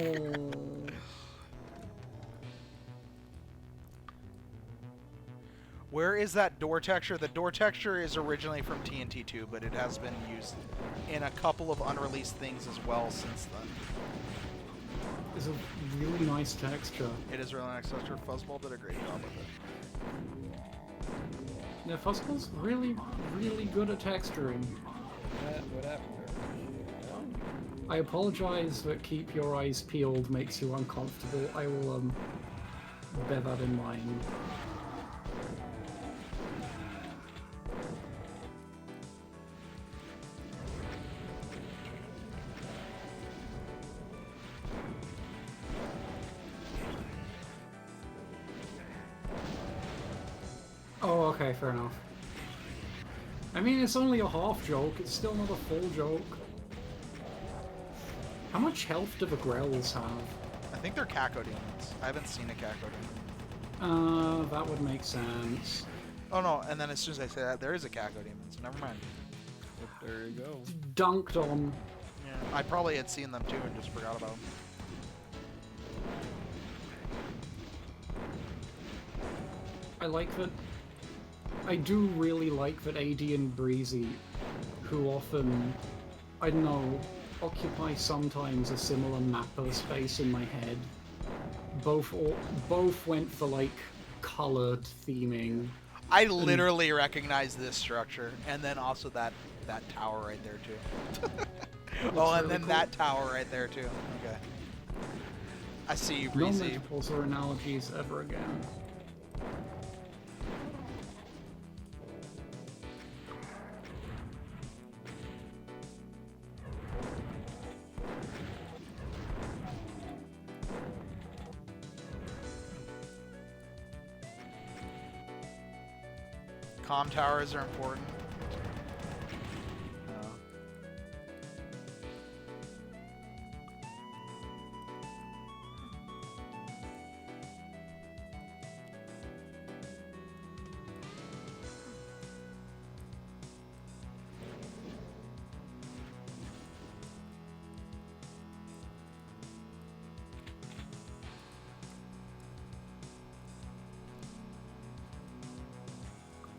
Speaker 2: Where is that door texture? The door texture is originally from TNT2, but it has been used in a couple of unreleased things as well since then.
Speaker 1: It's a really nice texture.
Speaker 2: It is really nice texture. Fuzzball did a great job with it.
Speaker 1: Yeah, Fuzzball's really, really good at texturing.
Speaker 3: What happened there?
Speaker 1: I apologize that keep your eyes peeled makes you uncomfortable. I will, bear that in mind. Oh, okay, fair enough. I mean, it's only a half joke, it's still not a full joke. How much health do the Grells have?
Speaker 2: I think they're Kako demons. I haven't seen a Kako demon.
Speaker 1: That would make sense.
Speaker 2: Oh no, and then as soon as I say that, there is a Kako demon, so never mind.
Speaker 3: There you go.
Speaker 1: Dunked on.
Speaker 2: Yeah, I probably had seen them too and just forgot about them.
Speaker 1: I like that. I do really like that AD and Breezy, who often, I don't know, occupy sometimes a similar mapper space in my head. Both went for like colored theming.
Speaker 2: I literally recognize this structure, and then also that tower right there too. Oh, and
Speaker 1: really
Speaker 2: then
Speaker 1: cool.
Speaker 2: that tower right there too. Okay. I see you,
Speaker 1: No
Speaker 2: Breezy.
Speaker 1: metaphors or analogies ever again.
Speaker 2: Comm towers are important.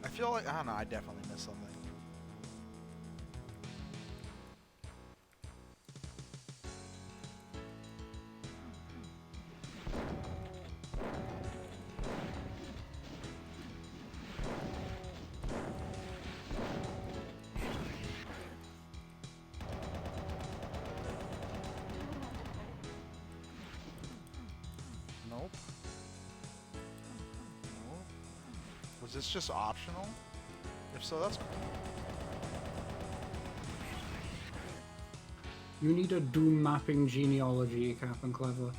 Speaker 2: I feel like, I don't know, I definitely missed something. Nope. Nope. Was this just optional? If so, that's cool.
Speaker 1: You need a Doom mapping genealogy, Captain Clever.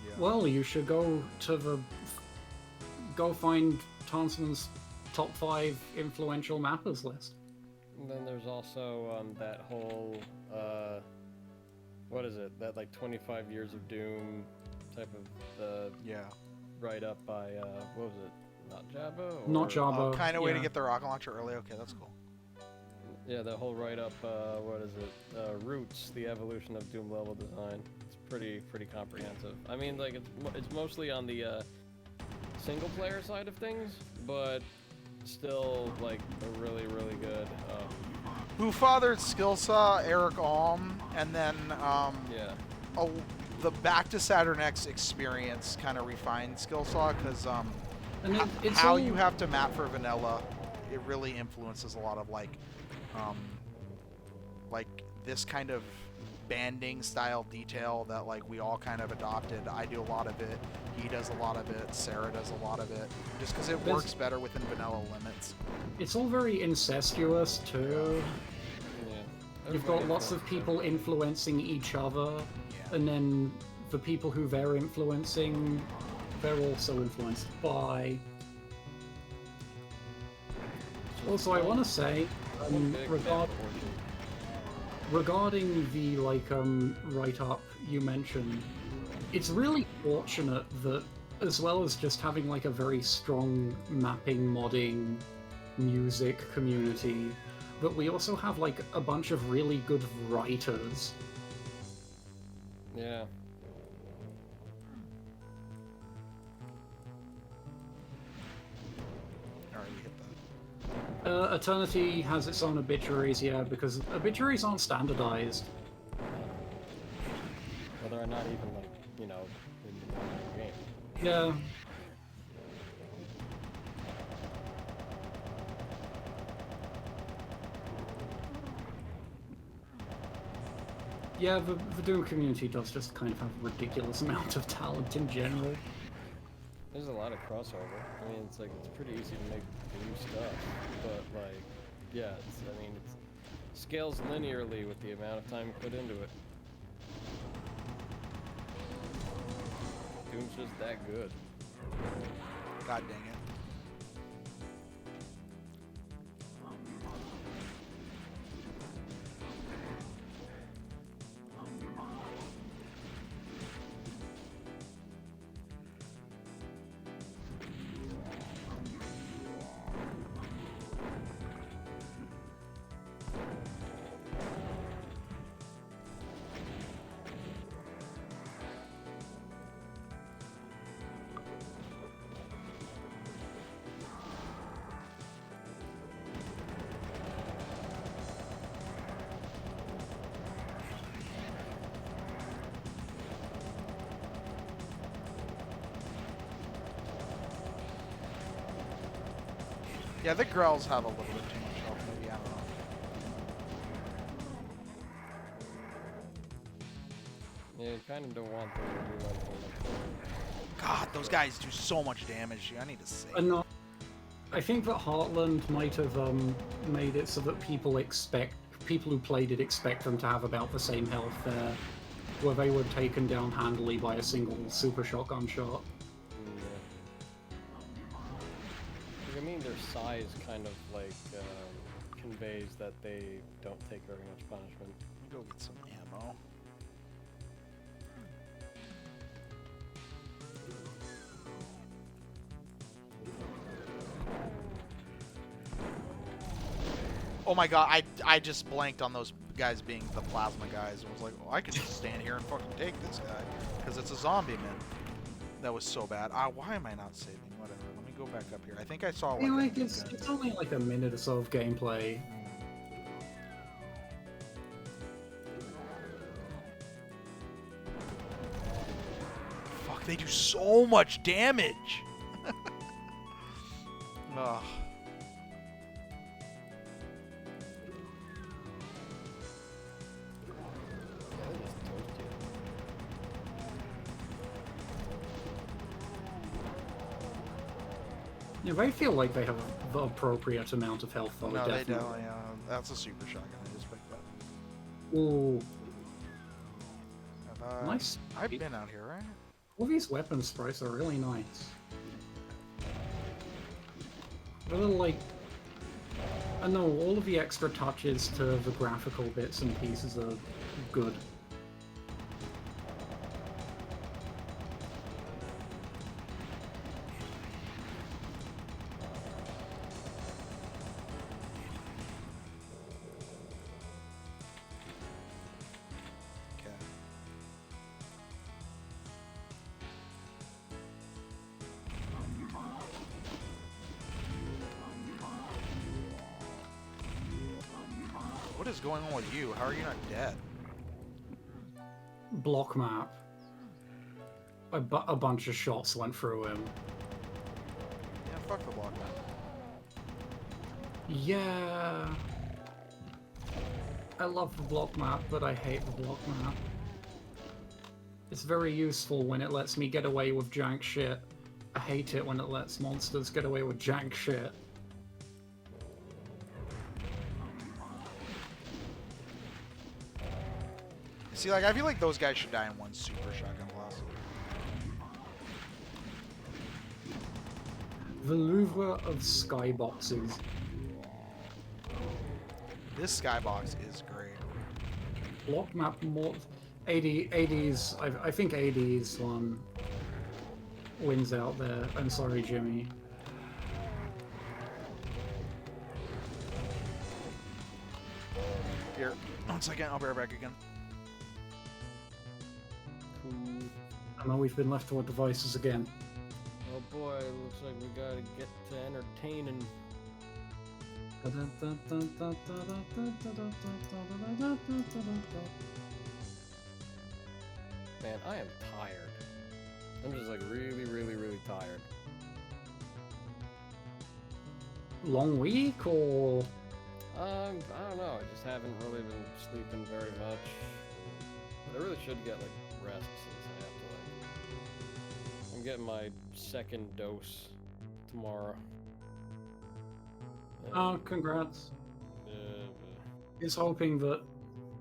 Speaker 2: Yeah.
Speaker 1: Well, you should go to the... Go find Tarnsman's top 5 influential mappers list.
Speaker 3: And then there's also that whole, what is it? That like 25 years of Doom type of
Speaker 2: Yeah.
Speaker 3: write-up by, what was it? Not Jabba? Or...
Speaker 1: Not Jabba.
Speaker 2: Oh, kind of way to
Speaker 1: yeah.
Speaker 2: get the rocket launcher early. Okay, that's cool.
Speaker 3: Yeah, the whole write-up, what is it? Roots, the evolution of Doom level design. It's pretty comprehensive. I mean, like, it's mostly on the, single-player side of things, but still, like, a really good,
Speaker 2: Who fathered Skillsaw, Eric Alm, and then,
Speaker 3: yeah.
Speaker 2: the Back to Saturn X experience kind of refined Skillsaw, because,
Speaker 1: And it's
Speaker 2: how
Speaker 1: all...
Speaker 2: you have to map for vanilla, it really influences a lot of like this kind of banding style detail that like we all kind of adopted. I do a lot of it, he does a lot of it, Sarah does a lot of it, just because it works better within vanilla limits.
Speaker 1: It's all very incestuous, too.
Speaker 3: Yeah.
Speaker 1: You've got lots of people influencing each other, and then the people who they're influencing, they're also influenced by. Also, I want to say, regarding the write-up you mentioned, it's really fortunate that, as well as just having like a very strong mapping, modding, music community, that we also have like a bunch of really good writers.
Speaker 3: Yeah.
Speaker 1: Eternity has its own obituaries, yeah, because obituaries aren't standardized.
Speaker 3: Well, they're not even, like, you know, in the normal game.
Speaker 1: Yeah. Yeah, the Doom community does just kind of have a ridiculous amount of talent in general.
Speaker 3: There's a lot of crossover. I mean, it's like, it's pretty easy to make new stuff, but like, yeah, it scales linearly with the amount of time put into it. Doom's just that good.
Speaker 2: God dang it. Yeah, the Grells have a little bit too much health, maybe, I don't know.
Speaker 3: Yeah, you kind of don't want them to do anything like that.
Speaker 2: God, those guys do so much damage. I need to save.
Speaker 1: No, I think that Heartland might have made it so that people who played it expect them to have about the same health there, where they were taken down handily by a single super shotgun shot.
Speaker 3: I mean, their size kind of like conveys that they don't take very much punishment.
Speaker 2: Go get some ammo. Oh my god, I just blanked on those guys being the plasma guys and was like, oh, I could just stand here and fucking take this guy. Because it's a zombie man. That was so bad. Why am I not saving? Whatever. Let me go back up here. I think I saw
Speaker 1: Yeah,
Speaker 2: like
Speaker 1: it's only like a minute or so of gameplay.
Speaker 2: Fuck, they do so much damage! Ugh.
Speaker 1: Yeah, they feel like they have the appropriate amount of health, though.
Speaker 2: No,
Speaker 1: definitely.
Speaker 2: they don't. Yeah, that's a super shotgun. I just picked up.
Speaker 1: Ooh,
Speaker 2: Have
Speaker 1: nice.
Speaker 2: I've been out here, right?
Speaker 1: All these weapon sprites are really nice. They're a little like... I know, all of the extra touches to the graphical bits and pieces are good.
Speaker 2: Okay. What is going on with you? How are you not dead?
Speaker 1: Block map. A bunch of shots went through him.
Speaker 2: Yeah, fuck the block map.
Speaker 1: Yeah. I love the block map, but I hate the block map. It's very useful when it lets me get away with jank shit. I hate it when it lets monsters get away with jank shit.
Speaker 2: See, like, I feel like those guys should die in one super shotgun blast.
Speaker 1: The Louvre of skyboxes.
Speaker 2: This skybox is great.
Speaker 1: Block map more... 80s... I think 80s one wins out there. I'm sorry, Jimmy.
Speaker 2: Here, 1 second, I'll be right back again.
Speaker 3: Cool.
Speaker 1: I know we've been left to our devices again.
Speaker 3: Oh boy, looks like we gotta get to entertaining. Man, I am tired. I'm just like really, really, really tired.
Speaker 1: Long week, or...
Speaker 3: I don't know. I just haven't really been sleeping very much. But I really should get like rest since I have to like. I'm getting my second dose tomorrow.
Speaker 1: Oh, congrats.
Speaker 3: Uh,
Speaker 1: He's hoping that,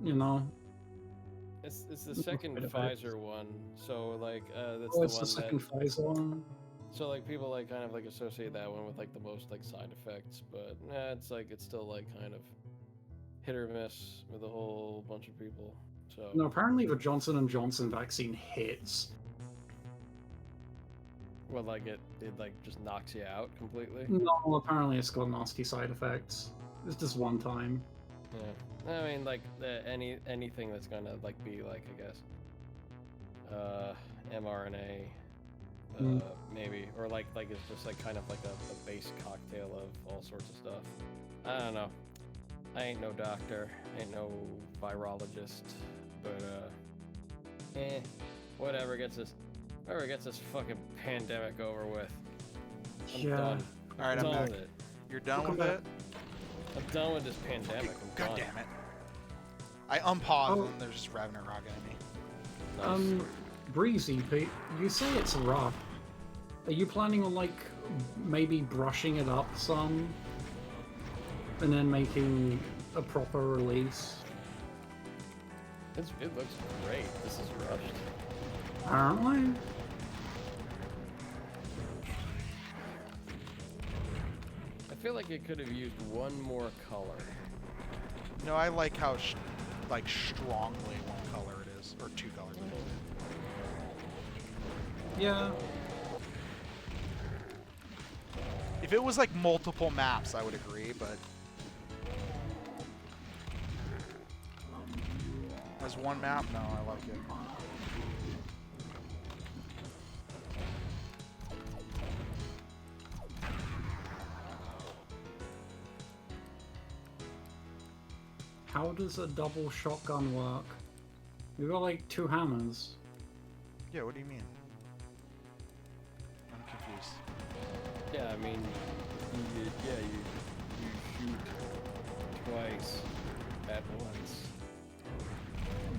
Speaker 1: you know...
Speaker 3: it's the second Pfizer one, so like that's
Speaker 1: Oh,
Speaker 3: the
Speaker 1: it's
Speaker 3: one
Speaker 1: the second
Speaker 3: that.
Speaker 1: Pfizer one?
Speaker 3: So like people like kind of like associate that one with like the most like side effects, but it's like it's still like kind of hit or miss with a whole bunch of people. So
Speaker 1: No, apparently the Johnson & Johnson vaccine hits.
Speaker 3: well, like it like just knocks you out completely.
Speaker 1: No, apparently it's got nasty side effects. It's just one time.
Speaker 3: Yeah, I mean like anything that's gonna like be like I guess mRNA. Maybe, or like it's just like kind of like a base cocktail of all sorts of stuff. I don't know. I ain't no doctor, ain't no virologist, but whatever gets this fucking pandemic over with. I'm
Speaker 1: Yeah.
Speaker 3: done.
Speaker 2: Alright, I'm
Speaker 3: done
Speaker 2: back.
Speaker 3: with it.
Speaker 2: You're done
Speaker 1: Welcome
Speaker 2: with
Speaker 1: back.
Speaker 2: it?
Speaker 3: I'm done with this pandemic. I'm
Speaker 2: God
Speaker 3: done.
Speaker 2: damn it. I unpaused
Speaker 1: Oh.
Speaker 2: and there's just Ravenant Rock at me.
Speaker 3: Nice.
Speaker 1: Breezy, Pete, you say it's rough. Are you planning on, like, maybe brushing it up some? And then making a proper release?
Speaker 3: It looks great. This is rushed.
Speaker 1: Apparently.
Speaker 3: I feel like it could have used one more color.
Speaker 2: No, I like how like strongly one color it is, or two colors.
Speaker 1: Yeah.
Speaker 2: If it was like multiple maps, I would agree, but as one map, no, I like it.
Speaker 1: How does a double shotgun work? You got like 2 hammers.
Speaker 2: Yeah, what do you mean? I'm confused.
Speaker 3: Yeah, I mean, you shoot twice at once.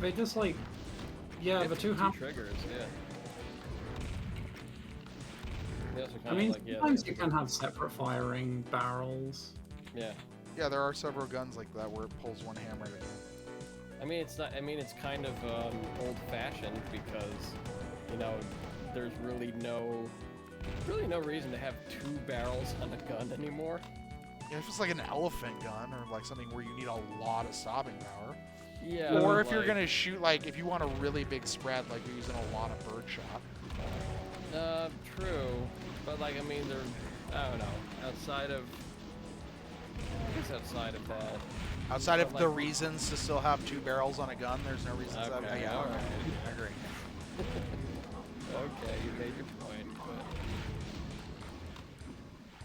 Speaker 1: They just like, yeah, the 2 hammers.
Speaker 3: triggers, yeah. They also
Speaker 1: I
Speaker 3: kinda
Speaker 1: mean,
Speaker 3: like, yeah,
Speaker 1: sometimes
Speaker 3: they
Speaker 1: you
Speaker 3: have
Speaker 1: can have separate firing barrels.
Speaker 3: Yeah.
Speaker 2: Yeah, there are several guns like that where it pulls one hammer at a time.
Speaker 3: I mean, it's not. I mean, it's kind of old-fashioned because, you know, there's really no reason to have 2 barrels on a gun anymore.
Speaker 2: Yeah, if it's like an elephant gun or like something where you need a lot of stopping power.
Speaker 3: Yeah.
Speaker 2: Or
Speaker 3: but,
Speaker 2: if you're
Speaker 3: like,
Speaker 2: gonna shoot, like, if you want a really big spread, like you're using a lot of birdshot.
Speaker 3: True, but like, I mean, I don't know. Outside of that.
Speaker 2: Outside of
Speaker 3: But,
Speaker 2: the
Speaker 3: like,
Speaker 2: reasons to still have 2 barrels on a gun, there's no reason to have.
Speaker 3: Okay,
Speaker 2: Yeah,
Speaker 3: alright.
Speaker 2: I agree.
Speaker 3: Okay, you made your point, but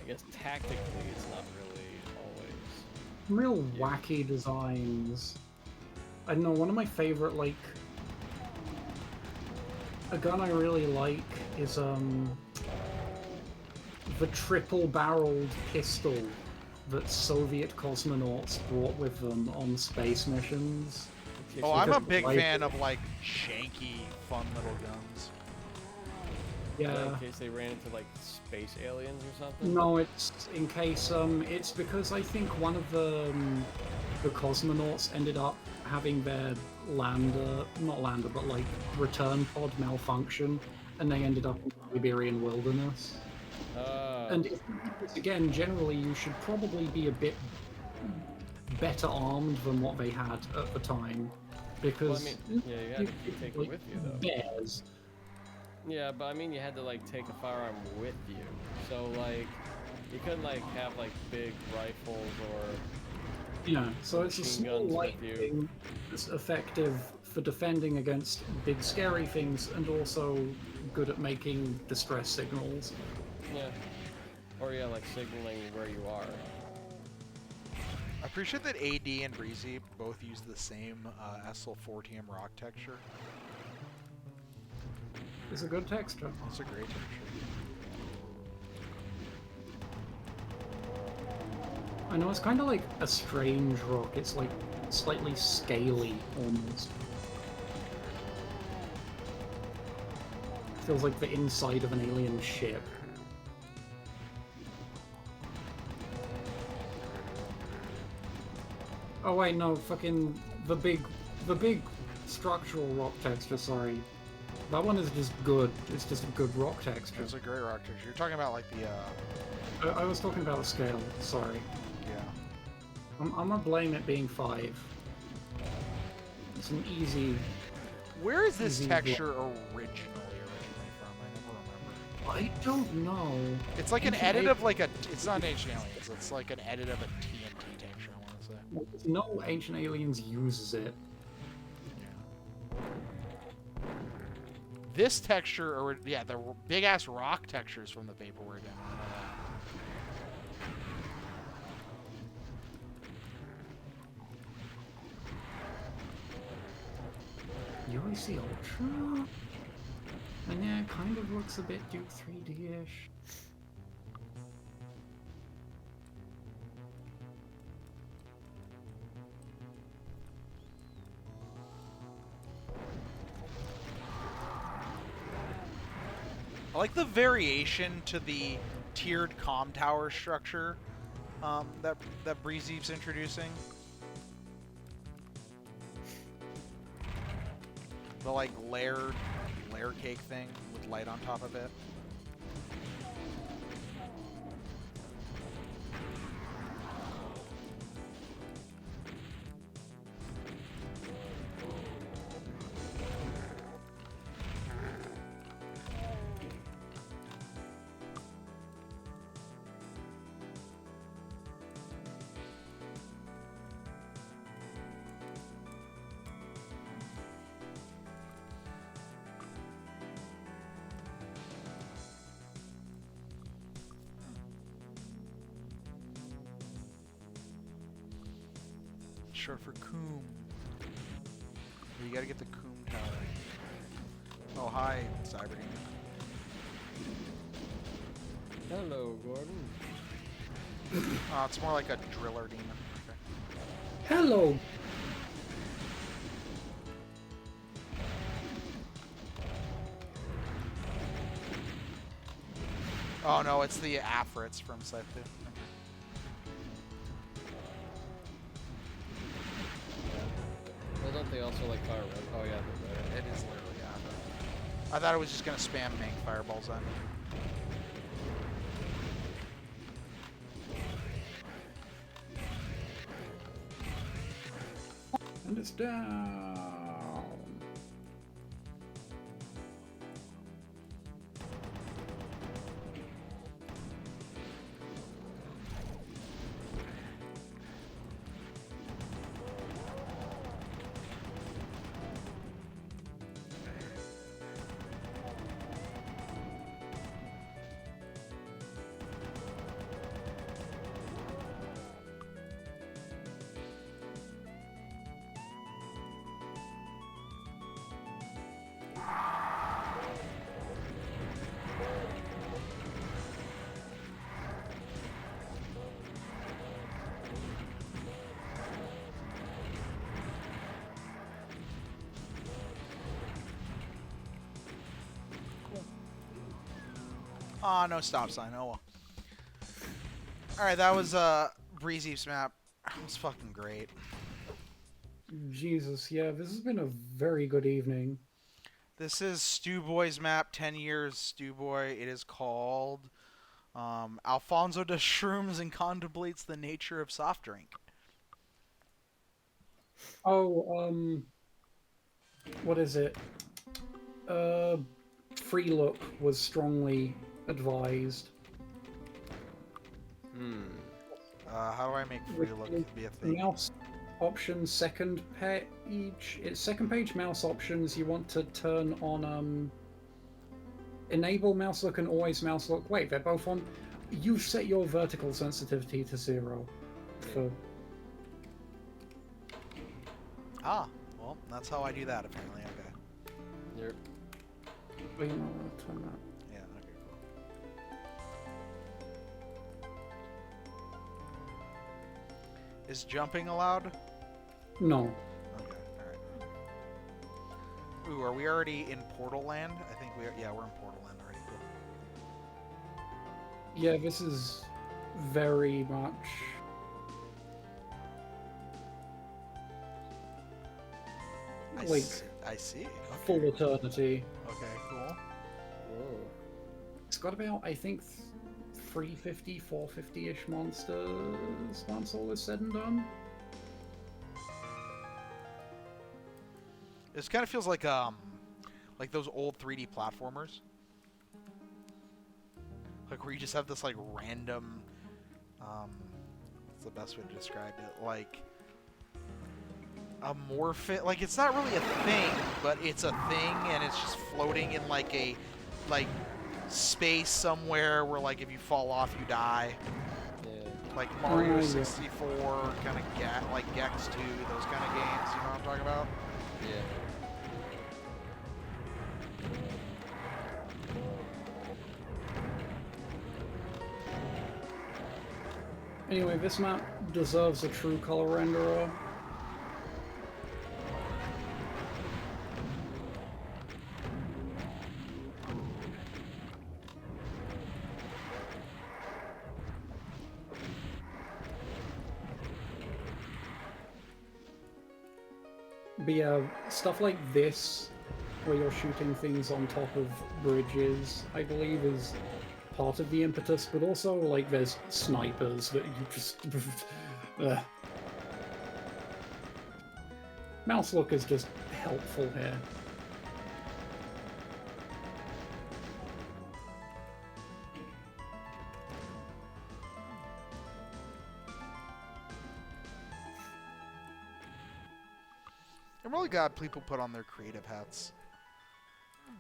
Speaker 3: I guess tactically, it's not really always.
Speaker 1: Real wacky designs. I don't know, one of my favorite, like, a gun I really like is, the triple-barreled pistol that Soviet cosmonauts brought with them on space missions.
Speaker 2: Oh, I'm a
Speaker 1: Because,
Speaker 2: big
Speaker 1: like,
Speaker 2: fan of like shanky, fun little guns.
Speaker 1: Yeah.
Speaker 3: In case they ran into like space aliens or something.
Speaker 1: No, it's in case, it's because I think one of the cosmonauts ended up having their not lander, but like return pod malfunction, and they ended up in the Siberian wilderness. And if you do this again, generally you should probably be a bit better armed than what they had at the time, because
Speaker 3: Well, I mean, yeah, you had to take it
Speaker 1: like,
Speaker 3: with you though.
Speaker 1: bears.
Speaker 3: Yeah, but I mean, you had to like take a firearm with you, so like you couldn't like have like big rifles or.
Speaker 1: Yeah, so it's a
Speaker 3: machine
Speaker 1: small
Speaker 3: guns
Speaker 1: light
Speaker 3: with you.
Speaker 1: thing that's effective for defending against big scary things, and also good at making distress signals.
Speaker 3: Yeah. Or yeah, like signaling where you are.
Speaker 2: I appreciate that AD and Breezy both use the same SL4TM rock texture.
Speaker 1: It's a good texture.
Speaker 2: It's a great texture.
Speaker 1: I know, it's kind of like a strange rock. It's like slightly scaly almost. Feels like the inside of an alien ship. Oh wait, no, fucking the big structural rock texture, sorry. That one is just good. It's just a good rock texture.
Speaker 2: It's a great rock texture. You're talking about like the
Speaker 1: I was talking about the scale, sorry.
Speaker 2: yeah.
Speaker 1: I'm gonna blame it being 5. It's an easy...
Speaker 2: Where is this
Speaker 1: Easy
Speaker 2: texture originally from? I never remember.
Speaker 1: I don't know.
Speaker 2: It's like an
Speaker 1: Ancient
Speaker 2: edit
Speaker 1: Aliens-
Speaker 2: of like a. It's not Ancient Aliens. It's like an edit of a TNT texture. I want to say.
Speaker 1: No Ancient Aliens uses it.
Speaker 2: Yeah. This texture, or yeah, the big ass rock textures from the vaporware demo.
Speaker 1: UAC Ultra? And yeah, it kind of looks a bit Duke 3D-ish.
Speaker 2: I like the variation to the tiered comm tower structure that Breezy's introducing. The like layer cake thing with light on top of it. Short for Coom. You gotta get the Coom tower. Oh, hi, Cyberdemon.
Speaker 3: Hello, Gordon.
Speaker 2: It's more like a driller demon. Okay.
Speaker 1: Hello.
Speaker 2: Oh no, it's the Afrits from Scythe 2.
Speaker 3: Well, don't they also like fire red? Oh yeah, they're
Speaker 2: It is literally Afrit. I thought it was just gonna spam Mank fireballs on.
Speaker 1: And it's down.
Speaker 2: Ah, no stop sign. Oh well. Alright, that was Breezy's map. That was fucking great.
Speaker 1: Jesus, yeah, this has been a very good evening.
Speaker 2: This is Stew Boy's map, 10 years Stew Boy. It is called Alfonso does shrooms and contemplates the nature of soft drink.
Speaker 1: Oh, what is it? Free look was strongly advised.
Speaker 2: How do I make free look be a thing?
Speaker 1: Mouse options, second page. It's second page mouse options. You want to turn on enable mouse look and always mouse look. Wait, they're both on. You've set your vertical sensitivity to 0. For
Speaker 2: Well, that's how I do that apparently. Okay.
Speaker 3: Yep.
Speaker 1: wait, no, I'll turn that.
Speaker 2: Yeah. Okay. Cool. Is jumping allowed?
Speaker 1: No.
Speaker 2: Okay. All right. Ooh, are we already in Portal Land? I think we are. Yeah, we're in Portal Land already. Cool.
Speaker 1: Yeah, this is very much.
Speaker 2: I see. Okay.
Speaker 1: Full eternity.
Speaker 2: Okay. Cool.
Speaker 3: Whoa.
Speaker 1: It's got about, I think, 350, 450-ish monsters once all is said and done.
Speaker 2: This kind of feels like those old 3D platformers. Like where you just have this like random what's the best way to describe it? Like amorphous, like it's not really a thing, but it's a thing and it's just floating in like a space somewhere where like if you fall off you die.
Speaker 3: Yeah.
Speaker 2: Like Mario
Speaker 1: yeah.
Speaker 2: 64 kind of like Gex 2, those kind of games, you know what I'm talking about?
Speaker 3: Yeah.
Speaker 1: Anyway, this map deserves a true color renderer. But yeah, stuff like this, where you're shooting things on top of bridges, I believe is part of the impetus, but also, like, there's snipers that you just... Mouse look is just helpful here.
Speaker 2: I'm really glad people put on their creative hats.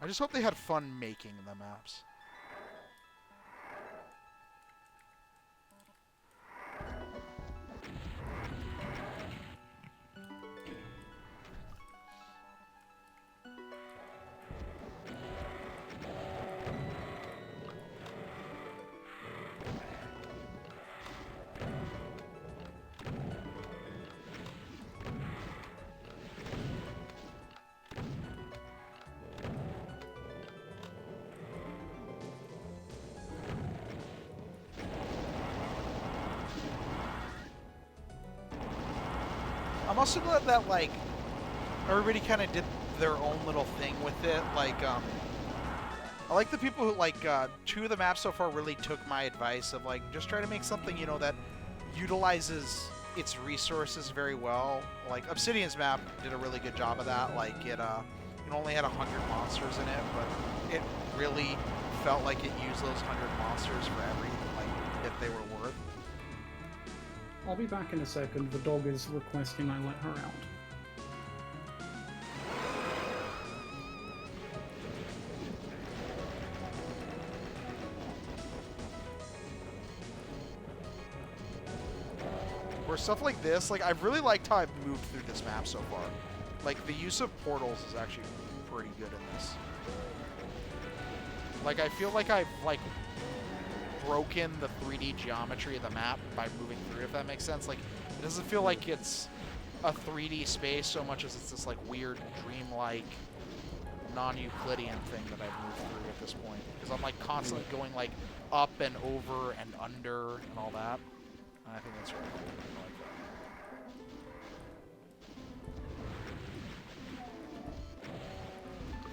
Speaker 2: I just hope they had fun making the maps. I'm also glad that, like, everybody kind of did their own little thing with it. Like, I like the people who, like, 2 of the maps so far really took my advice of, like, just try to make something, you know, that utilizes its resources very well. Like, Obsidian's map did a really good job of that. Like, it only had 100 monsters in it, but it really felt like it used those 100 monsters for every, like, bit they were worth.
Speaker 1: I'll be back in a second. The dog is requesting I let her out.
Speaker 2: Where stuff like this, like, I've really liked how I've moved through this map so far. Like, the use of portals is actually pretty good in this. Like, I feel like I've, like, broken the 3D geometry of the map by moving through, if that makes sense. Like, it doesn't feel like it's a 3D space so much as it's this, like, weird, dreamlike, non-Euclidean thing that I've moved through at this point. Because I'm, like, constantly going, like, up and over and under and all that. And I think that's really cool. I like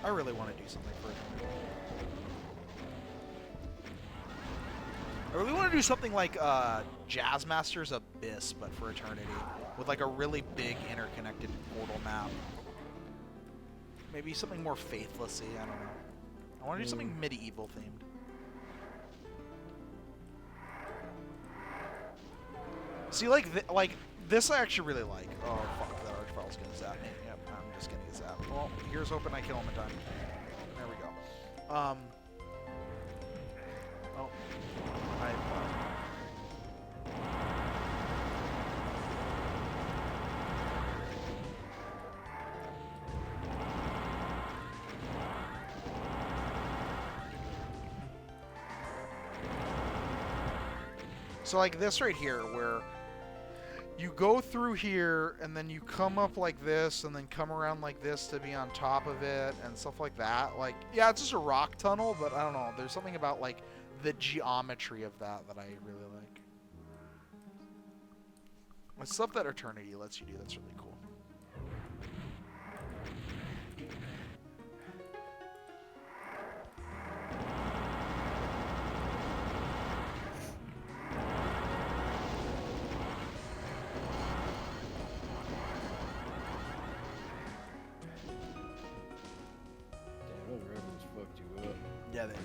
Speaker 2: that. I really want to do something for it. I really want to do something like Jazzmaster's Abyss, but for Eternity, with like a really big interconnected portal map. Maybe something more faithlessy, I don't know. I want to do something medieval themed. See, like this I actually really like. Oh, fuck, that Archvile's gonna zap me. Yep, I'm just gonna get zapped. Well, here's hoping I kill him in time. There we go. Oh. So like this right here, where you go through here and then you come up like this and then come around like this to be on top of it and stuff like that. Like, yeah, it's just a rock tunnel, but I don't know. There's something about like the geometry of that I really like. The stuff that Eternity lets you do, that's really cool. Yeah, they do.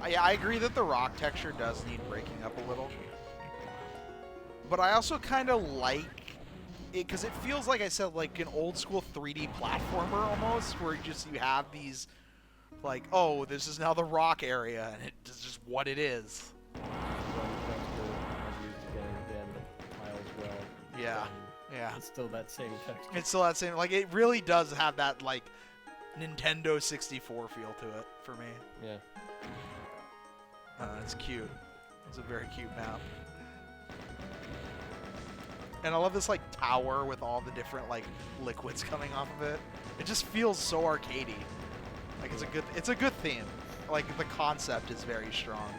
Speaker 2: Yeah, I agree that the rock texture does need breaking up a little. But I also kind of like it because it feels, like I said, like an old school 3D platformer almost, where you have these, like, oh, this is now the rock area, and it's just what it is. Yeah, yeah.
Speaker 3: It's still that same texture.
Speaker 2: It's still that same, like, it really does have that, like, Nintendo 64 feel to it for me.
Speaker 3: Yeah.
Speaker 2: It's cute. It's a very cute map. And I love this, like, tower with all the different, like, liquids coming off of it. It just feels so arcadey. Like it's a good theme. Like the concept is very strong.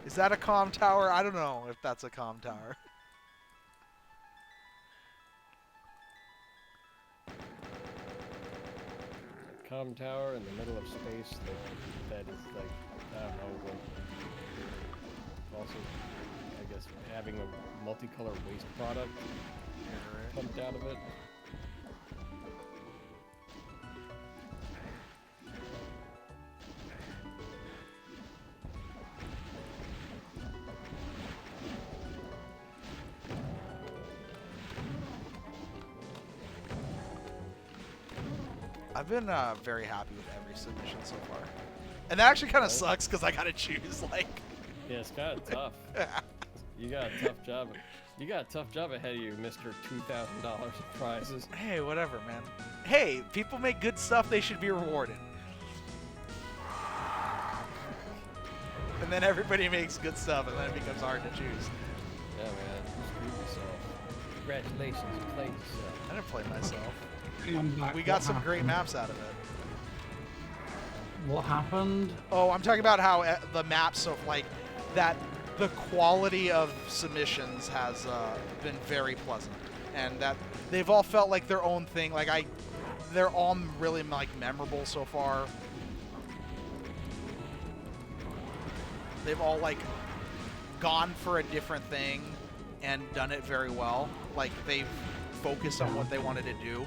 Speaker 2: Is that a comm tower? I don't know if that's a comm tower.
Speaker 3: A comm tower in the middle of space that is like, I don't know, also, I guess, having a multicolor waste product pumped out of it.
Speaker 2: I've been very happy with every submission so far. And that actually kind of sucks because I gotta choose, like...
Speaker 3: Yeah, it's kind of tough. You got a tough job. You got a tough job ahead of you, Mr. $2,000 of prizes.
Speaker 2: Hey, whatever, man. Hey, people make good stuff, they should be rewarded. And then everybody makes good stuff, and then it becomes hard to choose.
Speaker 3: Yeah, man. You screwed yourself. Congratulations, you played yourself.
Speaker 2: I didn't play myself.
Speaker 1: Back.
Speaker 2: We got
Speaker 1: What
Speaker 2: some great
Speaker 1: happened?
Speaker 2: maps out of it.
Speaker 1: What happened?
Speaker 2: Oh, I'm talking about how the maps of like that, the quality of submissions has been very pleasant, and that they've all felt like their own thing. Like they're all really like memorable so far. They've all like gone for a different thing and done it very well. Like they've focused on what they wanted to do,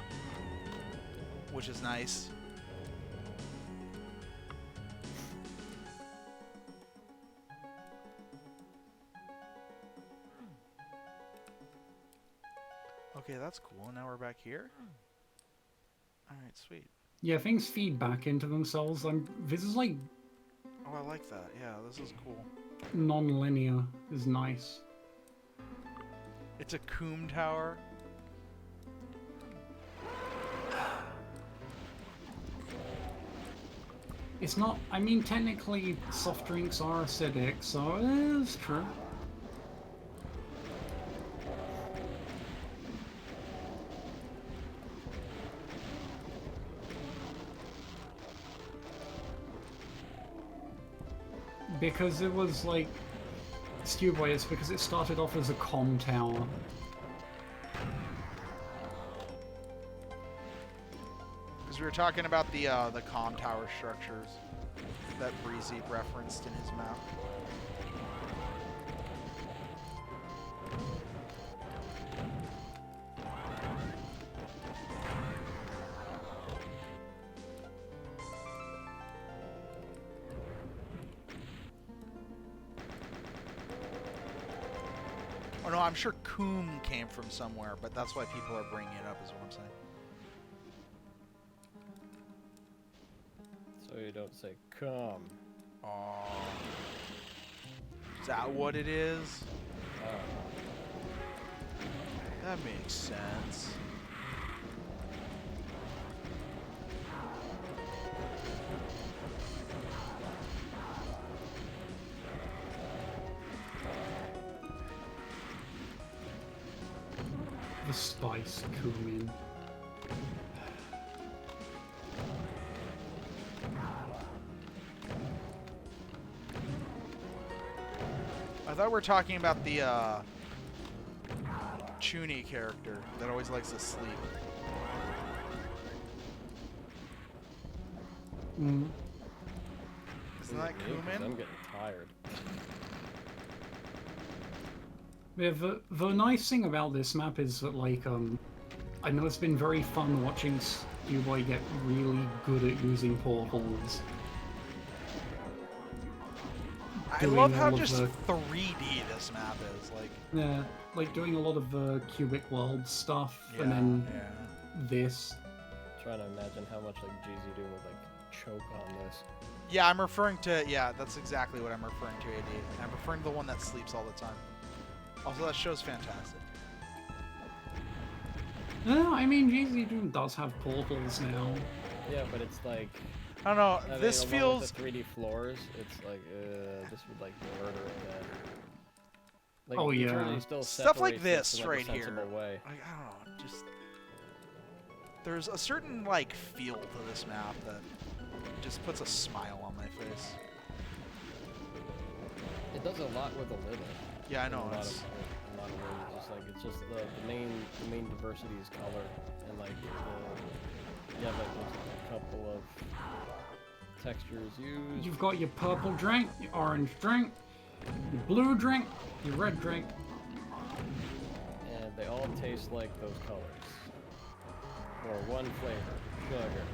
Speaker 2: which is nice. Okay, that's cool. Now we're back here. All right, sweet.
Speaker 1: Yeah, things feed back into themselves. This is like
Speaker 2: Oh, I like that. Yeah, this is cool.
Speaker 1: non-linear. Is nice.
Speaker 2: It's a Coom Tower.
Speaker 1: It's not. I mean, technically, soft drinks are acidic, so it's true. Because it was like Stewboy, it's because it started off as a comm tower.
Speaker 2: Because we were talking about the comm tower structures that Breezy referenced in his map. Oh no, I'm sure Coom came from somewhere, but that's why people are bringing it up, is what I'm saying.
Speaker 3: So you don't say come.
Speaker 2: Oh. Is that what it is? That makes sense.
Speaker 1: The spice cumin.
Speaker 2: I thought we were talking about the Chuny character that always likes to sleep.
Speaker 1: Mm.
Speaker 2: Isn't that
Speaker 3: Me, 'cause I'm
Speaker 2: Cumin?
Speaker 3: getting tired.
Speaker 1: Yeah, the nice thing about this map is that, like, I know it's been very fun watching Stewboy get really good at using portals.
Speaker 2: I love
Speaker 1: doing
Speaker 2: how
Speaker 1: all of
Speaker 2: just
Speaker 1: the-
Speaker 2: 3D this map is. Like,
Speaker 1: Yeah, like doing a lot of the cubic world stuff,
Speaker 2: yeah,
Speaker 1: and then
Speaker 2: yeah.
Speaker 1: this.
Speaker 3: Trying to imagine how much like GZ Doom would like choke on this.
Speaker 2: Yeah, I'm referring to, yeah, that's exactly what I'm referring to, AD. I'm referring to the one that sleeps all the time. Also, that show's fantastic.
Speaker 1: No, I mean, GZ Doom does have portals now.
Speaker 3: Yeah, but it's like
Speaker 2: I don't know,
Speaker 3: I mean,
Speaker 2: this
Speaker 3: along
Speaker 2: feels...
Speaker 3: with the 3D floors. It's like this would like murder it then. Like,
Speaker 1: Oh, yeah.
Speaker 3: Eternity still
Speaker 2: Stuff like
Speaker 3: separates
Speaker 2: this
Speaker 3: in, like,
Speaker 2: right
Speaker 3: a
Speaker 2: here.
Speaker 3: sensible way.
Speaker 2: Like, I don't know, just... There's a certain like feel to this map that just puts a smile on my face.
Speaker 3: It does a lot with the little.
Speaker 2: Yeah, I know.
Speaker 3: In a lot
Speaker 2: It's,
Speaker 3: of ways. Just like it's just the main diversity is color, and like you have like just a couple of textures used.
Speaker 1: You've got your purple drink, your orange drink, your blue drink, your red drink.
Speaker 3: And they all taste like those colors. Or one flavor, sugar.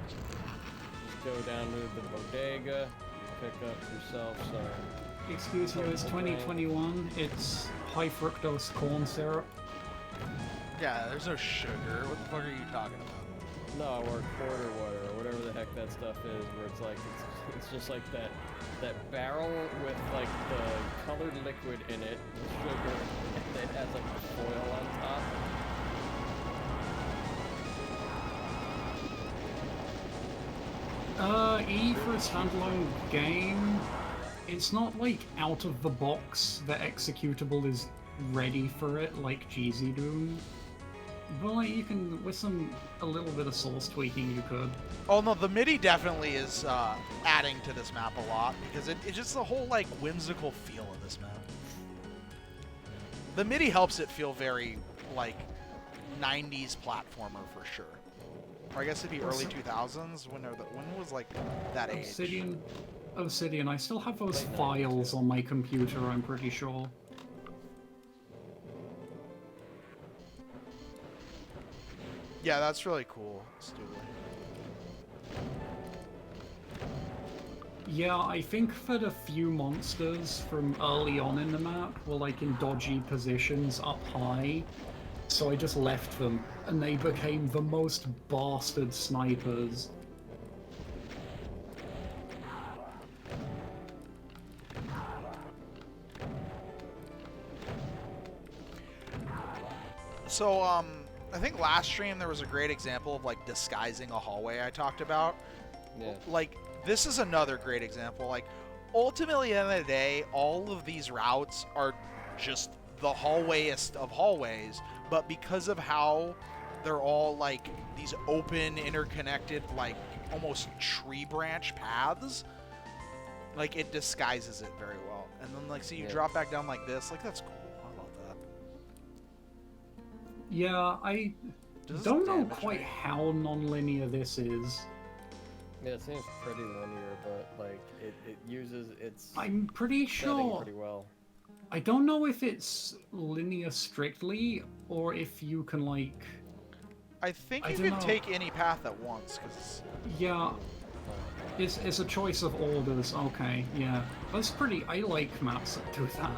Speaker 3: Just go down to the bodega, pick up yourself some.
Speaker 1: Excuse you, it's 2021. It's high fructose corn syrup.
Speaker 2: yeah, there's no sugar. What the fuck are you talking about?
Speaker 3: No, or quarter water, or whatever the heck that stuff is, where it's like it's just like that barrel with like the colored liquid in it, with sugar, and it has like the foil on top.
Speaker 1: E for a standalone game, it's not like out of the box the executable is ready for it like GZ Doom. But like you can, with a little bit of source tweaking, you could.
Speaker 2: Oh no, the MIDI definitely is adding to this map a lot because it's just the whole like whimsical feel of this map. The MIDI helps it feel very like 90s platformer for sure. Or I guess it'd be early 2000s when was like that age.
Speaker 1: Obsidian. I still have those files on my computer. I'm pretty sure.
Speaker 2: Yeah, that's really cool, Stu.
Speaker 1: Yeah, I think that a few monsters from early on in the map were like in dodgy positions up high, so I just left them, and they became the most bastard snipers.
Speaker 2: So, I think last stream there was a great example of like disguising a hallway I talked about.
Speaker 3: Yeah.
Speaker 2: Like, this is another great example. Like, ultimately, at the end of the day, all of these routes are just the hallwayest of hallways, but because of how they're all like these open, interconnected, like almost tree branch paths, like it disguises it very well. And then like, see, you drop back down like this, like that's cool. I love that.
Speaker 1: Yeah, I
Speaker 2: Does this
Speaker 1: don't know
Speaker 2: damage
Speaker 1: quite
Speaker 2: me?
Speaker 1: how non-linear this is.
Speaker 3: Yeah, it seems pretty linear, but like it uses its
Speaker 1: I'm pretty
Speaker 3: setting
Speaker 1: sure.
Speaker 3: pretty well.
Speaker 1: I don't know if it's linear strictly, or if you can like.
Speaker 2: I think
Speaker 1: I
Speaker 2: you
Speaker 1: don't
Speaker 2: can
Speaker 1: know.
Speaker 2: take any path at once, because
Speaker 1: Yeah, it's a choice of orders. Okay, yeah, that's pretty. I like maps that do that.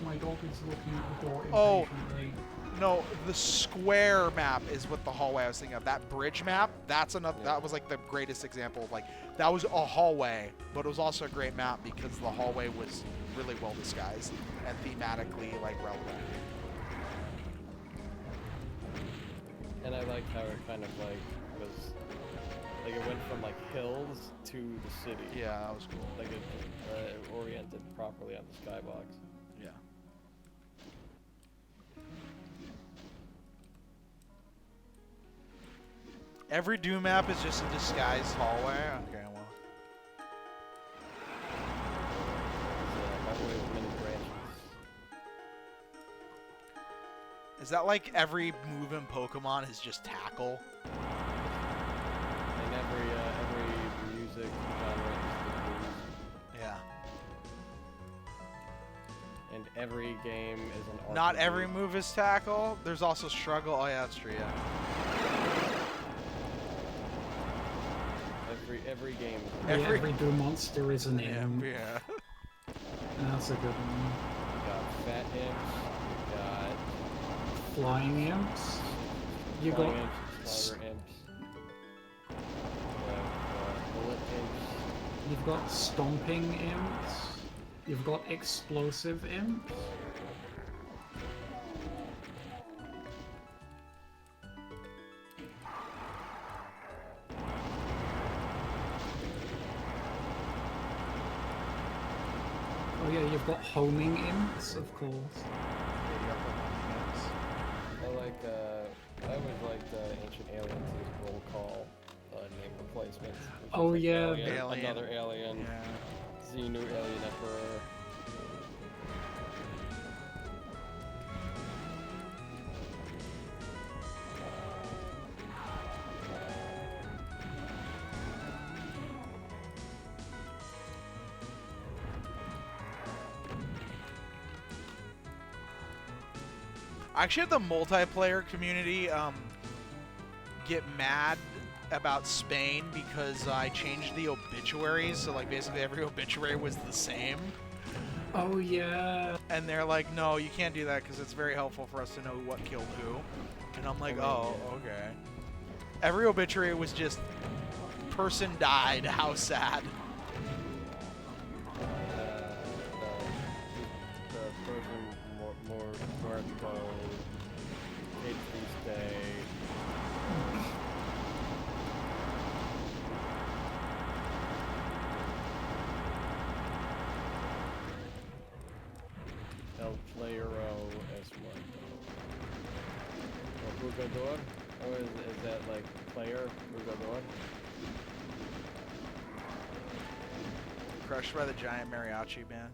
Speaker 1: My dog is looking at the door
Speaker 2: Oh.
Speaker 1: impatiently.
Speaker 2: no, the square map is what the hallway I was thinking of. That bridge map, that's another. That was like the greatest example of like that was a hallway, but it was also a great map because the hallway was really well disguised and thematically like relevant.
Speaker 3: And I liked how it kind of like was like it went from like hills to the city.
Speaker 2: Yeah, that was cool.
Speaker 3: Like it oriented properly on the skybox.
Speaker 2: Yeah. Every Doom map is just a disguised hallway. Okay, well.
Speaker 3: Hallway with many branches.
Speaker 2: Is that like every move in Pokemon is just tackle?
Speaker 3: And every music genre is the blues.
Speaker 2: Yeah.
Speaker 3: And every game is an RPG.
Speaker 2: Not every move is tackle. There's also struggle. Oh yeah, that's true. Yeah.
Speaker 3: Every game.
Speaker 1: Yeah, every Doom monster is an imp.
Speaker 2: Yeah.
Speaker 1: That's a good one.
Speaker 3: You got fat imps. You got
Speaker 1: Flying imps. You
Speaker 3: flying
Speaker 1: got
Speaker 3: imps, slider imps. You have bullet imps.
Speaker 1: You've got stomping imps. You've got explosive imps. Oh yeah, you've got homing imps, of course.
Speaker 2: Yeah, you got Pokemon.
Speaker 3: I always liked Ancient Aliens' roll call name replacements. Which
Speaker 1: Oh,
Speaker 3: was like
Speaker 1: yeah,
Speaker 2: Alien.
Speaker 3: another alien,
Speaker 2: Yeah.
Speaker 3: Xenu Alien Emperor.
Speaker 2: I actually had the multiplayer community get mad about Spain because I changed the obituaries, so like basically every obituary was the same.
Speaker 1: Oh, yeah.
Speaker 2: And they're like, no, you can't do that because it's very helpful for us to know what killed who. And I'm like, oh, okay. Every obituary was just person died, how sad.
Speaker 3: The person more Muerto, Hate Feast Day. El Playero es muerto. Or Jugador? Or is that like player? Jugador?
Speaker 2: Crushed by the giant mariachi band.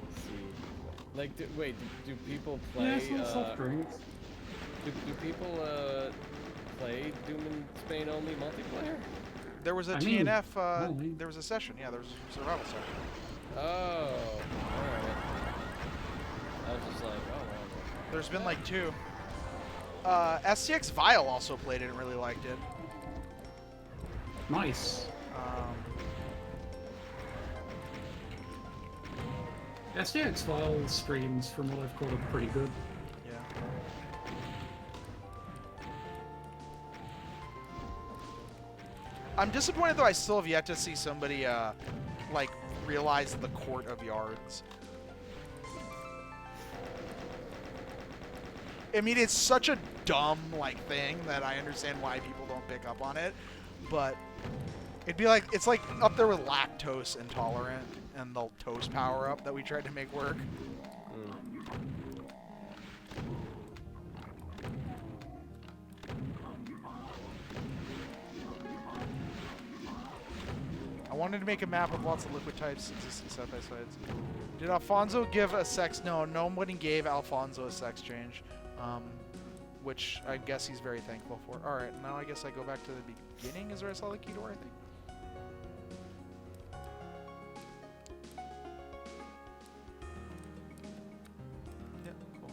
Speaker 3: Let's see. Like, do people play?
Speaker 1: Yeah, some soft drinks.
Speaker 3: Do people play Doom in Spain only multiplayer?
Speaker 2: There was a
Speaker 1: I mean,
Speaker 2: TNF,
Speaker 1: well,
Speaker 2: there was a session, yeah, there was a survival session.
Speaker 3: Oh, alright. I was just like, oh well.
Speaker 2: There's been like 2. SCX Vile also played it and really liked it.
Speaker 1: Nice. SDX File streams, from what I've caught, are pretty good.
Speaker 2: Yeah. I'm disappointed though I still have yet to see somebody like realize the Court of Yards. I mean, it's such a dumb like thing that I understand why people don't pick up on it, but it'd be like it's like up there with lactose intolerant and the toast power up that we tried to make work. I wanted to make a map with lots of liquid types existing side by sides. Did Alfonso give a sex? No, nobody gave Alfonso a sex change, which I guess he's very thankful for. All right, now I guess I go back to the beginning. Is where I saw the key door, I think. Yeah, cool.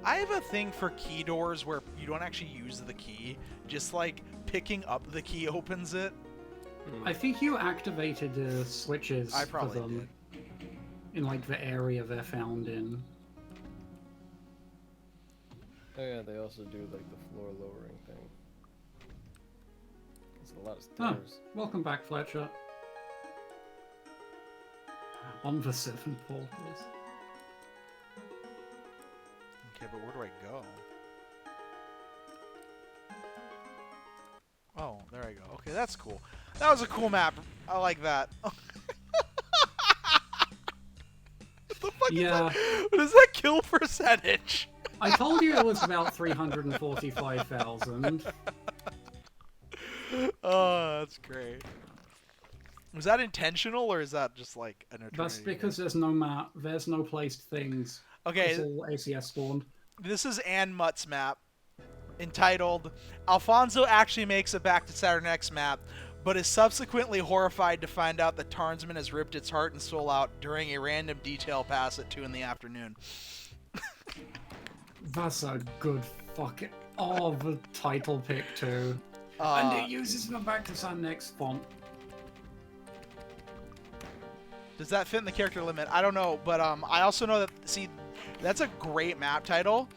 Speaker 2: I have a thing for key doors where you don't actually use the key, just like picking up the key opens it.
Speaker 1: I think you activated the switches
Speaker 2: I
Speaker 1: for
Speaker 2: probably
Speaker 1: them in like the area they're found in.
Speaker 3: Oh yeah, they also do like the floor lowering thing. It's a lot of
Speaker 1: Ah,
Speaker 3: stairs.
Speaker 1: welcome back, Fletcher. On the 7 portals.
Speaker 2: Okay, but where do I go? Oh, there I go. Okay, that's cool. That was a cool map. I like that. What the fuck
Speaker 1: Yeah.
Speaker 2: is that? What is that kill percentage?
Speaker 1: I told you it was about 345,000.
Speaker 2: Oh, that's great. Was that intentional or is that just like an eternity?
Speaker 1: That's because there's no map, there's no placed things.
Speaker 2: Okay,
Speaker 1: It's all ACS spawned.
Speaker 2: this is Ann Mutt's map, entitled Alfonso actually makes it back to Saturn X map, but is subsequently horrified to find out that Tarnsman has ripped its heart and soul out during a random detail pass at 2 in the afternoon.
Speaker 1: That's a good fucking... Oh, the title pick too. And it uses the back to Saturn X font.
Speaker 2: Does that fit in the character limit? I don't know, but I also know that, see, that's a great map title.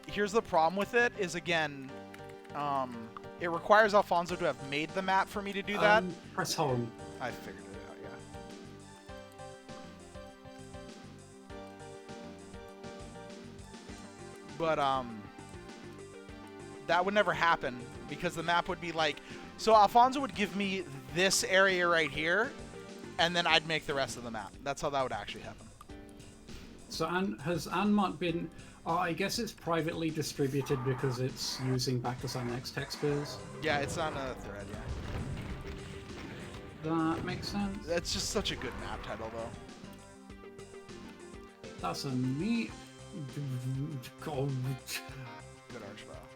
Speaker 2: Here's the problem with it, is again, it requires Alfonso to have made the map for me to do that.
Speaker 1: Press home.
Speaker 2: I figured it out, yeah. But, that would never happen, because the map would be like, so Alfonso would give me this area right here, and then I'd make the rest of the map. That's how that would actually happen.
Speaker 1: So has Anmut been... I guess it's privately distributed because it's using Back to Sun X textures.
Speaker 2: Yeah, it's on a thread, yeah.
Speaker 1: That makes sense.
Speaker 2: That's just such a good map title, though.
Speaker 1: That's a neat... Oh,
Speaker 2: Good archvile.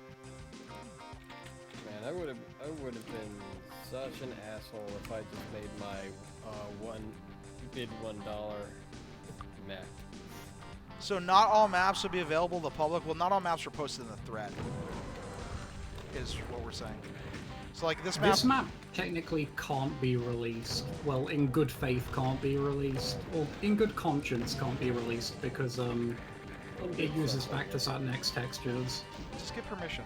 Speaker 3: Man, I would have been such an asshole if I just made my bid $1 map.
Speaker 2: So not all maps will be available to the public. Well, not all maps are posted in the thread, is what we're saying. So like this map...
Speaker 1: This map technically can't be released. Well, in good faith can't be released. Or in good conscience can't be released because it uses Back to Sun X textures.
Speaker 2: Just get permission.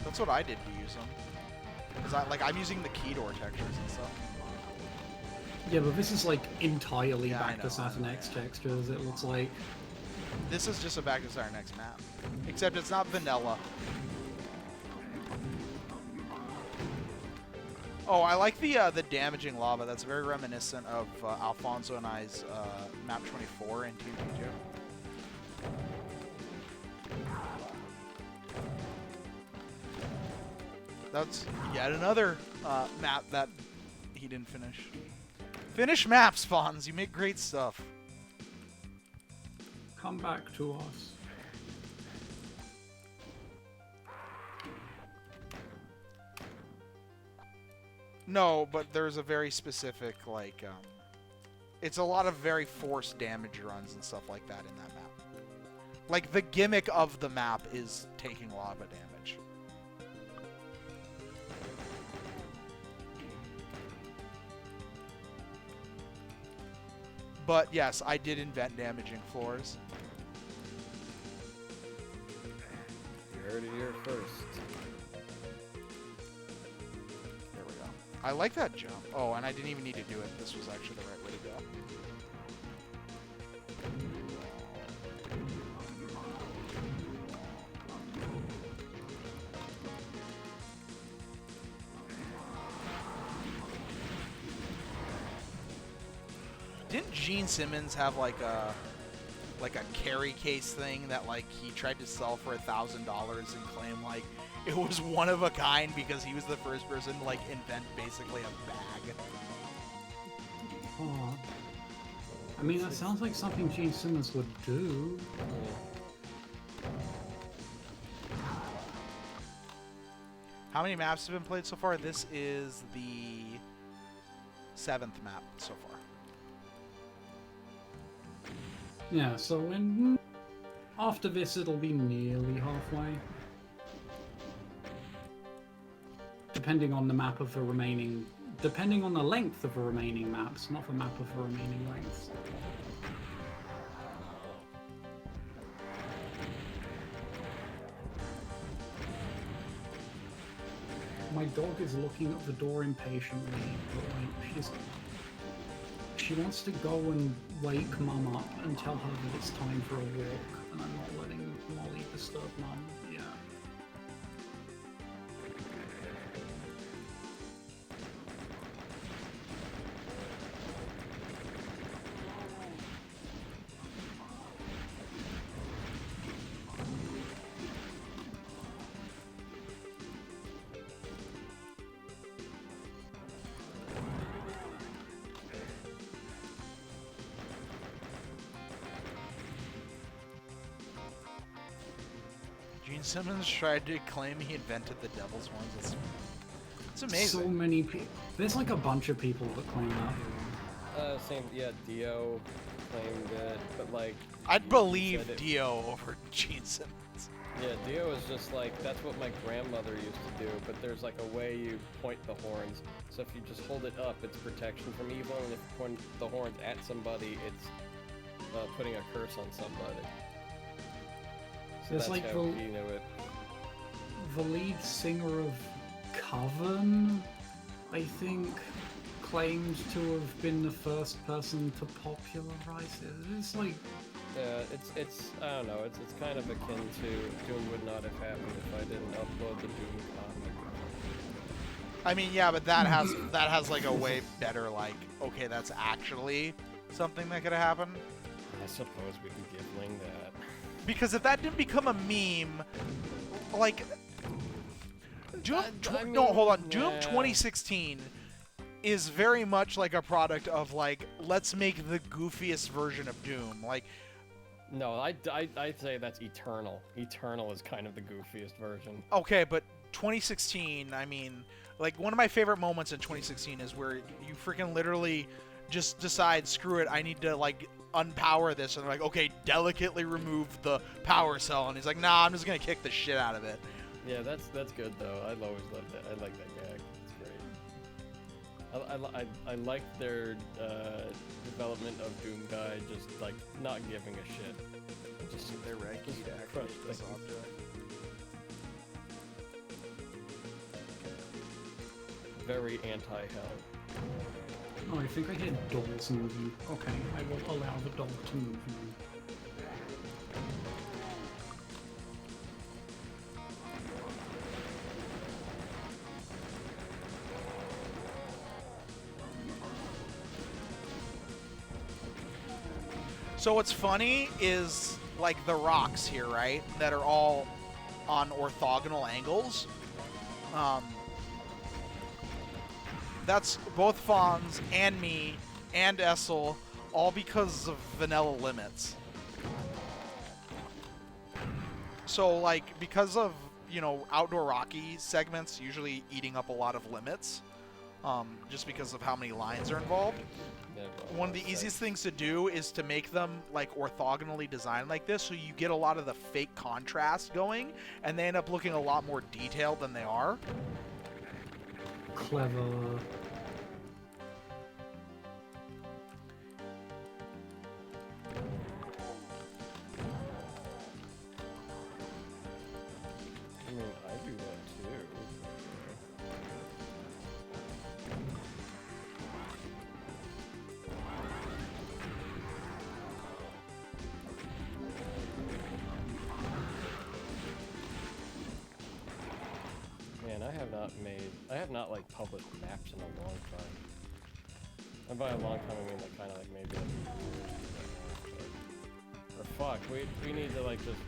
Speaker 2: That's what I did to use them. Because I'm using the key door textures and stuff.
Speaker 1: Yeah, but this is like entirely
Speaker 2: Yeah,
Speaker 1: Back to Saturn X textures, it looks like.
Speaker 2: This is just a Back to Saturn X map. Except it's not vanilla. Oh, I like the damaging lava. That's very reminiscent of Alfonso and I's map 24 in TMP2. That's yet another map that he didn't finish. Finish maps, Fonz. You make great stuff.
Speaker 1: Come back to us.
Speaker 2: No, but there's a very specific, like, it's a lot of very forced damage runs and stuff like that in that map. Like, the gimmick of the map is taking lava damage. But, yes, I did invent damaging floors.
Speaker 3: You heard it here first.
Speaker 2: There we go. I like that jump. Oh, and I didn't even need to do it. This was actually the right way to go. Didn't Gene Simmons have like a carry case thing that like he tried to sell for $1,000 and claim like it was one of a kind because he was the first person to like invent basically a bag?
Speaker 1: Oh. I mean, that sounds like something Gene Simmons would do.
Speaker 2: How many maps have been played so far? This is the 7th map so far.
Speaker 1: Yeah, so after this it'll be nearly halfway. Depending on the map of the remaining... Depending on the length of the remaining maps, not the map of the remaining lengths. My dog is looking at the door impatiently, but like, she wants to go and wake Mum up and tell her that it's time for a walk, and I'm not letting Molly disturb Mum. Yeah.
Speaker 2: Gene Simmons tried to claim he invented the Devil's Horns. It's amazing.
Speaker 1: So many people. There's like a bunch of people that claim that.
Speaker 3: Same, yeah, Dio claimed it, but like...
Speaker 2: I'd believe Dio over Gene Simmons.
Speaker 3: Yeah, Dio is just like, that's what my grandmother used to do, but there's like a way you point the horns. So if you just hold it up, it's protection from evil, and if you point the horns at somebody, it's putting a curse on somebody. So
Speaker 1: There's
Speaker 3: that's
Speaker 1: like
Speaker 3: how he knew it.
Speaker 1: the lead singer of Coven, I think, claimed to have been the first person to popularize it. It's like...
Speaker 3: Yeah, it's I don't know, it's kind of akin to Doom would not have happened if I didn't upload the Doom comic.
Speaker 2: I mean, yeah, but that has like a way better like, okay, that's actually something that could happen.
Speaker 3: I suppose we can give Ling that.
Speaker 2: Because if that didn't become a meme, like Doom. No, hold on. Doom 2016 is very much like a product of like, let's make the goofiest version of Doom. Like,
Speaker 3: no, I'd say that's Eternal. Eternal is kind of the goofiest version.
Speaker 2: okay, but 2016, I mean, like, one of my favorite moments in 2016 is where you freaking literally just decide, screw it, I need to, like, unpower this. And they're like, okay, delicately remove the power cell. And he's like, nah, I'm just going to kick the shit out of it.
Speaker 3: Yeah, that's good, though. I always loved that. I like that gag. It's great. I like their development of Doom Guy just, like, not giving a shit. Just
Speaker 2: They're right.
Speaker 3: Just
Speaker 2: He'd
Speaker 3: crush
Speaker 2: activate this
Speaker 3: things.
Speaker 2: object.
Speaker 3: very anti-hell.
Speaker 1: Oh, I think I hear dolls moving. Okay, I will allow the doll to move now.
Speaker 2: So what's funny is, like, the rocks here, right? That are all on orthogonal angles. That's both Fonz and me and Essel, all because of vanilla limits. So, like, because of, you know, outdoor Rocky segments usually eating up a lot of limits, just because of how many lines are involved.
Speaker 3: Yeah, well,
Speaker 2: One of the easiest things to do is to make them, like, orthogonally designed like this, so you get a lot of the fake contrast going, and they end up looking a lot more detailed than they are.
Speaker 1: Clever.
Speaker 3: I mean, I do that too. Man, I have not like published maps in a long time. And by a long time, I mean like kind of like maybe or fuck, we need to like just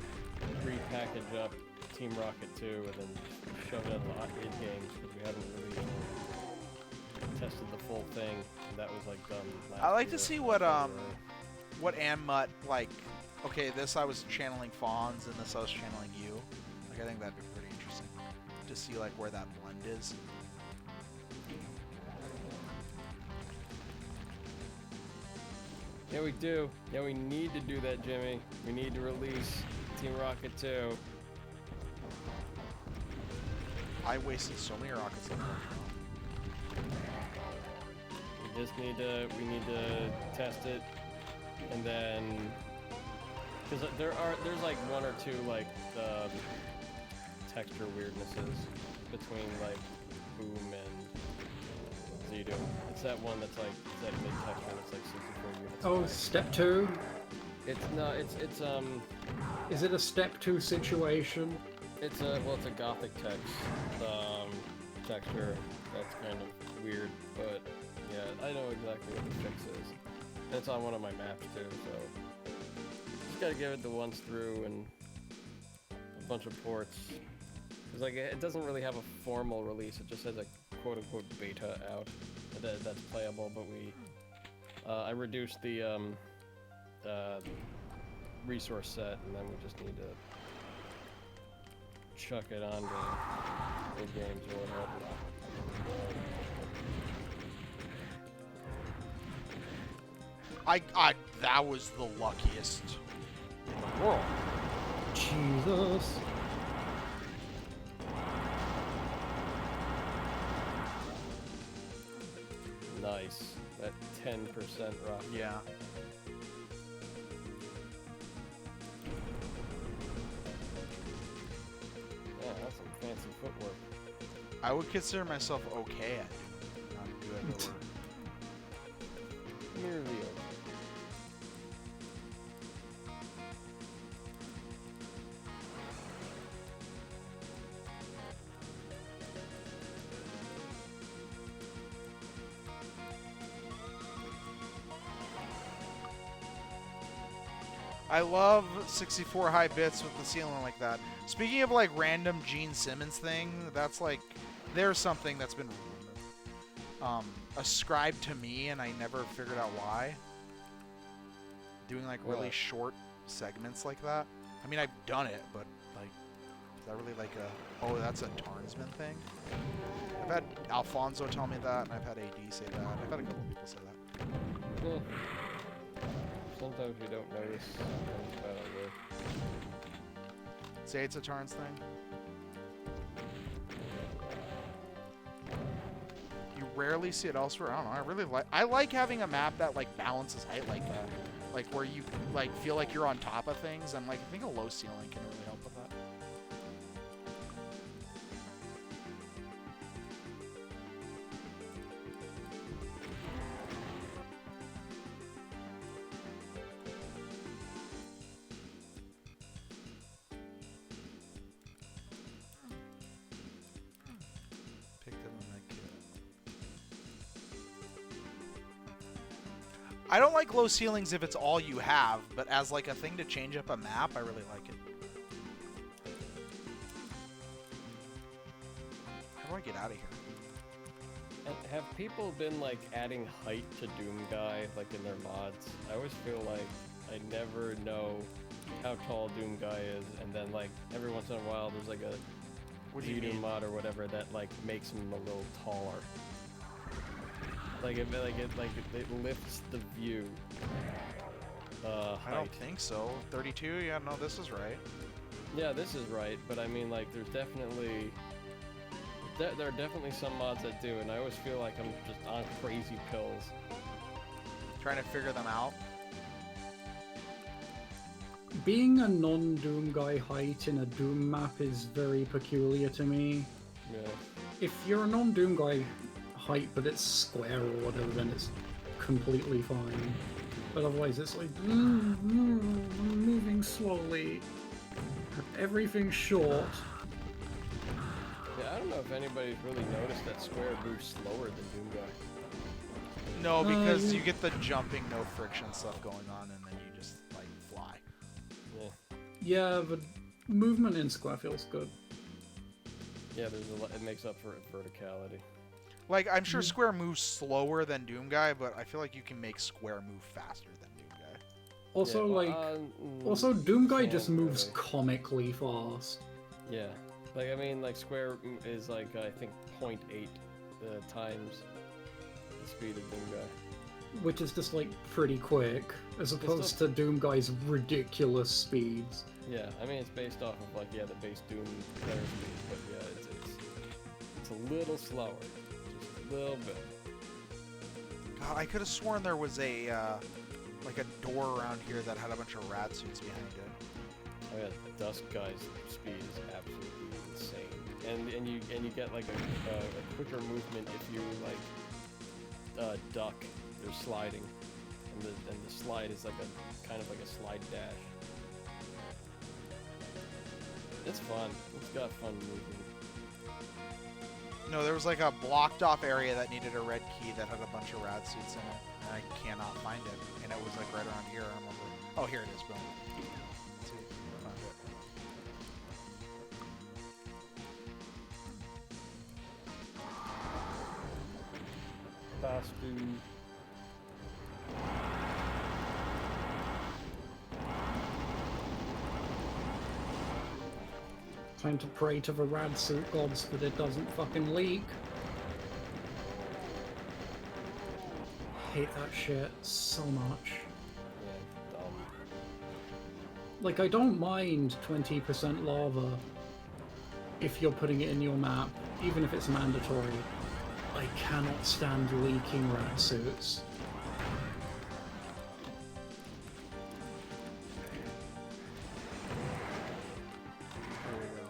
Speaker 3: repackage up Team Rocket 2 and then shove it in the arcade games because we haven't really tested the full thing. That was like done last
Speaker 2: I like to
Speaker 3: year.
Speaker 2: see what Ammut, like, okay, this I was channeling Fonz, and this I was channeling you. Like, I think that'd be pretty interesting to see, like, where that blend is.
Speaker 3: Yeah, we do. Yeah, we need to do that, Jimmy. We need to release Team Rocket 2.
Speaker 2: I wasted so many rockets on that.
Speaker 3: We just need to, test it, and then, because there's like one or two like texture weirdnesses between like Boom and Zedo. It's that one that's like, it's that mid texture that's like 64 units.
Speaker 1: Oh,
Speaker 3: high.
Speaker 1: step 2?
Speaker 3: It's
Speaker 1: Is it a step 2 situation?
Speaker 3: it's a gothic text texture that's kind of weird, but yeah, I know exactly what the fix is. It's on one of my maps too, so just gotta give it the once through and a bunch of ports. Cause like it doesn't really have a formal release; it just has a quote-unquote beta out that's playable. But I reduced the resource set, and then we just need to chuck it on to the games or whatever.
Speaker 2: That was the luckiest in the world.
Speaker 1: Jesus.
Speaker 3: Nice. That 10% rock.
Speaker 2: Yeah.
Speaker 3: Yeah, that's some fancy footwork.
Speaker 2: I would consider myself okay at it. Not good or...
Speaker 3: Nearly okay.
Speaker 2: I love 64 high bits with the ceiling like that. Speaking of like random Gene Simmons thing, that's like there's something that's been ascribed to me, and I never figured out why. Doing like really
Speaker 3: What?
Speaker 2: short segments like that. I mean, I've done it, but like, is that really like a? Oh, that's a Tarnsman thing. I've had Alfonso tell me that, and I've had AD say that. I've had a couple people say that.
Speaker 3: Yeah. Sometimes you don't notice. Sometimes bad at work.
Speaker 2: Say it's a Tarns thing. You rarely see it elsewhere. I don't know. I really like. I like having a map that like balances height like that, like where you like feel like you're on top of things. And like I think a low ceiling can really help with that. Picked up on that kid. I don't like low ceilings if it's all you have, but as like a thing to change up a map, I really like it. How do I get out of here?
Speaker 3: And have people been like adding height to Doomguy like in their mods? I always feel like I never know how tall Doomguy is, and then like every once in a while there's like a
Speaker 2: What do you
Speaker 3: Voodoo
Speaker 2: mean?
Speaker 3: mod or whatever that like makes him a little taller. Like it lifts the view.
Speaker 2: I
Speaker 3: Height.
Speaker 2: don't think so. 32? Yeah, no, this is right.
Speaker 3: Yeah, this is right, but I mean like there's definitely there are definitely some mods that do, and I always feel like I'm just on crazy pills.
Speaker 2: Trying to figure them out.
Speaker 1: Being a non-Doom guy height in a Doom map is very peculiar to me.
Speaker 3: Yeah.
Speaker 1: If you're a non-Doom guy height, but it's square or whatever, then it's completely fine. But otherwise, it's like moving slowly. Everything's short.
Speaker 3: Yeah, I don't know if anybody's really noticed that Square moves slower than Doomguy.
Speaker 2: No, because
Speaker 1: yeah.
Speaker 2: you get the jumping, no friction stuff going on, and then you just like fly.
Speaker 3: Yeah.
Speaker 1: Yeah, but movement in square feels good.
Speaker 3: Yeah, there's a lot, it makes up for verticality.
Speaker 2: Like I'm sure Square moves slower than Doomguy, but I feel like you can make Square move faster than Doomguy.
Speaker 1: Also,
Speaker 3: Yeah, well,
Speaker 1: like, also Doom guy
Speaker 3: can't
Speaker 1: just moves
Speaker 3: really.
Speaker 1: comically fast.
Speaker 3: Yeah. Like, I mean, like, Square is, like, I think 0.8 times the speed of Doomguy.
Speaker 1: Which is just like pretty quick, as opposed to Doom guy's ridiculous speeds.
Speaker 3: Yeah, I mean, it's based off of, like, yeah, the base Doom player speed, but yeah, it's a little slower. Just a little bit.
Speaker 2: God, I could have sworn there was a like a door around here that had a bunch of rad suits behind it.
Speaker 3: Oh yeah, Dusk Guy's speed is absolutely insane, and you get like a quicker movement if you like duck. You're sliding, and the slide is like a kind of like a slide dash. It's fun. It's got fun movement.
Speaker 2: No, there was like a blocked off area that needed a red key that had a bunch of rad suits in it, and I cannot find it. And it was like right around here. I remember. Oh, here it is. Boom. Let's see. Found it.
Speaker 3: Fast dude.
Speaker 1: Time to pray to the rad suit gods that it doesn't fucking leak. Hate that shit so much.
Speaker 3: Yeah, dumb.
Speaker 1: Like, I don't mind 20% lava if you're putting it in your map, even if it's mandatory. I cannot stand leaking rat suits.
Speaker 2: There we go.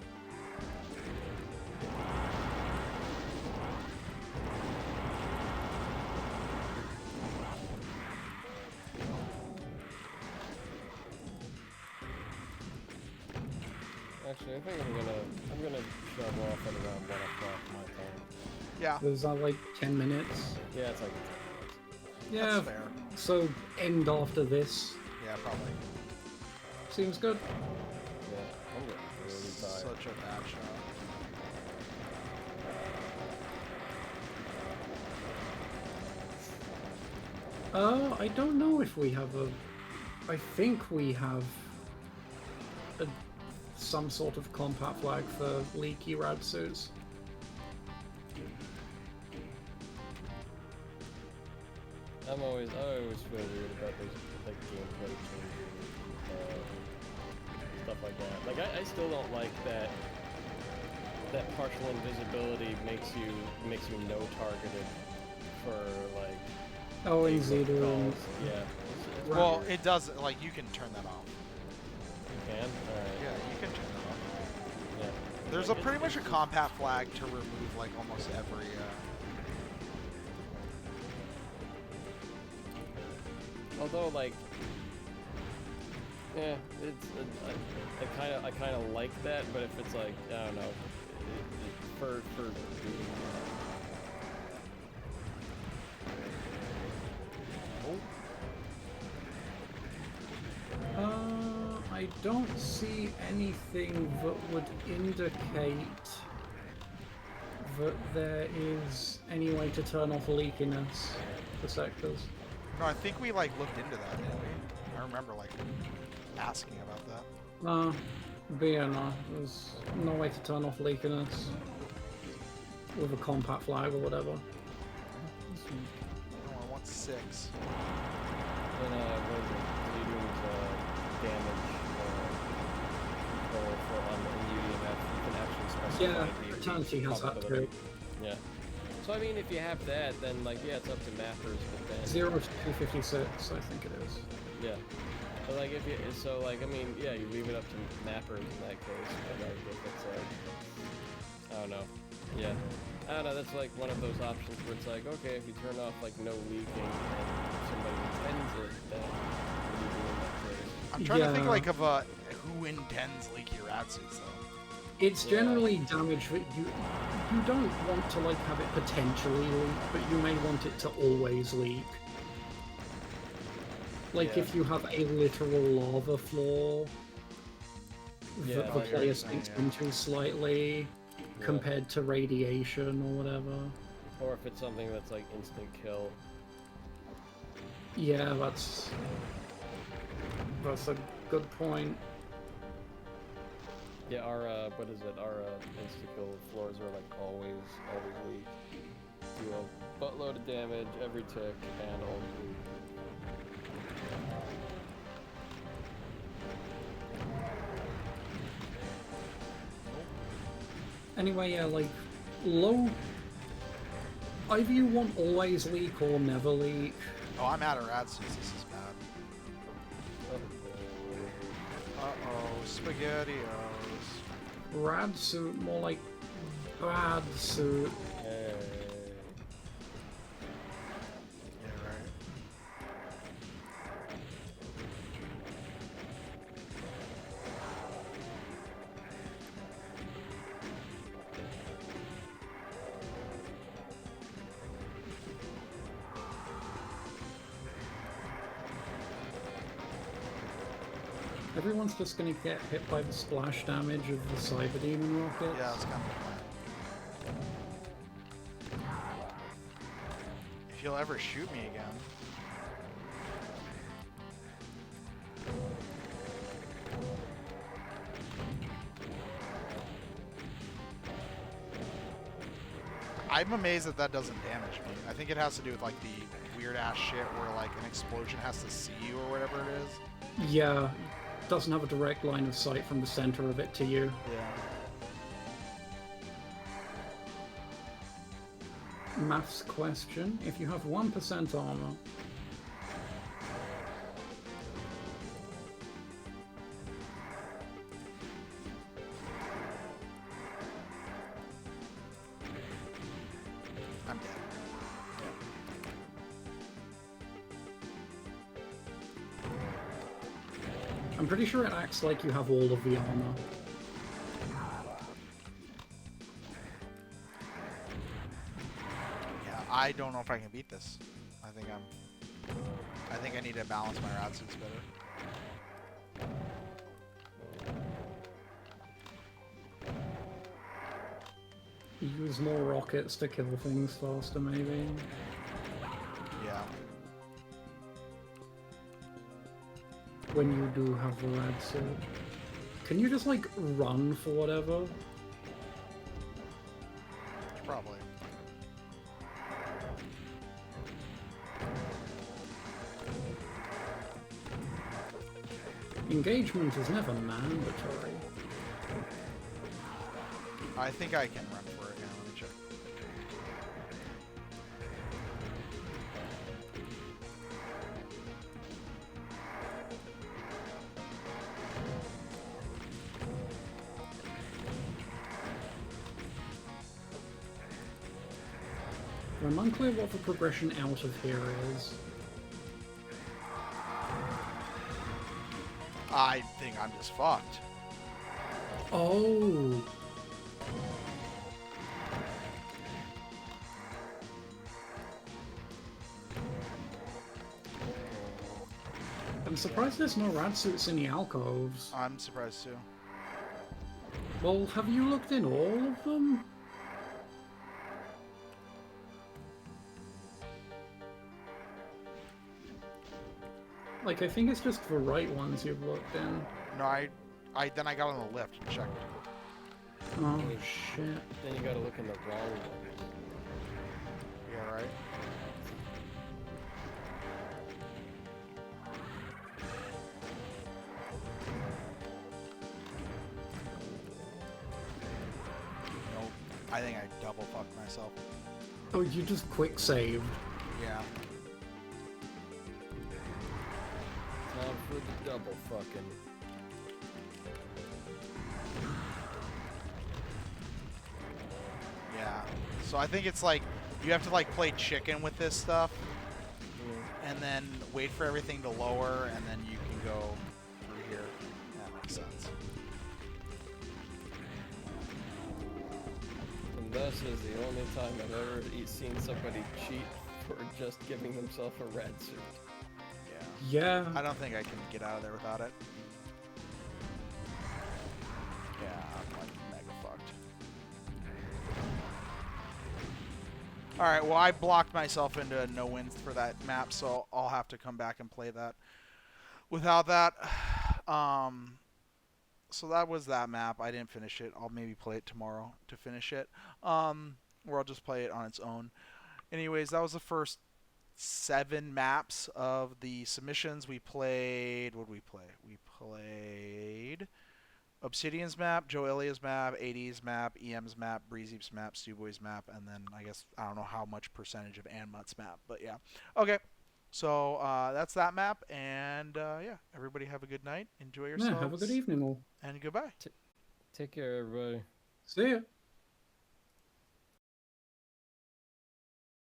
Speaker 3: Actually, I think I'm gonna shove off at around 1 o'clock my time.
Speaker 2: Yeah,
Speaker 1: There's like 10 minutes.
Speaker 3: Yeah, it's like
Speaker 1: Yeah,
Speaker 2: that's fair.
Speaker 1: so end after this.
Speaker 2: Yeah, probably.
Speaker 1: Seems good.
Speaker 3: Yeah, I'm getting really tired.
Speaker 2: Such a bad shot.
Speaker 1: I don't know if we have a... I think we have some sort of combat flag for leaky rad suits.
Speaker 3: I always feel weird about those like gameplay changes, stuff like that. Like I still don't like that partial invisibility makes you no targeted for like
Speaker 1: Oh, easy to...
Speaker 3: calls. Yeah. It's
Speaker 2: Well,
Speaker 3: weird.
Speaker 2: it does, like, you can turn that off.
Speaker 3: You can? Alright.
Speaker 2: Yeah, you can turn that off.
Speaker 3: Yeah.
Speaker 2: There's
Speaker 3: Like,
Speaker 2: a pretty much a combat flag to remove, like, almost every,
Speaker 3: although like, yeah, it's I kind of like that, but if it's like I don't know, for
Speaker 1: I don't see anything that would indicate that there is any way to turn off leakiness for sectors.
Speaker 2: No, I think we, like, looked into that, didn't we? I remember, like, asking about that.
Speaker 1: But yeah, no, there's no way to turn off leakiness with a compact flag or whatever.
Speaker 2: No, I want 6.
Speaker 3: when what is it? Leading's damage control for on the UEMF, you can actually specify
Speaker 1: Yeah,
Speaker 3: the
Speaker 1: Eternity has that
Speaker 3: probability.
Speaker 1: too.
Speaker 3: Yeah. So I mean, if you have that, then like yeah, it's up to mappers, but then
Speaker 1: 0 to 256, I think it is.
Speaker 3: yeah. But like if you I mean yeah, you leave it up to mappers in that case. But like if it's I don't know. Yeah. I don't know. That's like one of those options where it's like okay, if you turn off like no leaking and if somebody intends it, then what do you do in that case?
Speaker 2: I'm trying to think,
Speaker 1: Yeah.
Speaker 2: like, of, who intends leaky rat suits, though.
Speaker 1: It's
Speaker 3: Yeah.
Speaker 1: generally damage that you don't want to like have it potentially leak, but you may want it to always leak. Like
Speaker 3: Yeah.
Speaker 1: if you have a literal lava floor
Speaker 3: Yeah,
Speaker 1: that the
Speaker 2: I hear
Speaker 1: player
Speaker 2: what you're saying,
Speaker 1: sinks
Speaker 2: yeah.
Speaker 1: into slightly
Speaker 3: Yeah.
Speaker 1: compared to radiation or whatever.
Speaker 3: Or if it's something that's like instant kill.
Speaker 1: Yeah, that's a good point.
Speaker 3: Yeah, our what is it? Our instant kill floors are like always weak. Do a buttload of damage every tick and always weak.
Speaker 1: Anyway, yeah, like low. Either you want always leak or never leak.
Speaker 2: Oh, I'm out of rat suits. This is bad. Uh-oh, SpaghettiOs.
Speaker 1: Rad suit, more like bad suit.
Speaker 3: Hey.
Speaker 2: Yeah, right.
Speaker 1: Everyone's just gonna get hit by the splash damage of the Cyber Demon rockets.
Speaker 2: Yeah, that's kind of the plan. If you'll ever shoot me again. I'm amazed that doesn't damage me. I think it has to do with, like, the weird-ass shit where, like, an explosion has to see you or whatever it is.
Speaker 1: Yeah, doesn't have a direct line of sight from the center of it to you.
Speaker 2: Yeah.
Speaker 1: Maths question: if you have 1% armor,
Speaker 2: I'm dead.
Speaker 1: I'm pretty sure it acts like you have all of the armor.
Speaker 2: Yeah, I don't know if I can beat this. I think I need to balance my rat suits better.
Speaker 1: Use more rockets to kill things faster, maybe.
Speaker 2: Yeah.
Speaker 1: When you do have the red suit. Can you just, like, run for whatever?
Speaker 2: Probably.
Speaker 1: Engagement is never mandatory.
Speaker 2: I think I can run for it now. Let me check.
Speaker 1: I'm unclear what the progression out of here is.
Speaker 2: I think I'm just fucked.
Speaker 1: Oh! I'm surprised there's no rad suits in the alcoves.
Speaker 2: I'm surprised too.
Speaker 1: Well, have you looked in all of them? Like, I think it's just the right ones you've looked in.
Speaker 2: No, then I got on the lift and checked.
Speaker 1: Oh, shit.
Speaker 3: Then you gotta look in the wrong one.
Speaker 2: Yeah, right. Nope. I think I double fucked myself.
Speaker 1: Oh, you just quick saved.
Speaker 2: Yeah.
Speaker 3: Time for the double fucking.
Speaker 2: Yeah. So I think it's like you have to like play chicken with this stuff, and then wait for everything to lower, and then you can go through here. That makes sense.
Speaker 3: And thus is the only time I've ever seen somebody cheat for just giving themselves a red suit.
Speaker 2: Yeah.
Speaker 1: Yeah.
Speaker 2: I don't think I can get out of there without it. Yeah, I'm like mega fucked. Alright, well I blocked myself into a no wins for that map, so I'll have to come back and play that. Without that, so that was that map. I didn't finish it. I'll maybe play it tomorrow to finish it. Or I'll just play it on its own. Anyways, that was the first 7 maps of the submissions. We played... What did we play? We played Obsidian's map, Joe Ilia's map, 80's map, EM's map, Breezy's map, Stewboy's map, and then I guess I don't know how much percentage of Anmut's map, but yeah. Okay, so that's that map, and yeah, everybody have a good night. Enjoy yourselves.
Speaker 1: Yeah, have a good evening all.
Speaker 2: And goodbye.
Speaker 3: Take care, everybody.
Speaker 1: See ya.